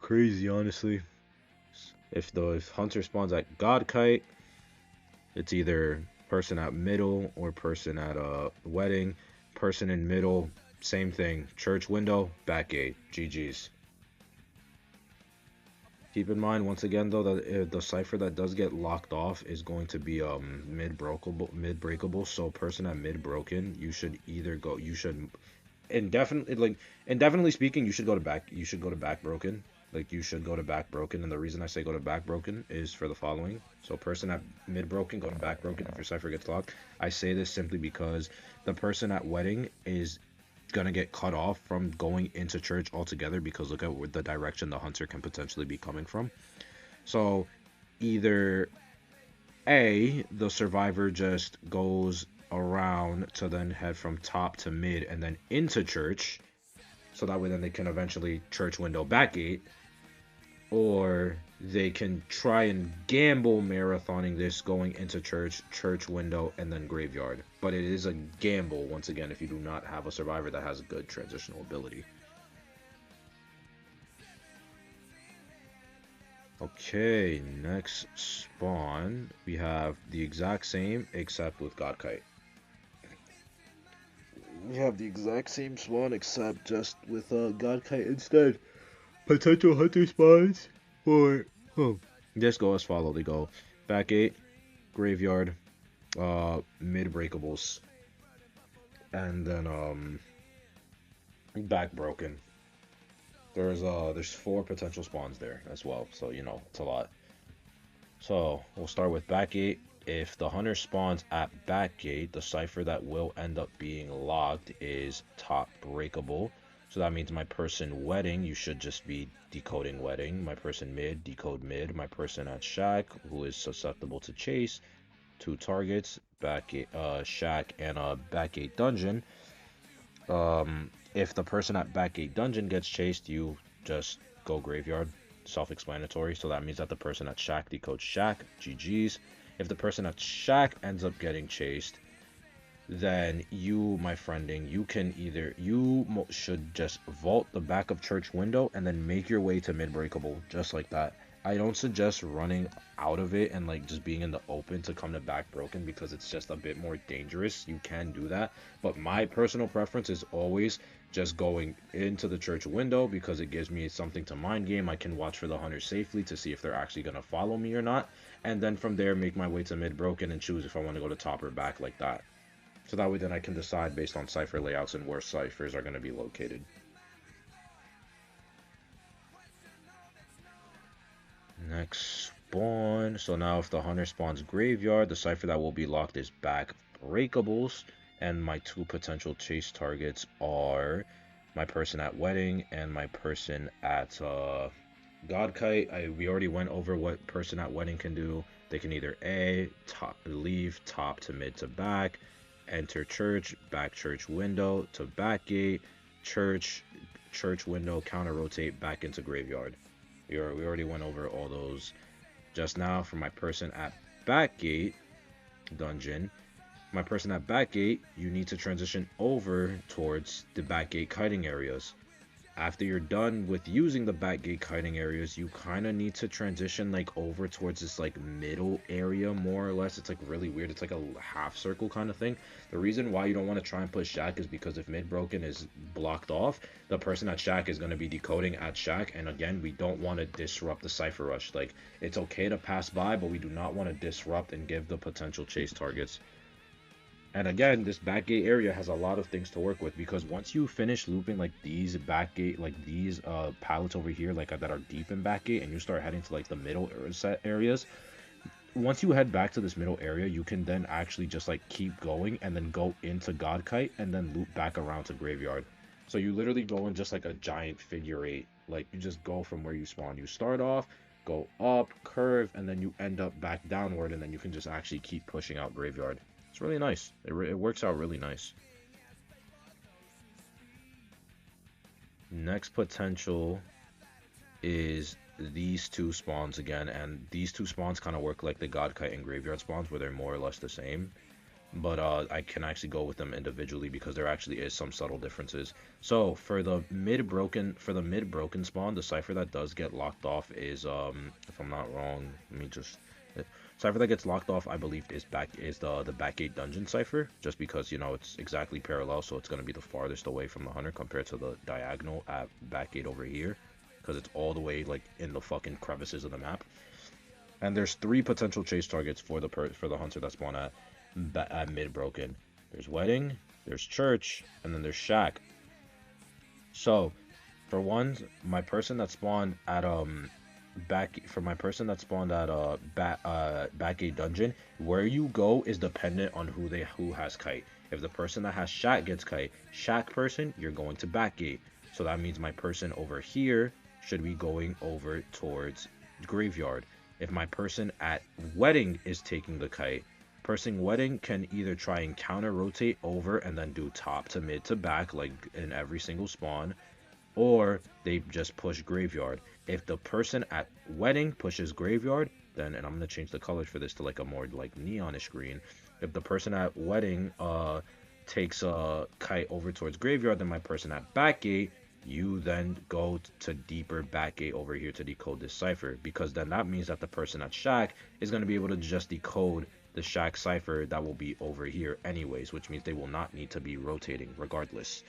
Crazy, honestly. If hunter spawns at God Kite, it's either person at middle or person at wedding. Person in middle, same thing. Church window, back gate. GG's. Keep in mind, once again, though, that the cipher that does get locked off is going to be mid breakable. So person at mid broken, you should either go. You should indefinitely speaking, you should go to back. You should go to back broken. Like you should go to back broken. And the reason I say go to back broken is for the following. So person at mid broken, go to back broken if your cipher gets locked. I say this simply because the person at wedding is gonna get cut off from going into church altogether because look at the direction the hunter can potentially be coming from. So either A, the survivor just goes around to then head from top to mid and then into church, so that way then they can eventually church window back gate, or they can try and gamble marathoning this, going into church window, and then graveyard. But it is a gamble, once again, if you do not have a survivor that has good transitional ability. Okay, next spawn, we have the exact same except with God Kite. We have the exact same spawn except just with God Kite instead. Potential hunter spawns or just go as follow. They go back gate, graveyard, mid breakables, and then back broken. There's four potential spawns there as well, so you know it's a lot. So we'll start with backgate. If the hunter spawns at backgate, the cipher that will end up being locked is top breakable. So that means my person wedding, you should just be decoding wedding. My person mid, decode mid. My person at shack, who is susceptible to chase, two targets, backgate, shack, and a backgate dungeon. If the person at backgate dungeon gets chased, you just go graveyard. Self-explanatory. So that means that the person at shack decodes shack. GG's. If the person at shack ends up getting chased, then you, my friending, you can either should just vault the back of church window and then make your way to mid breakable just like that. I don't suggest running out of it and like just being in the open to come to back broken because it's just a bit more dangerous. You can do that, but my personal preference is always just going into the church window because it gives me something to mind game. I can watch for the hunter safely to see if they're actually going to follow me or not, and then from there make my way to mid broken and choose if I want to go to top or back like that. So that way then I can decide based on cipher layouts and where ciphers are going to be located. Next spawn. So now if the hunter spawns graveyard, the cipher that will be locked is back breakables. And my two potential chase targets are my person at wedding and my person at God Kite. We already went over what person at wedding can do. They can either leave top to mid to back, enter church, back church window to back gate, church window, counter rotate back into graveyard. We already went over all those just now. For my person at back gate dungeon, my person at back gate, you need to transition over towards the back gate kiting areas. After you're done with using the back gate kiting areas, you kind of need to transition like over towards this like middle area more or less. It's like really weird. It's like a half circle kind of thing. The reason why you don't want to try and push shack is because if mid broken is blocked off, the person at shack is going to be decoding at shack, and again, we don't want to disrupt the cipher rush. Like, it's okay to pass by, but we do not want to disrupt and give the potential chase targets. And again, this back gate area has a lot of things to work with because once you finish looping like these back gate, like these pallets over here, like that are deep in back gate, and you start heading to like the middle set areas, once you head back to this middle area, you can then actually just like keep going and then go into God Kite and then loop back around to graveyard. So you literally go in just like a giant figure eight. Like you just go from where you spawn. You start off, go up, curve, and then you end up back downward, and then you can just actually keep pushing out graveyard. It's really nice. It works out really nice. Next potential is these two spawns again, and these two spawns kind of work like the God Kite and Graveyard spawns, where they're more or less the same. But I can actually go with them individually because there actually is some subtle differences. So for the mid broken spawn, the cipher that does get locked off is if I'm not wrong, let me just cipher that gets locked off, I believe, is the backgate dungeon cipher, just because you know it's exactly parallel, so it's going to be the farthest away from the hunter compared to the diagonal at backgate over here, because it's all the way like in the fucking crevices of the map. And there's three potential chase targets for the hunter that spawn at mid broken. There's wedding, there's church, and then there's shack. So for one, my person that spawned at my person that spawned at backgate dungeon, where you go is dependent on who has kite. If the person that has shack gets kite, shack person, you're going to backgate. So that means my person over here should be going over towards graveyard. If my person at wedding is taking the kite, person wedding can either try and counter rotate over and then do top to mid to back like in every single spawn, or they just push graveyard. If the person at wedding pushes graveyard, then, and I'm gonna change the colors for this to like a more like neonish green. If the person at wedding takes a kite over towards graveyard, then my person at backgate you then go to deeper back gate over here to decode this cipher, because then that means that the person at shack is going to be able to just decode the shack cipher that will be over here anyways, which means they will not need to be rotating regardless.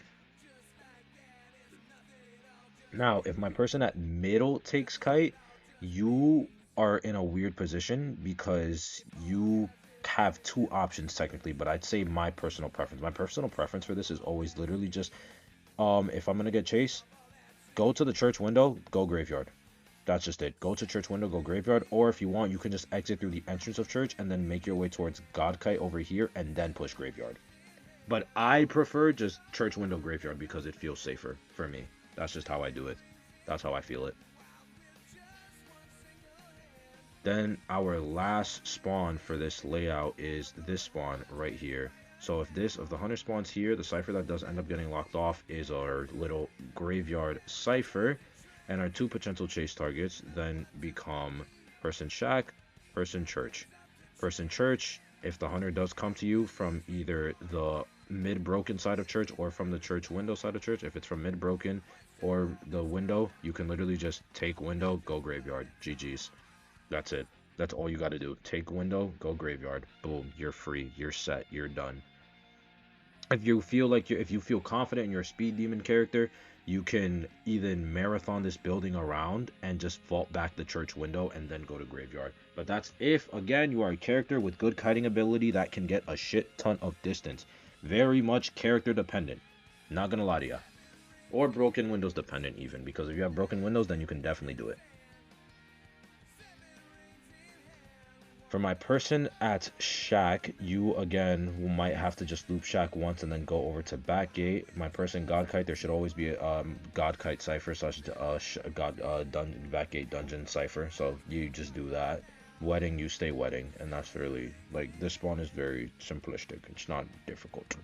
Now, if my person at middle takes kite, you are in a weird position because you have two options technically, but I'd say my personal preference. My personal preference for this is always literally just if I'm gonna get chased, go to the church window, go graveyard. That's just it. Go to church window, go graveyard, or if you want, you can just exit through the entrance of church and then make your way towards God Kite over here and then push graveyard. But I prefer just church window graveyard because it feels safer for me. That's just how I do it. That's how I feel it. Then our last spawn for this layout is this spawn right here. So if the hunter spawns here, the cipher that does end up getting locked off is our little graveyard cipher. And our two potential chase targets then become person shack, person church. Person church, if the hunter does come to you from either the mid broken side of church or from the church window side of church, if it's from mid broken or the window, you can literally just take window, go graveyard. GG's. That's it. That's all you got to do. Take window, go graveyard. Boom, you're free. You're set. You're done. If you feel like if you feel confident in your speed demon character, you can either marathon this building around and just vault back the church window and then go to graveyard. But that's if, again, you are a character with good kiting ability that can get a shit ton of distance. Very much character dependent. Not gonna lie to ya. Or broken windows dependent even, because if you have broken windows, then you can definitely do it. For my person at shack, you again might have to just loop shack once and then go over to back gate. My person god kite, there should always be a god kite cipher slash back gate dungeon cipher. So you just do that. Wedding, you stay wedding, and that's really like this spawn is very simplistic. It's not difficult.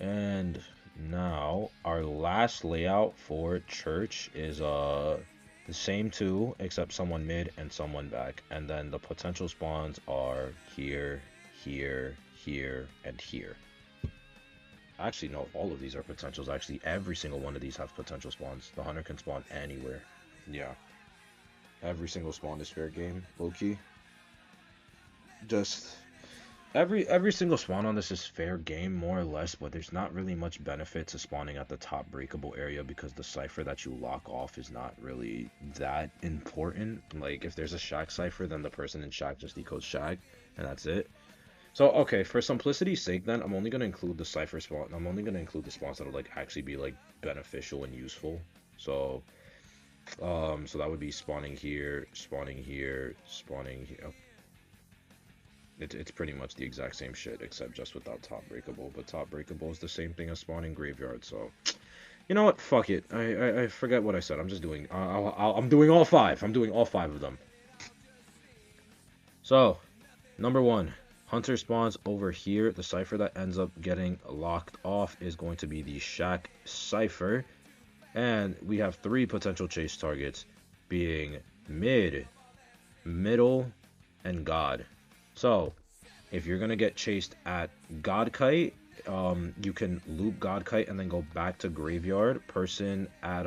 And now our last layout for church is the same two, except someone mid and someone back. And then the potential spawns are here, here, here, and here. Actually, no, all of these are potentials. Actually, every single one of these have potential spawns. The hunter can spawn anywhere. Yeah. Every single spawn is fair game, low-key. Just every single spawn on this is fair game, more or less, but there's not really much benefit to spawning at the top breakable area because the cipher that you lock off is not really that important. Like, if there's a shack cipher, then the person in shack just decodes shack, and that's it. So, okay, for simplicity's sake, then, I'm only going to include the cipher spawn. I'm only going to include the spawns that'll, like, actually be, like, beneficial and useful. So, so that would be spawning here, spawning here, spawning here. It's pretty much the exact same shit, except just without top breakable. But top breakable is the same thing as spawning graveyard. So, you know what? Fuck it. I forget what I said. I'm just doing. I'm doing all five. I'm doing all five of them. So, number one, hunter spawns over here. The cipher that ends up getting locked off is going to be the shack cipher, and we have three potential chase targets, being mid, middle, and god. So, if you're gonna get chased at God Kite, you can loop God Kite and then go back to graveyard. Person at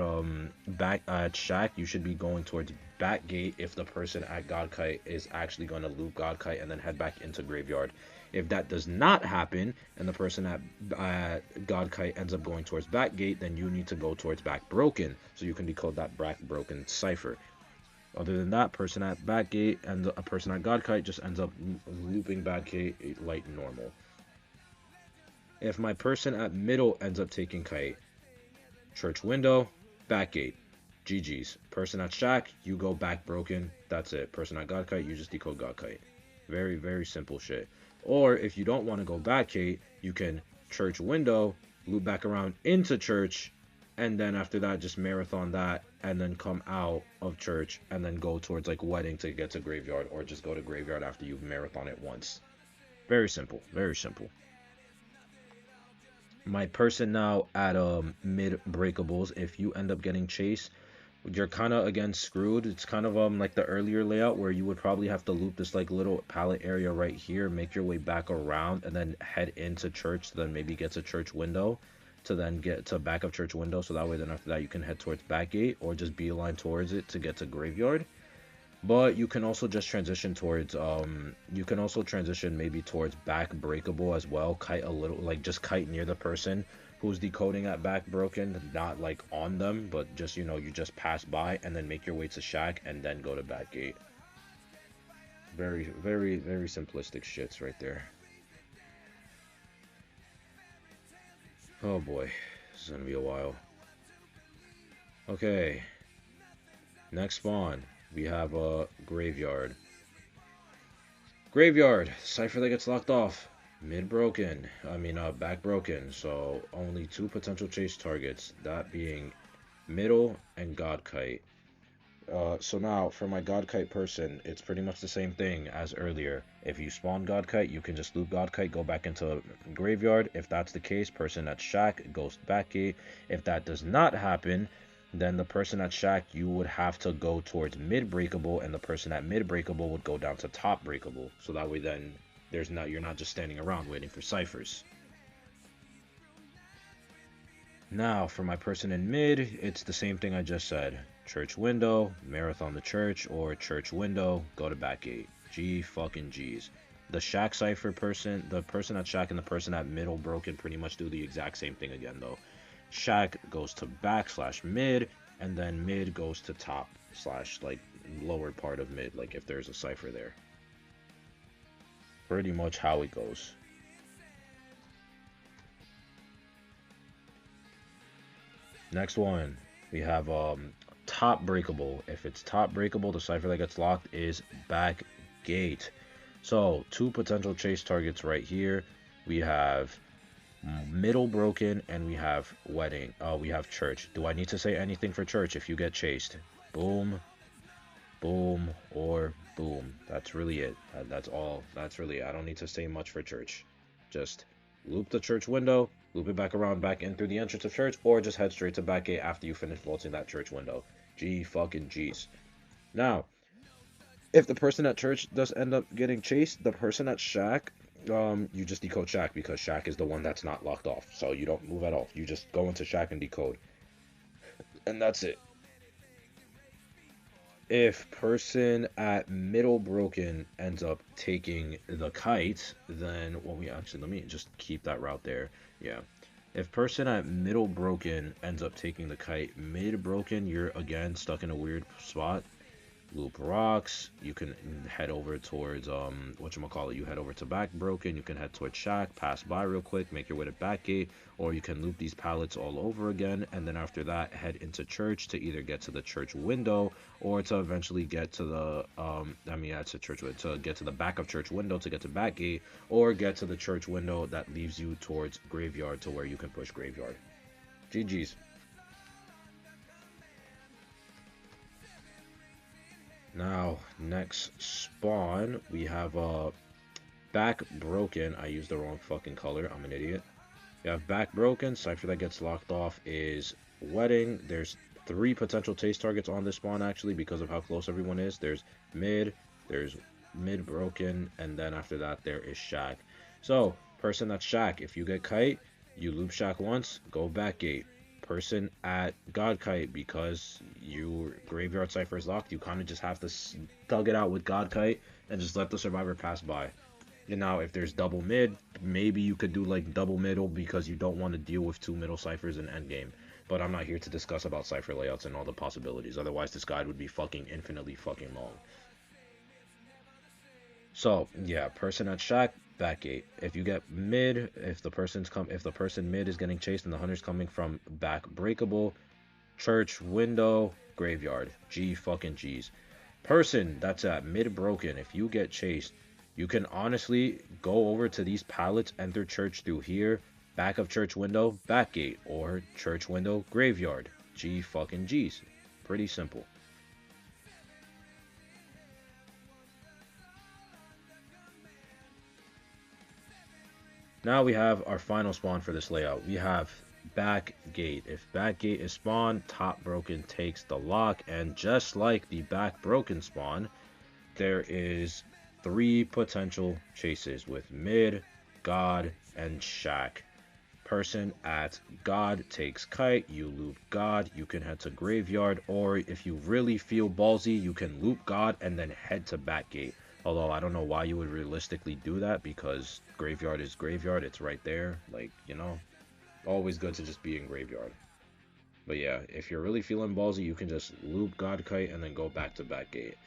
back at shack, you should be going towards back gate if the person at God Kite is actually gonna loop God Kite and then head back into graveyard. If that does not happen and the person at God Kite ends up going towards back gate, then you need to go towards back broken so you can decode that back broken cipher. Other than that, person at back gate and a person at God Kite just ends up looping back gate light normal. If my person at middle ends up taking kite, church window, back gate, GG's. Person at shack, you go back broken, that's it. Person at God Kite, you just decode God Kite. Very, very simple shit. Or if you don't want to go back gate, you can church window, loop back around into church, and then after that just marathon that and then come out of church and then go towards like wedding to get to graveyard, or just go to graveyard after you've marathon it once. Very simple, very simple. My person now at mid breakables, if you end up getting chased, you're kind of again screwed. It's kind of like the earlier layout where you would probably have to loop this like little pallet area right here, make your way back around and then head into church to then maybe get to church window. to then get to back of church window, so that way then after that you can head towards back gate or just beeline towards it to get to graveyard. But you can also just transition towards you can also transition maybe towards back breakable as well. Kite a little, like just kite near the person who's decoding at back broken, not like on them, but just, you know, you just pass by and then make your way to shack and then go to back gate. Very, very, very simplistic shits right there. Oh boy, this is gonna be a while. Okay, next spawn. We have a graveyard. Graveyard, cipher that gets locked off. Mid broken, back broken. So only two potential chase targets, that being middle and God Kite. So now for my God Kite person, it's pretty much the same thing as earlier. If you spawn God Kite, you can just loop God Kite, go back into graveyard. If that's the case, person at shack goes back gate. If that does not happen, then the person at shack, you would have to go towards mid breakable, and the person at mid breakable would go down to top breakable. So that way then you're not just standing around waiting for ciphers. Now for my person in mid, it's the same thing I just said. Church window, marathon the church, or church window, go to back gate. G fucking G's. The shack cipher person, the person at shack and the person at middle broken pretty much do the exact same thing again though. Shack goes to back / mid, and then mid goes to top / like lower part of mid, like if there's a cipher there. Pretty much how it goes. Next one, we have top breakable. If it's top breakable, the cipher that gets locked is back gate. So two potential chase targets right here. We have middle broken and we have wedding. We have church. Do I need to say anything for church? If you get chased, boom, boom, or boom. That's really it. That's all. That's really it. I don't need to say much for church. Just loop the church window, loop it back around, back in through the entrance of church, or just head straight to back gate after you finish vaulting that church window. G fucking G's. Now, if the person at church does end up getting chased, the person at shack, you just decode shack because shack is the one that's not locked off. So you don't move at all. You just go into shack and decode. And that's it. If person at middle broken ends up taking the kite, then let me just keep that route there. Yeah. If person at middle broken ends up taking the kite, mid broken, you're again stuck in a weird spot. Loop rocks, you can head over towards you head over to back broken, you can head towards shack, pass by real quick, make your way to back gate, or you can loop these pallets all over again, and then after that head into church to either get to the church window or to eventually get to the to get to the back of church window to get to back gate, or get to the church window that leaves you towards graveyard to where you can push graveyard. GG's. Now, next spawn, we have back broken. I used the wrong fucking color. I'm an idiot. We have back broken. Cipher that gets locked off is wedding. There's 3 potential chase targets on this spawn actually because of how close everyone is. There's mid broken, and then after that there is shack. So, person that's shack, if you get kite, you loop shack once, go back gate. Person at God Kite, because your graveyard cipher is locked, you kind of just have to thug it out with God Kite and just let the survivor pass by. And now if there's double mid, maybe you could do like double middle because you don't want to deal with 2 middle ciphers in endgame. But I'm not here to discuss about cipher layouts and all the possibilities, otherwise this guide would be fucking infinitely fucking long. So yeah, person at shack, back gate. If you get mid, if the person mid is getting chased and the hunter's coming from back breakable, church window, graveyard. G fucking G's. Person that's at mid broken, if you get chased, you can honestly go over to these pallets, enter church through here, back of church window, back gate, or church window, graveyard. G fucking G's. Pretty simple. Now we have our final spawn for this layout. We have back gate. If back gate is spawned, top broken takes the lock, and just like the back broken spawn, there is 3 potential chases with mid, god, and shack. Person at God takes kite, you loop God, you can head to graveyard, or if you really feel ballsy, you can loop God and then head to back gate. Although I don't know why you would realistically do that, because graveyard is graveyard, it's right there. Like, you know, always good to just be in graveyard. But yeah, if you're really feeling ballsy, you can just loop God kite and then go back to back gate.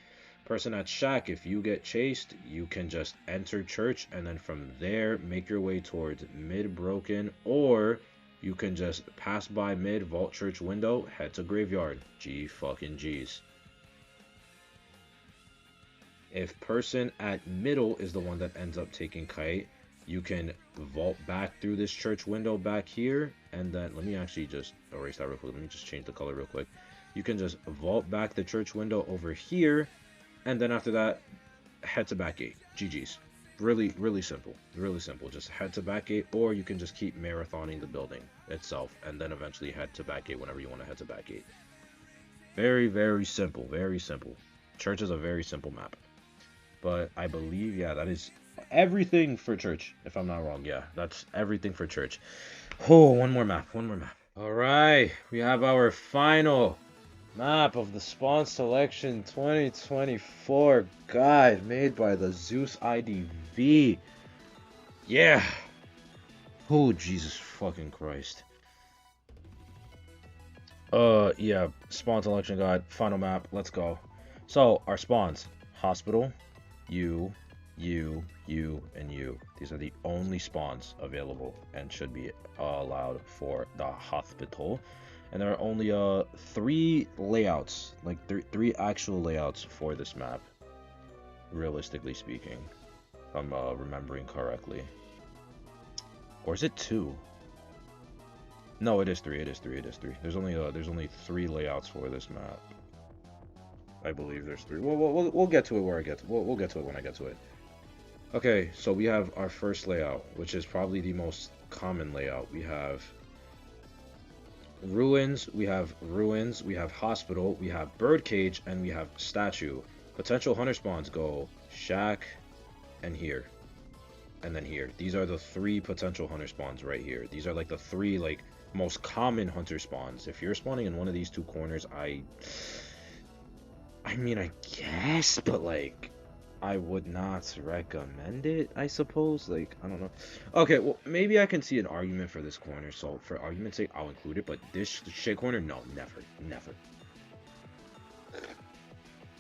Person at shack, if you get chased, you can just enter church and then from there make your way towards mid broken, or you can just pass by mid vault church window, head to graveyard. G fucking G's. If person at middle is the one that ends up taking kite, you can vault back through this church window back here, and then let me actually just erase that real quick. Let me just change the color real quick. You can just vault back the church window over here, and then after that, head to back gate. GG's. Really, really simple. Really simple. Just head to back gate, or you can just keep marathoning the building itself, and then eventually head to back gate whenever you want to head to back gate. Very, very simple. Very simple. Church is a very simple map. But I believe, yeah, that is everything for church, if I'm not wrong. Yeah, that's everything for church. Oh, one more map. One more map. All right. We have our final map of the Spawn Selection 2024 guide made by the Zeus IDV. Yeah. Oh, Jesus fucking Christ. Yeah, Spawn Selection guide, final map, let's go. So, our spawns, hospital, you, and you. These are the only spawns available and should be allowed for the hospital. And there are only 3 layouts, like three actual layouts for this map, realistically speaking, if I'm remembering correctly. Or is it 2? No, it is 3. It is 3. It is 3. There's only 3 layouts for this map. I believe there's 3. We'll get to it where I get. We'll get to it when I get to it. Okay, so we have our first layout, which is probably the most common layout. We have ruins, we have hospital, we have birdcage, and we have statue. Potential hunter spawns go shack and here. And then here. These are the 3 potential hunter spawns right here. These are like the 3 like most common hunter spawns. If you're spawning in one of these 2 corners, I mean, I guess, but like I would not recommend it, I suppose. Like, I don't know. Okay, well, maybe I can see an argument for this corner, so for argument's sake, I'll include it, but this shit corner, no, never, never.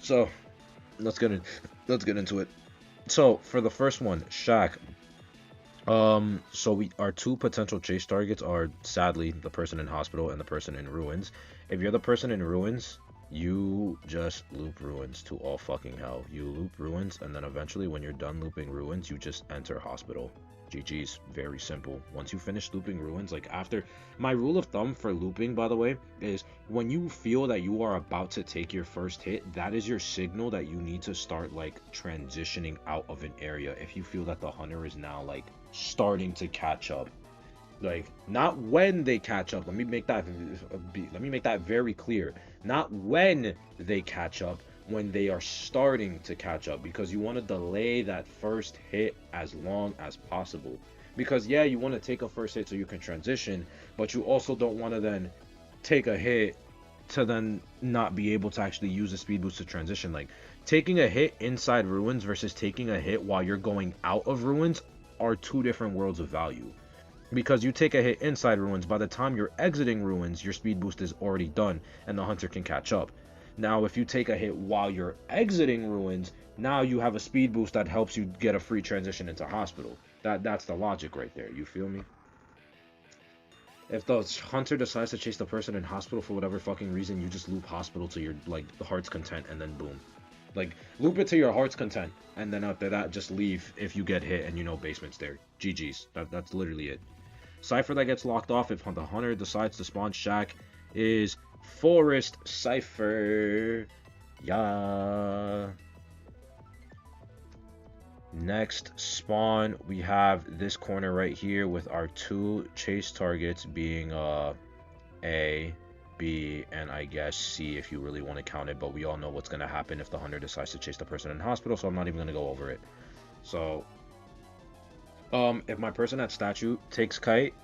So, let's get into it. So, for the first one, shack. So our 2 potential chase targets are, sadly, the person in hospital and the person in ruins. If you're the person in ruins, you just loop ruins to all fucking hell. You loop ruins, and then eventually when you're done looping ruins, you just enter hospital. GG's. Very simple. Once you finish looping ruins, like after, my rule of thumb for looping, by the way, is when you feel that you are about to take your first hit, that is your signal that you need to start like transitioning out of an area. If you feel that the hunter is now like starting to catch up, like not when they catch up. Let me make that very clear. Not when they catch up, when they are starting to catch up, because you want to delay that first hit as long as possible. Because yeah, you want to take a first hit so you can transition, but you also don't want to then take a hit to then not be able to actually use a speed boost to transition. Like taking a hit inside ruins versus taking a hit while you're going out of ruins are 2 different worlds of value. Because you take a hit inside ruins, by the time you're exiting ruins, your speed boost is already done and the hunter can catch up. Now, if you take a hit while you're exiting ruins, now you have a speed boost that helps you get a free transition into hospital. That's the logic right there. You feel me? If the hunter decides to chase the person in hospital for whatever fucking reason, you just loop hospital to your like heart's content, and then boom. Like, loop it to your heart's content, and then after that, just leave if you get hit and you know basement's there. GG's. That's literally it. Cipher that gets locked off if the hunter decides to spawn shack is Forest Cipher. Yeah. Next spawn, we have this corner right here with our 2 chase targets being A, B, and I guess C if you really want to count it, but we all know what's going to happen if the hunter decides to chase the person in hospital, so I'm not even going to go over it. So if my person at statue takes kite,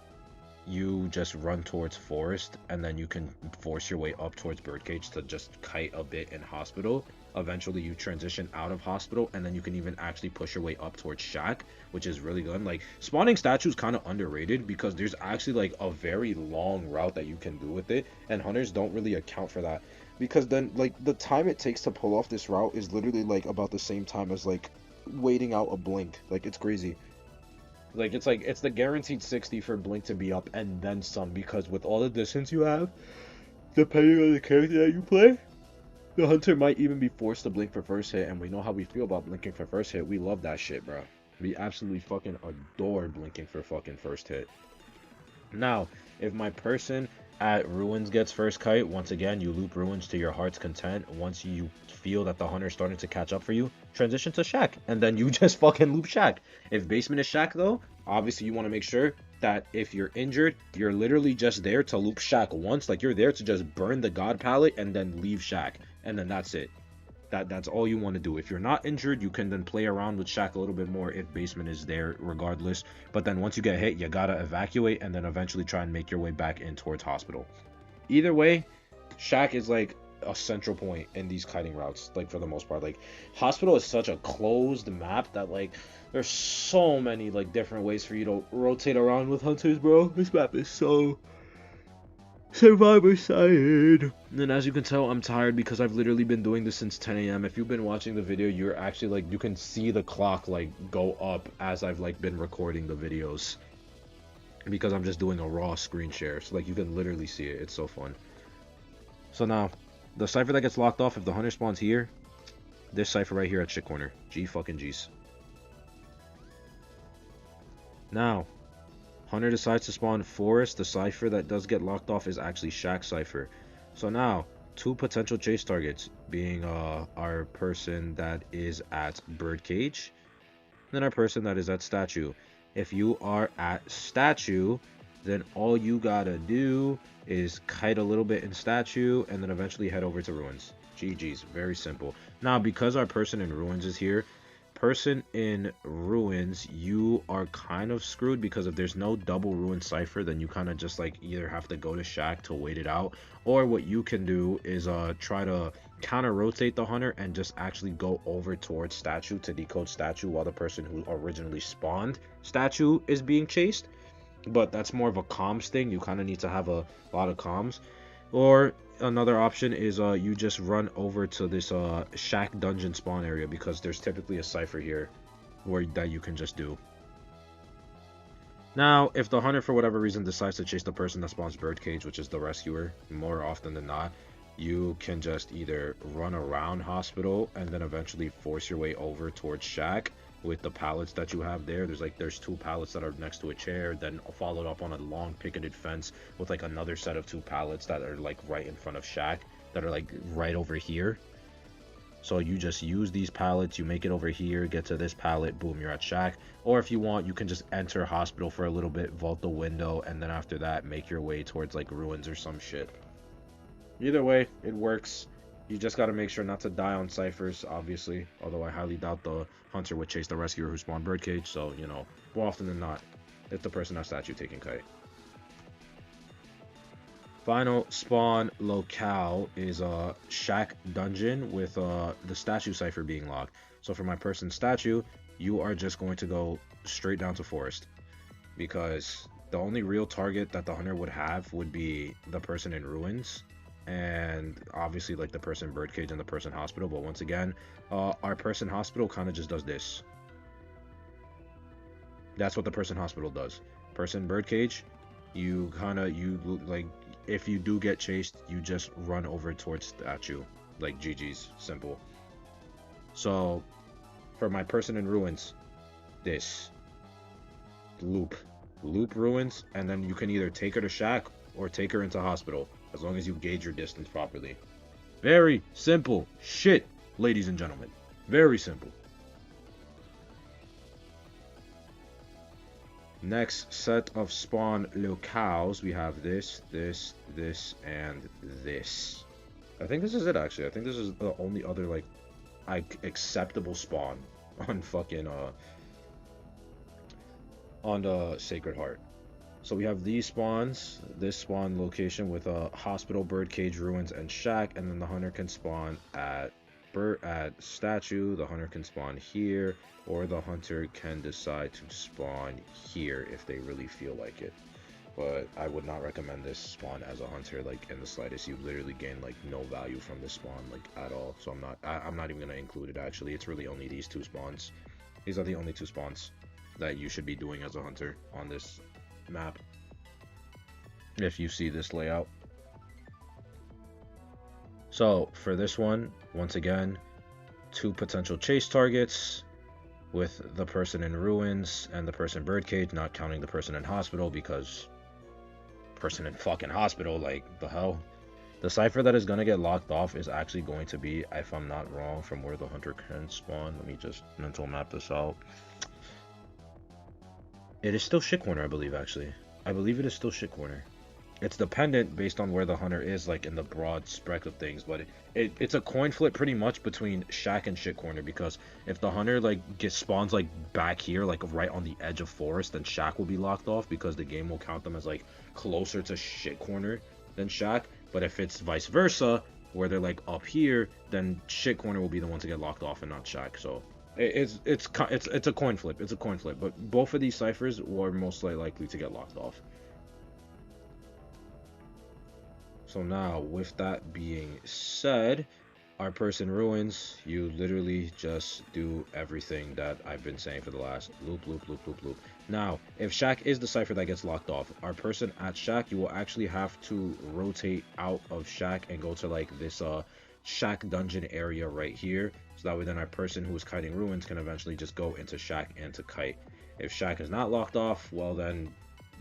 you just run towards forest, and then you can force your way up towards birdcage to just kite a bit in hospital. Eventually you transition out of hospital, and then you can even actually push your way up towards shack, which is really good. Like, spawning statues kind of underrated because there's actually like a very long route that you can do with it, and hunters don't really account for that, because then like the time it takes to pull off this route is literally like about the same time as like waiting out a blink. Like, it's crazy. Like it's the guaranteed 60 for blink to be up and then some, because with all the distance you have, depending on the character that you play, the hunter might even be forced to blink for first hit, and we know how we feel about blinking for first hit. We love that shit, bro. We absolutely fucking adore blinking for fucking first hit. Now, if my person at ruins gets first kite, once again, you loop ruins to your heart's content. Once you feel that the hunter's starting to catch up for you, transition to shack, and then you just fucking loop shack. If basement is shack though, obviously you want to make sure that if you're injured, you're literally just there to loop shack once. Like, you're there to just burn the god pallet and then leave shack, and then that's it. That's all you want to do. If you're not injured, you can then play around with shack a little bit more if basement is there regardless. But then once you get hit, you gotta evacuate and then eventually try and make your way back in towards hospital. Either way, shack is like a central point in these kiting routes, like, for the most part. Like, hospital is such a closed map that, like, there's so many like different ways for you to rotate around with hunters, bro. This map is so Survivor side. And as you can tell, I'm tired because I've literally been doing this since 10 a.m. If you've been watching the video, you're actually like, you can see the clock like go up as I've like been recording the videos, because I'm just doing a raw screen share. So like, you can literally see it. It's so fun. So now, the cipher that gets locked off if the hunter spawns here, this cipher right here at shit corner. G fucking G's. Now, hunter decides to spawn forest. The cipher that does get locked off is actually shack cipher. So now, two potential chase targets being our person that is at birdcage, then our person that is at statue. If you are at statue, then all you gotta do is kite a little bit in statue and then eventually head over to ruins. GG's, very simple. Now, because our person in ruins is here, person in ruins, you are kind of screwed, because if there's no double ruin cipher, then you kind of just like either have to go to shack to wait it out, or what you can do is try to counter rotate the hunter and just actually go over towards statue to decode statue while the person who originally spawned statue is being chased. But that's more of a comms thing. You kind of need to have a lot of comms. Or another option is you just run over to this shack dungeon spawn area, because there's typically a cipher here where that you can just do. Now, if the hunter for whatever reason decides to chase the person that spawns birdcage, which is the rescuer, more often than not, you can just either run around hospital and then eventually force your way over towards shack with the pallets that you have there. There's two pallets that are next to a chair, then followed up on a long picketed fence with like another set of two pallets that are like right in front of shack, that are like right over here. So you just use these pallets, you make it over here, get to this pallet, boom, you're at shack. Or if you want, you can just enter hospital for a little bit, vault the window, and then after that make your way towards like ruins or some shit. Either way, it works. You just got to make sure not to die on ciphers, obviously. Although I highly doubt the hunter would chase the rescuer who spawned birdcage. So, you know, more often than not, it's the person at statue taking kite. Final spawn locale is a shack dungeon with the statue cipher being locked. So for my person statue, you are just going to go straight down to forest, because the only real target that the hunter would have would be the person in ruins, and obviously like the person birdcage and the person hospital. But once again, our person hospital kind of just does this. That's what the person hospital does. Person birdcage, you like, if you do get chased, you just run over towards statue. Like, GG's, simple. So for my person in ruins, this loop ruins, and then you can either take her to shack or take her into hospital, as long as you gauge your distance properly. Very simple shit, ladies and gentlemen. Very simple. Next set of spawn locales, we have this, and this. I think this is it, actually. I think this is the only other like acceptable spawn on fucking on the Sacred Heart. So we have these spawns, this spawn location with a hospital, birdcage, ruins, and shack, and then the hunter can spawn at statue. The hunter can spawn here, or the hunter can decide to spawn here if they really feel like it. But I would not recommend this spawn as a hunter, like, in the slightest. You literally gain like no value from this spawn, like, at all. So I'm not even gonna include it. Actually, it's really only these two spawns. These are the only two spawns that you should be doing as a hunter on this map, if you see this layout. So for this one, once again, two potential chase targets with the person in ruins and the person birdcage, not counting the person in hospital, because person in fucking hospital, like, the hell. The cipher that is going to get locked off is actually going to be, if I'm not wrong, from where the hunter can spawn. Let me just mental map this out. It is still shit corner, I believe. Actually, I believe it is still shit corner. It's dependent based on where the hunter is, like, in the broad spec of things, but it's a coin flip pretty much between shack and shit corner, because if the hunter, like, spawns like back here, like right on the edge of forest, then shack will be locked off, because the game will count them as like closer to shit corner than shack. But if it's vice versa, where they're like up here, then shit corner will be the one to get locked off and not shack. So it's a coin flip. It's a coin flip, but both of these ciphers were most likely to get locked off. So now, with that being said, our person ruins, you literally just do everything that I've been saying for the last loop. Now, if shack is the cipher that gets locked off, our person at shack, you will actually have to rotate out of shack and go to like this shack dungeon area right here, so that way then our person who is kiting ruins can eventually just go into shack and to kite. If shack is not locked off, well then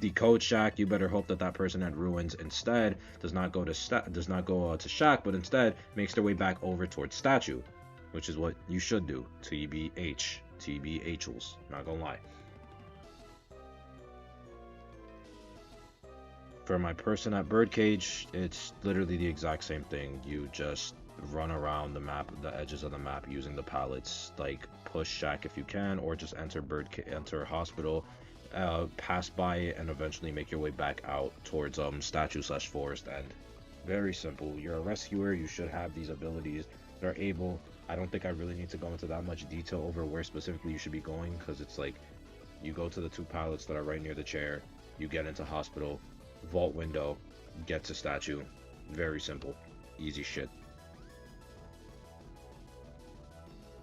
decode shack. You better hope that that person at ruins instead does not go to shack, but instead makes their way back over towards statue, which is what you should do. TBHs, not gonna lie. For my person at birdcage, it's literally the exact same thing. You just run around the map, the edges of the map, using the pallets. Like, push shack if you can, or just enter hospital, pass by it, and eventually make your way back out towards statue/forest end. Very simple. You're a rescuer. You should have these abilities. They're able. I don't think I really need to go into that much detail over where specifically you should be going, because it's like you go to the two pallets that are right near the chair, you get into hospital, vault window, get to statue. Very simple, easy shit.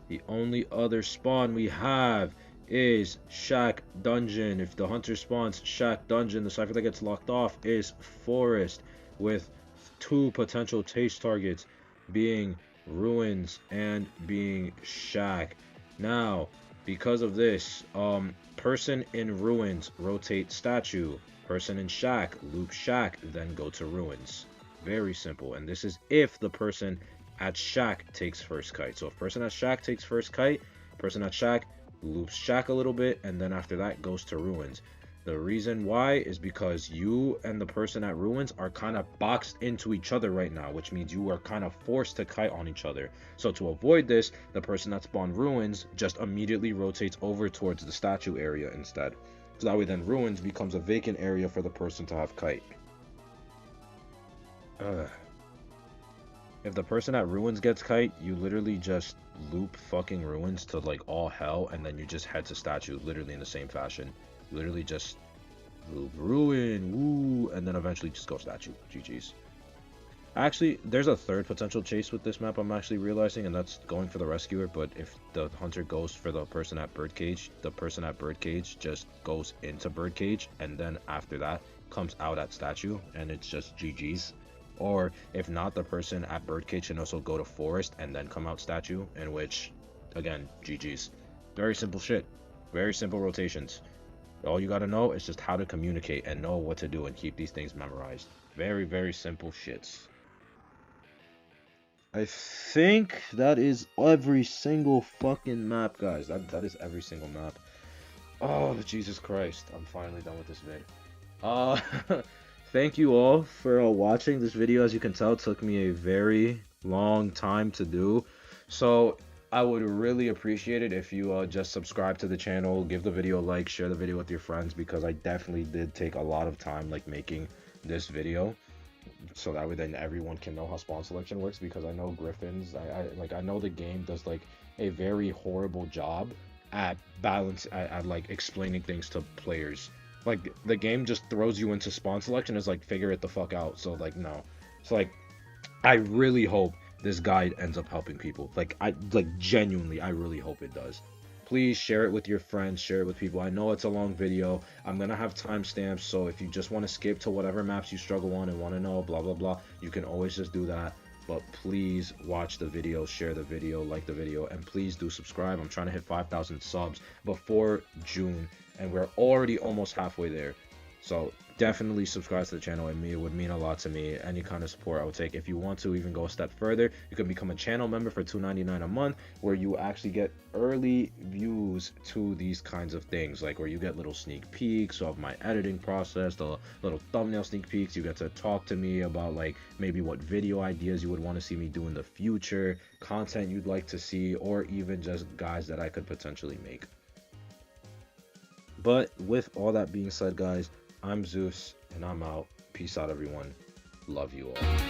The only other spawn we have is shack dungeon. If the hunter spawns shack dungeon, the cipher that gets locked off is forest, with two potential chase targets being ruins and being shack. Now, because of this, person in ruins rotate statue, person in shack loop shack, then go to ruins. Very simple. And this is if the person at shack takes first kite. So if person at shack takes first kite, person at shack loops shack a little bit, and then after that goes to ruins. The reason why is because you and the person at ruins are kind of boxed into each other right now, which means you are kind of forced to kite on each other. So to avoid this, the person that spawned ruins just immediately rotates over towards the statue area instead. So that way then ruins becomes a vacant area for the person to have kite. If the person at ruins gets kite, you literally just loop fucking ruins to like all hell, and then you just head to statue, literally in the same fashion. Literally just loop ruin, woo, and then eventually just go statue. GG's. Actually, there's a third potential chase with this map I'm actually realizing, and that's going for the rescuer. But if the hunter goes for the person at birdcage, the person at birdcage just goes into birdcage, and then after that comes out at statue, and it's just GG's. Or if not, the person at birdcage can also go to forest and then come out statue, in which, again, GG's. Very simple shit. Very simple rotations. All you gotta know is just how to communicate and know what to do and keep these things memorized. Very, very simple shits. I think that is every single fucking map, guys. That is every single map. Oh, Jesus Christ. I'm finally done with this vid. Thank you all for watching this video. As you can tell, it took me a very long time to do. So I would really appreciate it if you just subscribe to the channel, give the video a like, share the video with your friends, because I definitely did take a lot of time like making this video, so that way then everyone can know how spawn selection works, because I know Griffins, I know the game does like a very horrible job at at like explaining things to players. Like the game just throws you into spawn selection, is like figure it the fuck out. So like no. So like I really hope this guide ends up helping people. Like I like genuinely, I really hope it does. Please share it with your friends, share it with people. I know it's a long video. I'm gonna have timestamps, so if you just want to skip to whatever maps you struggle on and want to know, blah blah blah, you can always just do that. But please watch the video, share the video, like the video, and please do subscribe. I'm trying to hit 5,000 subs before June, and we're already almost halfway there. So definitely subscribe to the channel, and it would mean a lot to me. Any kind of support I would take. If you want to even go a step further, you can become a channel member for $2.99 a month, where you actually get early views to these kinds of things, like where you get little sneak peeks of my editing process, the little thumbnail sneak peeks. You get to talk to me about like maybe what video ideas you would want to see me do in the future, content you'd like to see, or even just guys that I could potentially make. But with all that being said, guys, I'm Zeus, and I'm out. Peace out, everyone. Love you all.